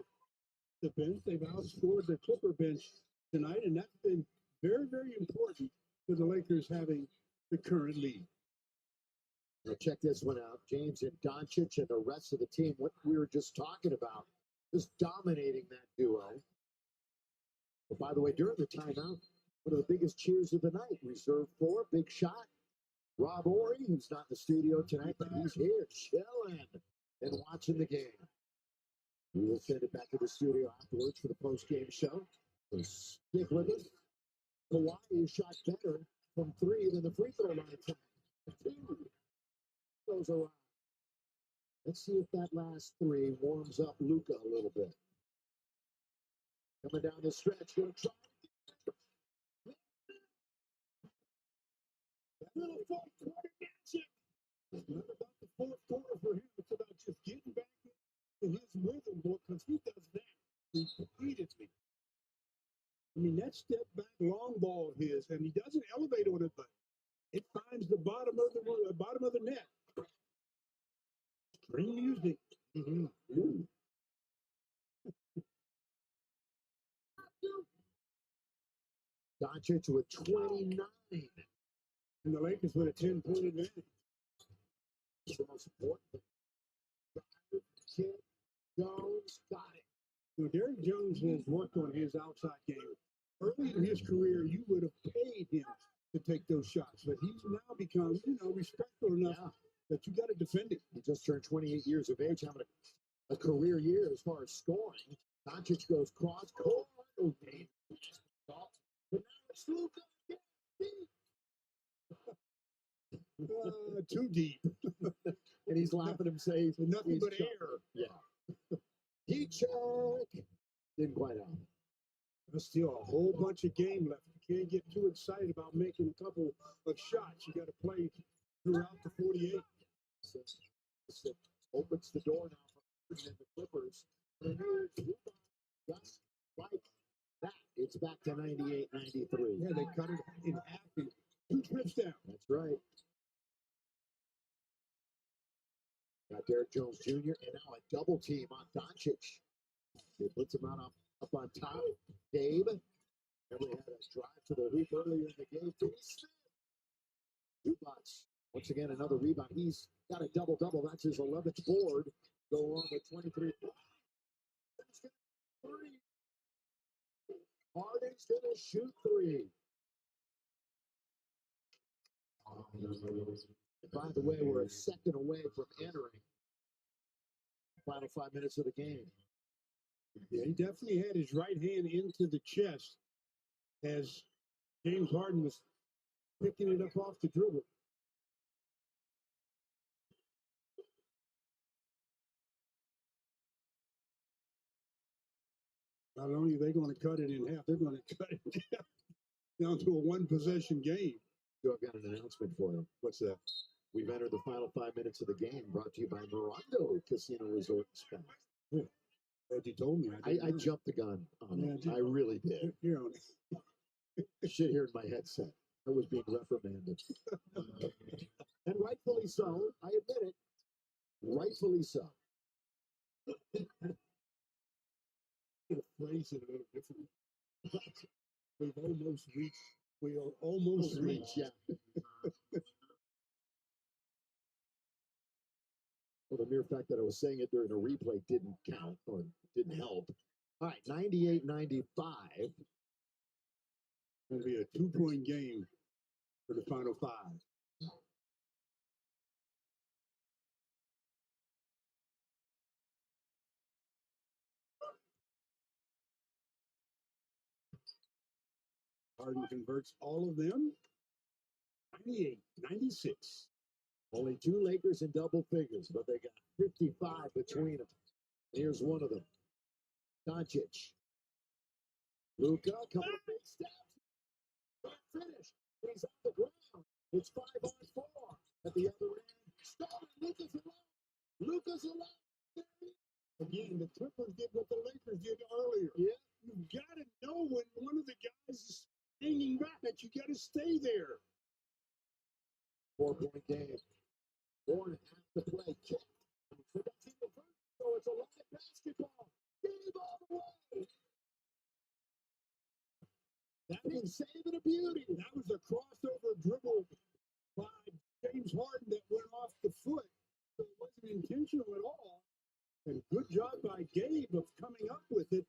The bench, they've outscored the Clipper bench tonight, and that's been very, very important for the Lakers having the current lead. Now check this one out. James and Doncic and the rest of the team, what we were just talking about, just dominating that duo. But by the way, during the timeout, one of the biggest cheers of the night, reserved for, big shot. Rob Ory, who's not in the studio tonight, but he's here chilling and watching the game. We will send it back to the studio afterwards for the post-game show. So stick with us. Kawhi shot better from 3 than the free throw line tonight. 2 goes around. Let's see if that last 3 warms up Luka a little bit. Coming down the stretch, gonna try. That little fourth quarter magic. It's not about the fourth quarter for him. It's about just getting back in his rhythm, because he does that repeated mean, that step back long ball of his, and he doesn't elevate on it, but it finds the bottom of the net. String music. Ooh. Doncic with 29. And the Lakers with a 10-point advantage. It's the most important thing. Kid Jones got it. So Derrick Jones has worked on his outside game. Early in his career, you would have paid him to take those shots, but he's now become, respectful enough that you got to defend him. He just turned 28 years of age, having a career year as far as scoring. Doncic goes cross court. Oh, Dave. But now it's Luka. Too deep. And he's laughing him saying nothing but shot. air. Yeah. Heat check. Didn't quite out. There's still a whole bunch of game left. You can't get too excited about making a couple of shots. You got to play throughout the 48. So, opens the door now for the Clippers. Just like that. It's back to 98-93. Yeah, they cut it in half in 2 trips down. That's right. Got Derrick Jones Jr. and now a double team on Doncic. They blitz him out up on top. Gabe. Remember, he had a drive to the hoop earlier in the game. 2 blocks. Once again, another rebound. He's got a double-double. That's his 11th board. Go on with 23. Harden's going to shoot 3. By the way, we're a second away from entering the final 5 minutes of the game. Yeah, he definitely had his right hand into the chest as James Harden was picking it up off the dribble. Not only are they going to cut it in half, they're going to cut it down to a 1-possession game. I've got an announcement for you. What's that? We've entered the final 5 minutes of the game, brought to you by Mirando Casino Resort and Spa. As you told me, I jumped the gun on it. I really did. You're on it. Shit here in my headset. I was being reprimanded. And rightfully so. I admit it. Rightfully so. Phrase it a little different. We'll almost reach. Yeah. Well, the mere fact that I was saying it during a replay didn't count or didn't help. All right, 98-95. It'll be a 2-point game for the final 5. Harden converts all of them. 98-96. Only 2 Lakers in double figures, but they got 55 between them. Here's one of them. Doncic. Luka, couple of big steps. Can't finish. He's on the ground. It's 5-on-4. At the other end, Starting Luka's alone. Luka's alone. Again, the Clippers did what the Lakers did earlier. Yeah. You've got to know when one of the guys is hanging back. You got to stay there. 4-point game. 4.5 to play. Kick. So it's a live basketball. Game all the way. That is saving a beauty. That was a crossover dribble by James Harden that went off the foot. So it wasn't intentional at all. And good job by Gabe of coming up with it.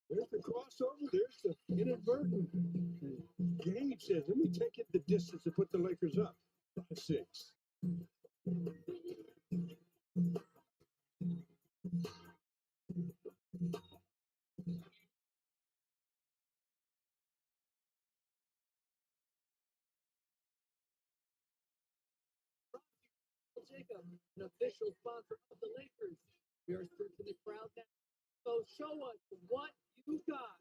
There's the crossover. There's the inadvertent. And Gabe says, let me take it the distance to put the Lakers up. 5-6. Jacob, an official sponsor of the Lakers. We are searching the crowd now. So show us what you got.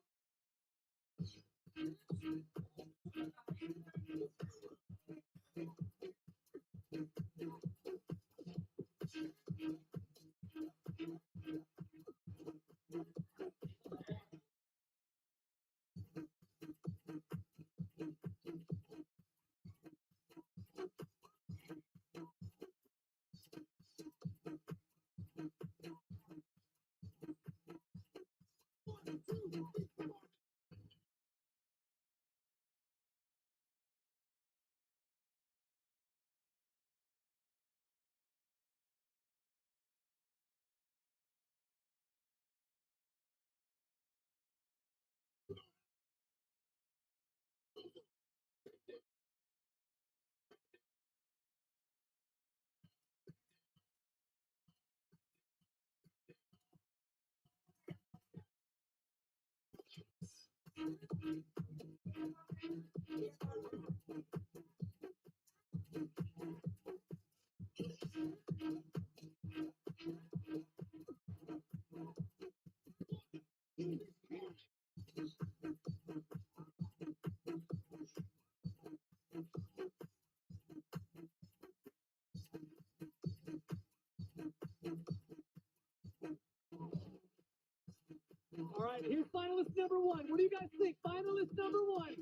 All right, here's finalist number one. What do you guys think? Finalist number one.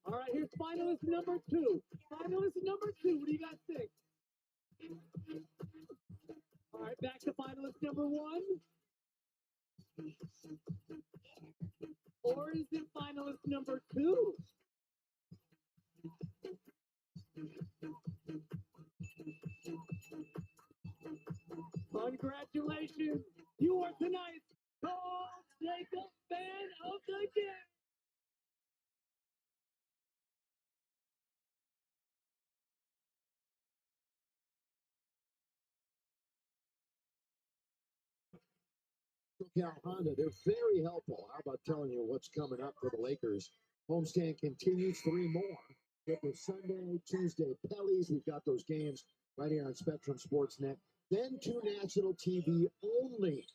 All right, here's finalist number two. Finalist number two. What do you guys think? All right, back to finalist number one. Or is it finalist number two? Congratulations. You are tonight's Carl Jacob Fan of the Game. SoCal Honda, they're very helpful. How about telling you what's coming up for the Lakers? Homestand continues, 3 more. Clippers Sunday, Tuesday, Pellies. We've got those games right here on Spectrum Sportsnet. Then 2 national TV only.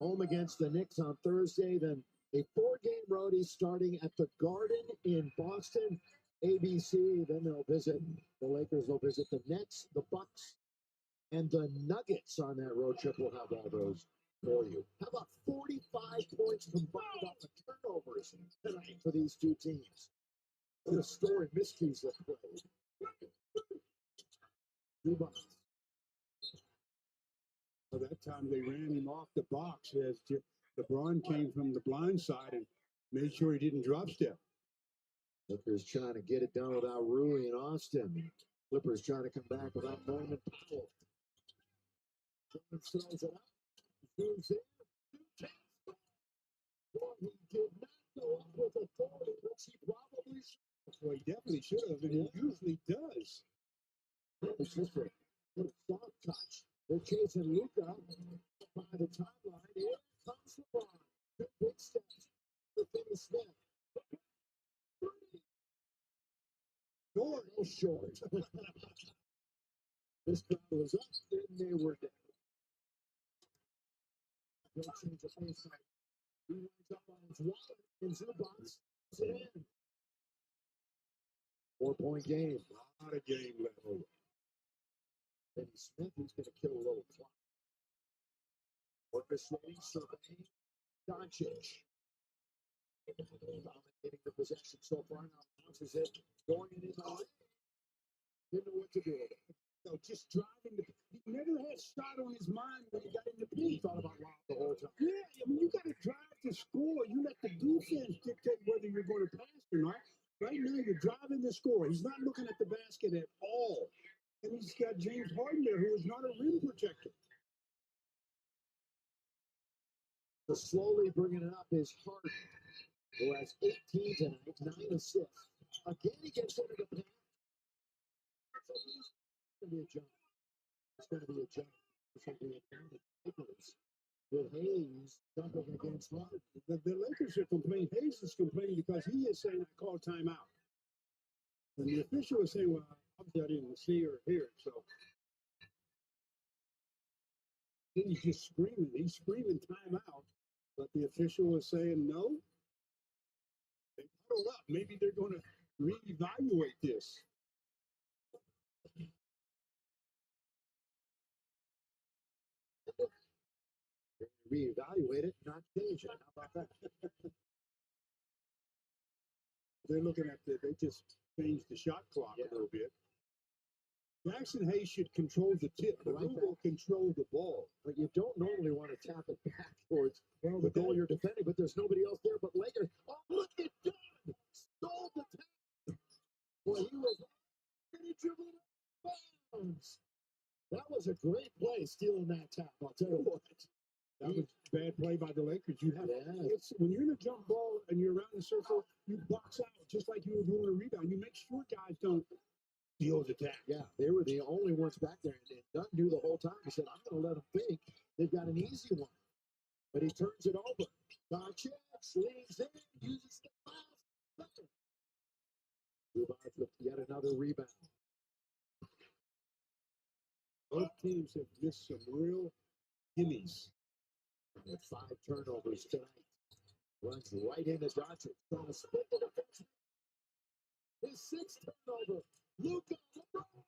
Home against the Knicks on Thursday. Then a 4-game roadie starting at the Garden in Boston. ABC. Then they'll visit the Lakers. They'll visit the Nets, the Bucks, and the Nuggets on that road trip. We'll have all those for you. How about 45 points combined off the turnovers tonight for these two teams? The story mysteries that played. 2 bucks. So that time they ran him off the box as LeBron came from the blind side and made sure he didn't drop step. Clippers trying to get it done without Rui and Austin. Clippers trying to come back without Norman Powell. Throws it up. Zooms in. Boy, he did not go up with authority, which he probably should. Well, he definitely should have, and he usually does. It's just a little soft touch. They're chasing Luka by the timeline. Here comes LeBron. 2 big steps for Finney Smith. Short, no short. This crowd was up, then they were down. No change of pace. He winds up on his wallet in Zubac. Puts it in. 4-point game. A lot of game left. Finney Smith, he's going to kill a little clock. Orchestrating, surveying, Doncic. Dominating the possession so far now. Bounces it, going in the lane. Didn't know what to do with it. So just driving he never had shot on his mind when he got in the paint. Thought about Rob the whole time. Yeah, I mean, you got to drive to score. You let the defense dictate whether you're going to pass or not. Right now, you're driving to score. He's not looking at the basket at all. And he's got James Harden there, who is not a rim protector. So slowly bringing it up is Harden, who has 18 tonight, 9 assists. Again, he gets into the paint. It's going to be a jump. It's going to be a jump. It's going to be a count of Lakers. With Hayes jumping against Harden. The Lakers are complaining. Hayes is complaining because he is saying, I called timeout. And the official is saying, well, obviously I didn't see or hear it, so. Then he's just screaming. He's screaming timeout. But the official is saying no. They huddle up. Maybe they're going to reevaluate this. Reevaluate it, not change it. How about that? They're looking at they just changed the shot clock a little bit. Jackson Hayes should control the tip. The Right will control the ball. But you don't normally want to tap it back towards the goal you're defending, but there's nobody else there but Lakers. Oh, look at Dunn! Stole the tap. Boy, he was dribbling bounds. That was a great play, stealing that tap. I'll tell you what. That was bad play by the Lakers. You have it's when you're in a jump ball and you're around the circle, you box out just like you were doing a rebound. You make sure guys don't steal the tap. Yeah, they were the only ones back there. And Dunn knew the whole time. He said, I'm going to let them think they've got an easy one. but he turns it over. Doncic leans in, uses the pass. Zubac with yet another rebound. Both teams have missed some real gimmies. With 5 turnovers tonight. Runs right into Doncic. Trying to split the defense. His 6th turnover. Luka LeBron.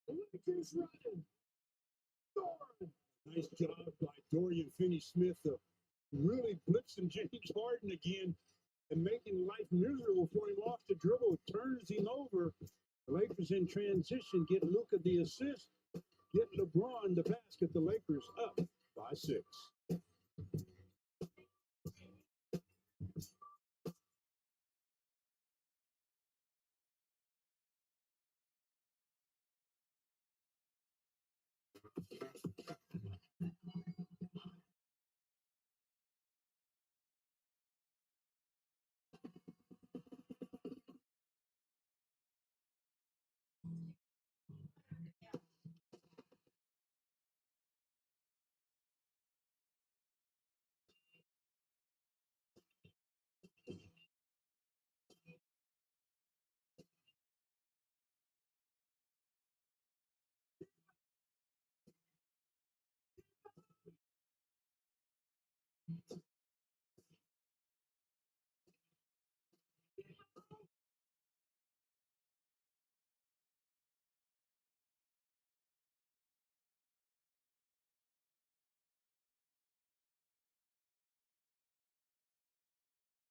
Lakers running. Thorne. Nice job by Dorian Finney-Smith of really blitzing James Harden again and making life miserable for him off the dribble. Turns him over. The Lakers in transition get Luka the assist. Get LeBron the basket. The Lakers up by 6.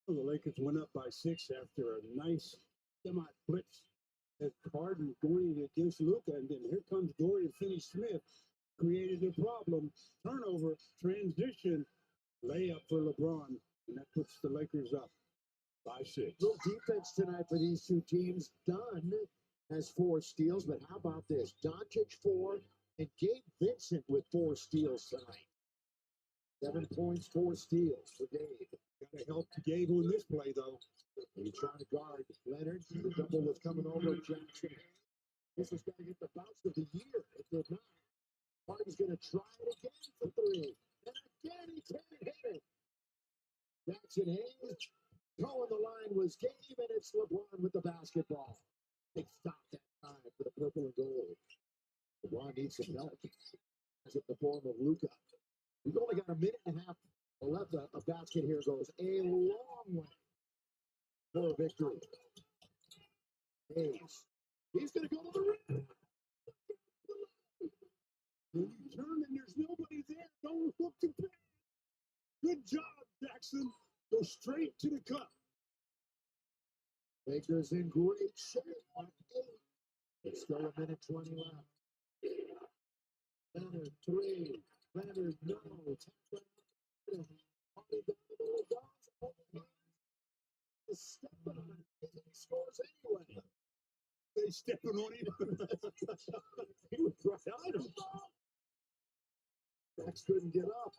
The Lakers went up by 6 after a nice semi-blitz as Harden going against Luka, and then here comes Dorian Finney-Smith, created a problem. Turnover, transition, layup for LeBron, and that puts the Lakers up by 6. Little defense tonight for these two teams. Dunn has 4 steals, but how about this? Doncic 4 and Gabe Vincent with 4 steals tonight. 7 points, 4 steals for Gabe. Got to help Gabe on this play, though. He trying to guard Leonard. The double was coming over Jackson. This has got to get the bounce of the year. If they're not, Harden's going to try it again for 3. And again, he can't hit it. Jackson Hayes. Towing the line was Gabe, and it's LeBron with the basketball. Big stop that time for the purple and gold. LeBron needs some help. As in the form of Luka. We've only got a minute and a half left. A basket here goes a long way for a victory. Hayes. He's going to go to the rim. When you turn and there's nobody there, don't look too fast. Good job, Jackson. Go straight to the cup. Lakers in great shape on 8. There's still a minute 20 left. Leonard 3. Leonard no. Harden down the middle. Dogs. Stepping on it. He scores anyway. They stepping on him. He was right on him. Max couldn't get up.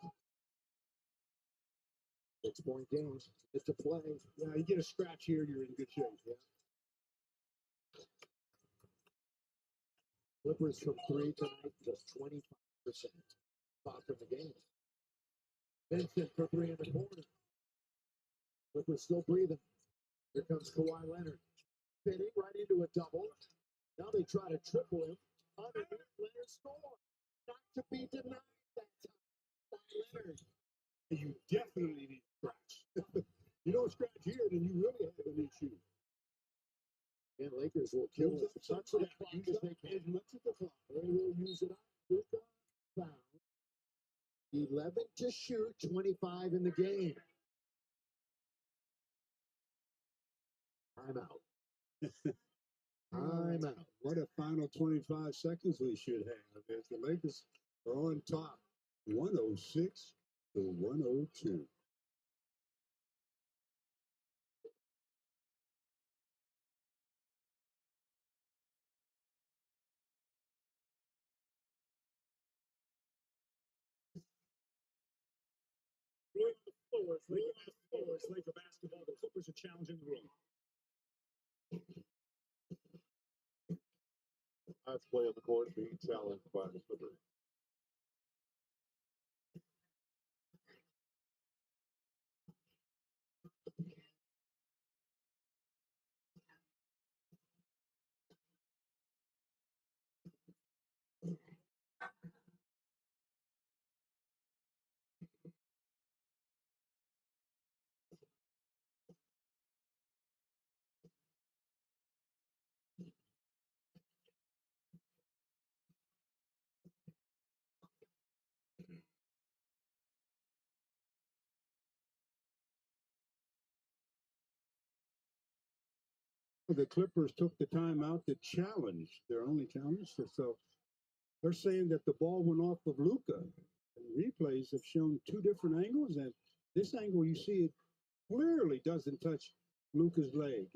6-point game. It's a play. Yeah, you get a scratch here, you're in good shape. Yeah. Clippers from 3 tonight, just 25%. Spot from the game. Vincent for 3 in the corner. Clippers still breathing. Here comes Kawhi Leonard. Fitting right into a double. Now they try to triple him. Underneath, Leonard score. Not to be denied that time by Leonard. You definitely need a scratch. You don't scratch here, then you really have an issue. And Lakers will kill Use it. it as much as the clock. They will use it up. Luka foul. 11 to shoot, 25 in the game. Timeout. Timeout. What a final 25 seconds we should have. As the Lakers are on top, 106 to 102. Laker basketball. The Clippers are challenging the room. Last play on the court being challenged by the Clippers. The Clippers took the timeout to challenge their only challenge. So they're saying that the ball went off of Luca. And replays have shown two different angles, and this angle you see it clearly doesn't touch Luca's leg.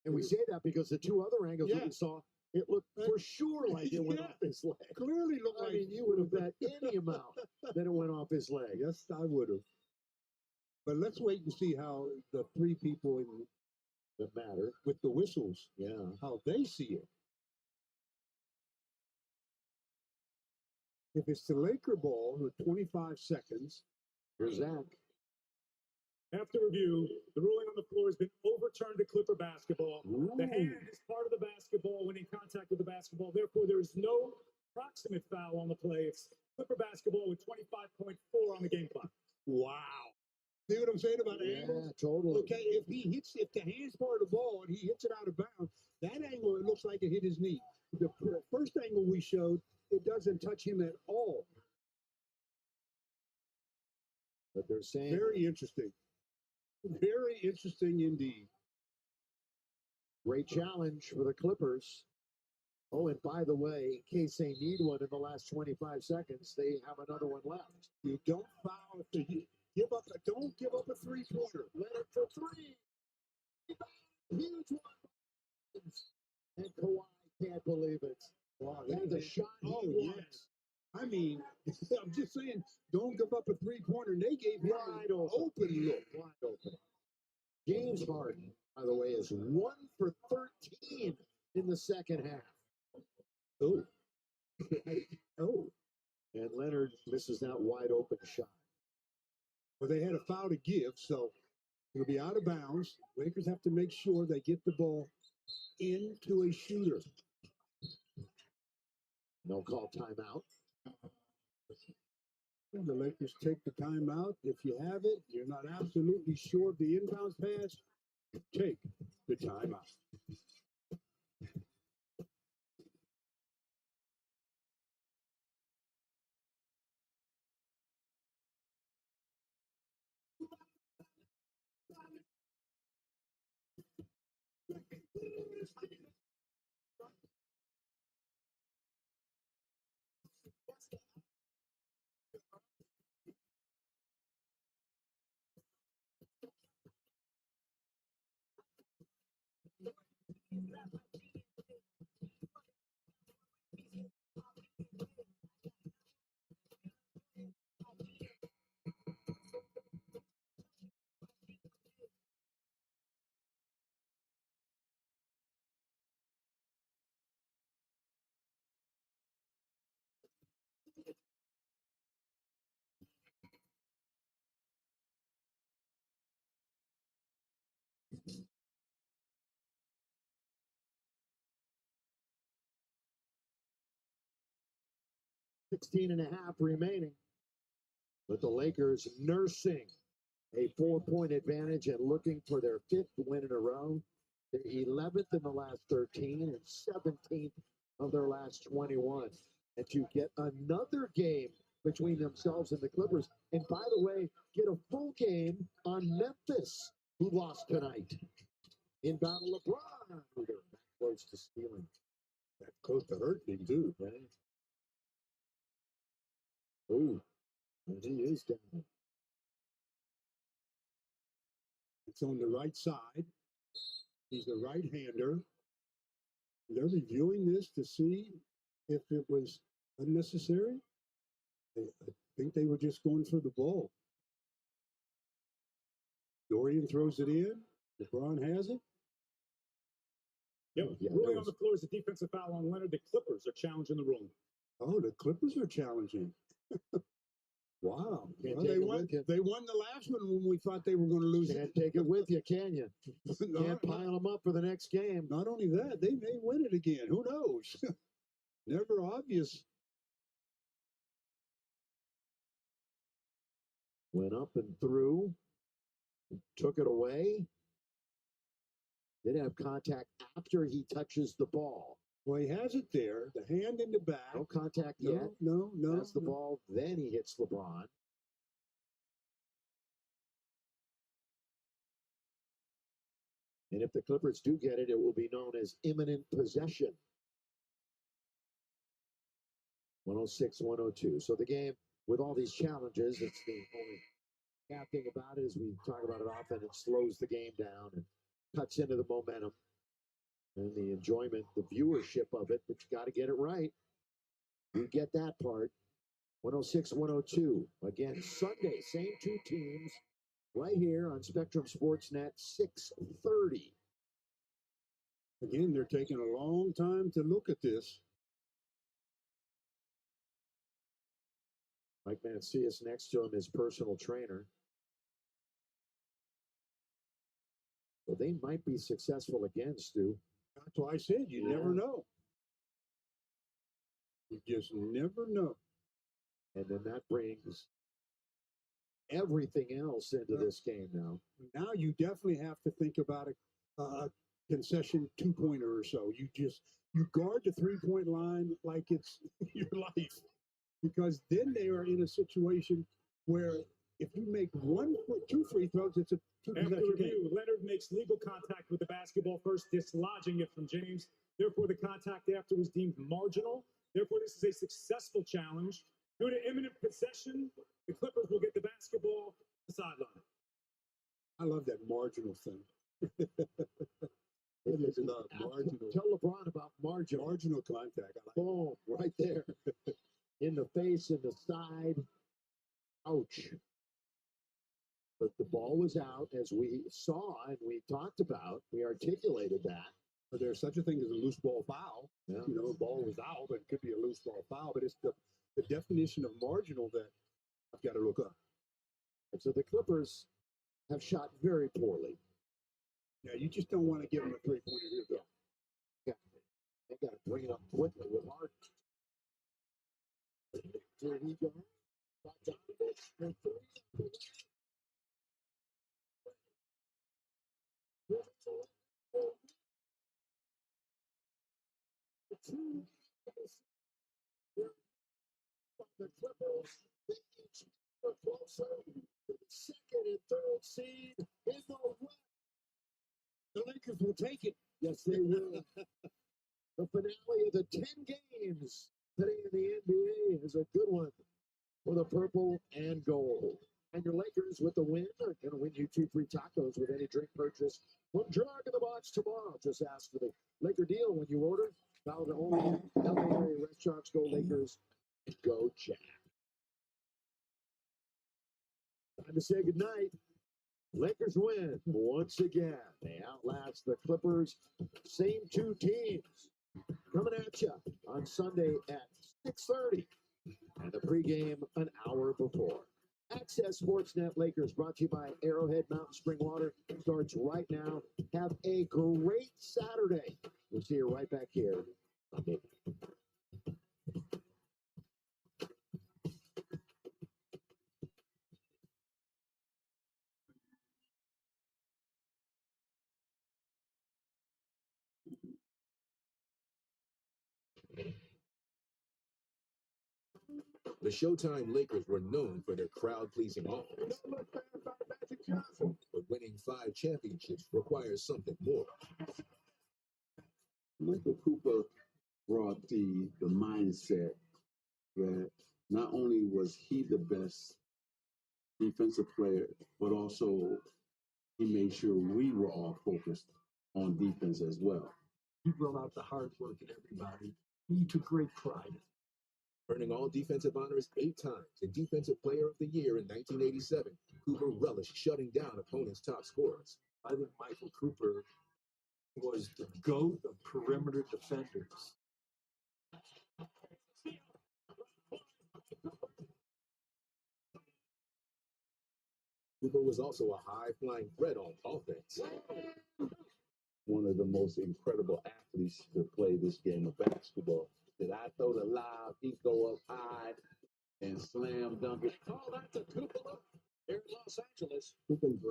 And we say that because the two other angles that Yeah. we saw, it looked for sure like it went Yeah. off his leg. Clearly looked I like mean, you would have bet any amount that it went off his leg. Yes, I would have. But let's wait and see how the three people in That matter. with the whistles, Yeah. how they see it. If it's the Laker ball with 25 seconds, Here's Zach. After review, the ruling on the floor has been overturned to Clipper basketball. The hand is part of the basketball when in contact with the basketball. Therefore, there is no proximate foul on the play. It's Clipper basketball with 25.4 on the game clock. wow. See what I'm saying about angles? Yeah, totally. Okay, if the hand's part of the ball and he hits it out of bounds, that angle, it looks like it hit his knee. The first angle we showed, it doesn't touch him at all. But they're saying Very interesting. Very interesting indeed. great challenge for the Clippers. Oh, and by the way, in case they need one in the last 25 seconds, they have another one left. You don't foul if you don't give up a three-pointer. Leonard for three. Huge one. And Kawhi can't believe it. Wow, That's a shot. Oh, he yes. wants. I mean, I'm just saying, don't give up a three-pointer. They gave him Wide an open. open look. Wide open. James Harden, by the way, is 1 for 13 in the second half. Oh. Oh. And Leonard misses that wide open shot. Well, they had a foul to give, so it'll be out of bounds. Lakers have to make sure they get the ball into a shooter. No call timeout. And the Lakers take the timeout. If you have it, you're not absolutely sure of the inbounds pass, take the timeout. $16 and a half remaining. But the Lakers nursing a 4-point advantage and looking for their 5th win in a row. They're 11th in the last 13 and 17th of their last 21. And to get another game between themselves and the Clippers. And by the way, get a full game on Memphis, who lost tonight. Inbound LeBron, who they're back close to stealing. That's close to hurting, too. Okay. Ooh, and he is down. It's on the right side. He's a right-hander. They're reviewing this to see if it was unnecessary. I think they were just going for the ball. Dorian throws it in. LeBron has it. Yep. Yeah, ruling there on was- the floor is a defensive foul on Leonard. The Clippers are challenging the ruling. Oh, the Clippers are challenging. Wow. Can't Well, take it with you. they won the last one when we thought they were going to lose it. Can't take it with you, can you? No, Can't pile them up for the next game. Not only that, they may win it again. Who knows? Never obvious. Went up and through. Took it away. Did have contact after he touches the ball. Well, he has it there. The hand in the back. No contact yet. No. Has the ball. Then he hits LeBron. And if the Clippers do get it, it will be known as imminent possession. 106-102. So the game, with all these challenges, it's the only bad thing about it is we talk about it often. It slows the game down and cuts into the momentum and the enjoyment, the viewership of it. But you got to get it right. You get that part. 106-102. Again, Sunday, same two teams right here on Spectrum Sportsnet, 6:30. Again, they're taking a long time to look at this. Mike Mancias next to him, his personal trainer. So they might be successful again, Stu. That's why I said you never know. You just never know. And then that brings everything else into this game now. Now you definitely have to think about a concession 2-pointer or so. You guard the 3-point line like it's your life, because then they are in a situation where if you make two free throws, it's a After review, Leonard makes legal contact with the basketball first, dislodging it from James. Therefore, the contact after was deemed marginal. Therefore, this is a successful challenge. Due to imminent possession, the Clippers will get the basketball to the sideline. I love that marginal thing. Marginal. Tell LeBron about marginal. Marginal contact. I like Boom, right there. In the face, in the side. Ouch. But the ball was out, as we saw and we talked about. We articulated that. But there's such a thing as a loose ball foul. Yeah. You know, the ball was out, but it could be a loose ball foul. But it's the definition of marginal that I've got to look up. And so the Clippers have shot very poorly. Yeah, you just don't want to give them a 3-pointer here, though. Yeah. They got to bring it up quickly with Hart. Here he goes. The Clippers are closer to the second and third seed in the West. The Lakers will take it. Yes, they will. The finale of the 10 games today in the NBA is a good one for the purple and gold. And your Lakers with the win are going to win you 2 free tacos with any drink purchase from Drug in the Box tomorrow. Just ask for the Laker deal when you order. Valid only LA area restaurants. Go Lakers. Go Jack. Time to say goodnight. Lakers win once again. They outlast the Clippers. Same two teams coming at you on Sunday at 6:30. And the pregame an hour before. Access Sportsnet Lakers brought to you by Arrowhead Mountain Spring Water. Starts right now. Have a great Saturday. We'll see you right back here. The Showtime Lakers were known for their crowd-pleasing offense. But winning 5 championships requires something more. Michael Cooper brought the mindset that not only was he the best defensive player, but also he made sure we were all focused on defense as well. He brought out the hard work in everybody. He took great pride in it. Earning all defensive honors 8 times and Defensive Player of the Year in 1987, Cooper relished shutting down opponents' top scorers. I think Michael Cooper was the GOAT of perimeter defenders. Cooper was also a high-flying threat on offense. One of the most incredible athletes to play this game of basketball. Did I throw the lob? He go up high and slam dunk it. Call that the Cooper here in Los Angeles. Who can break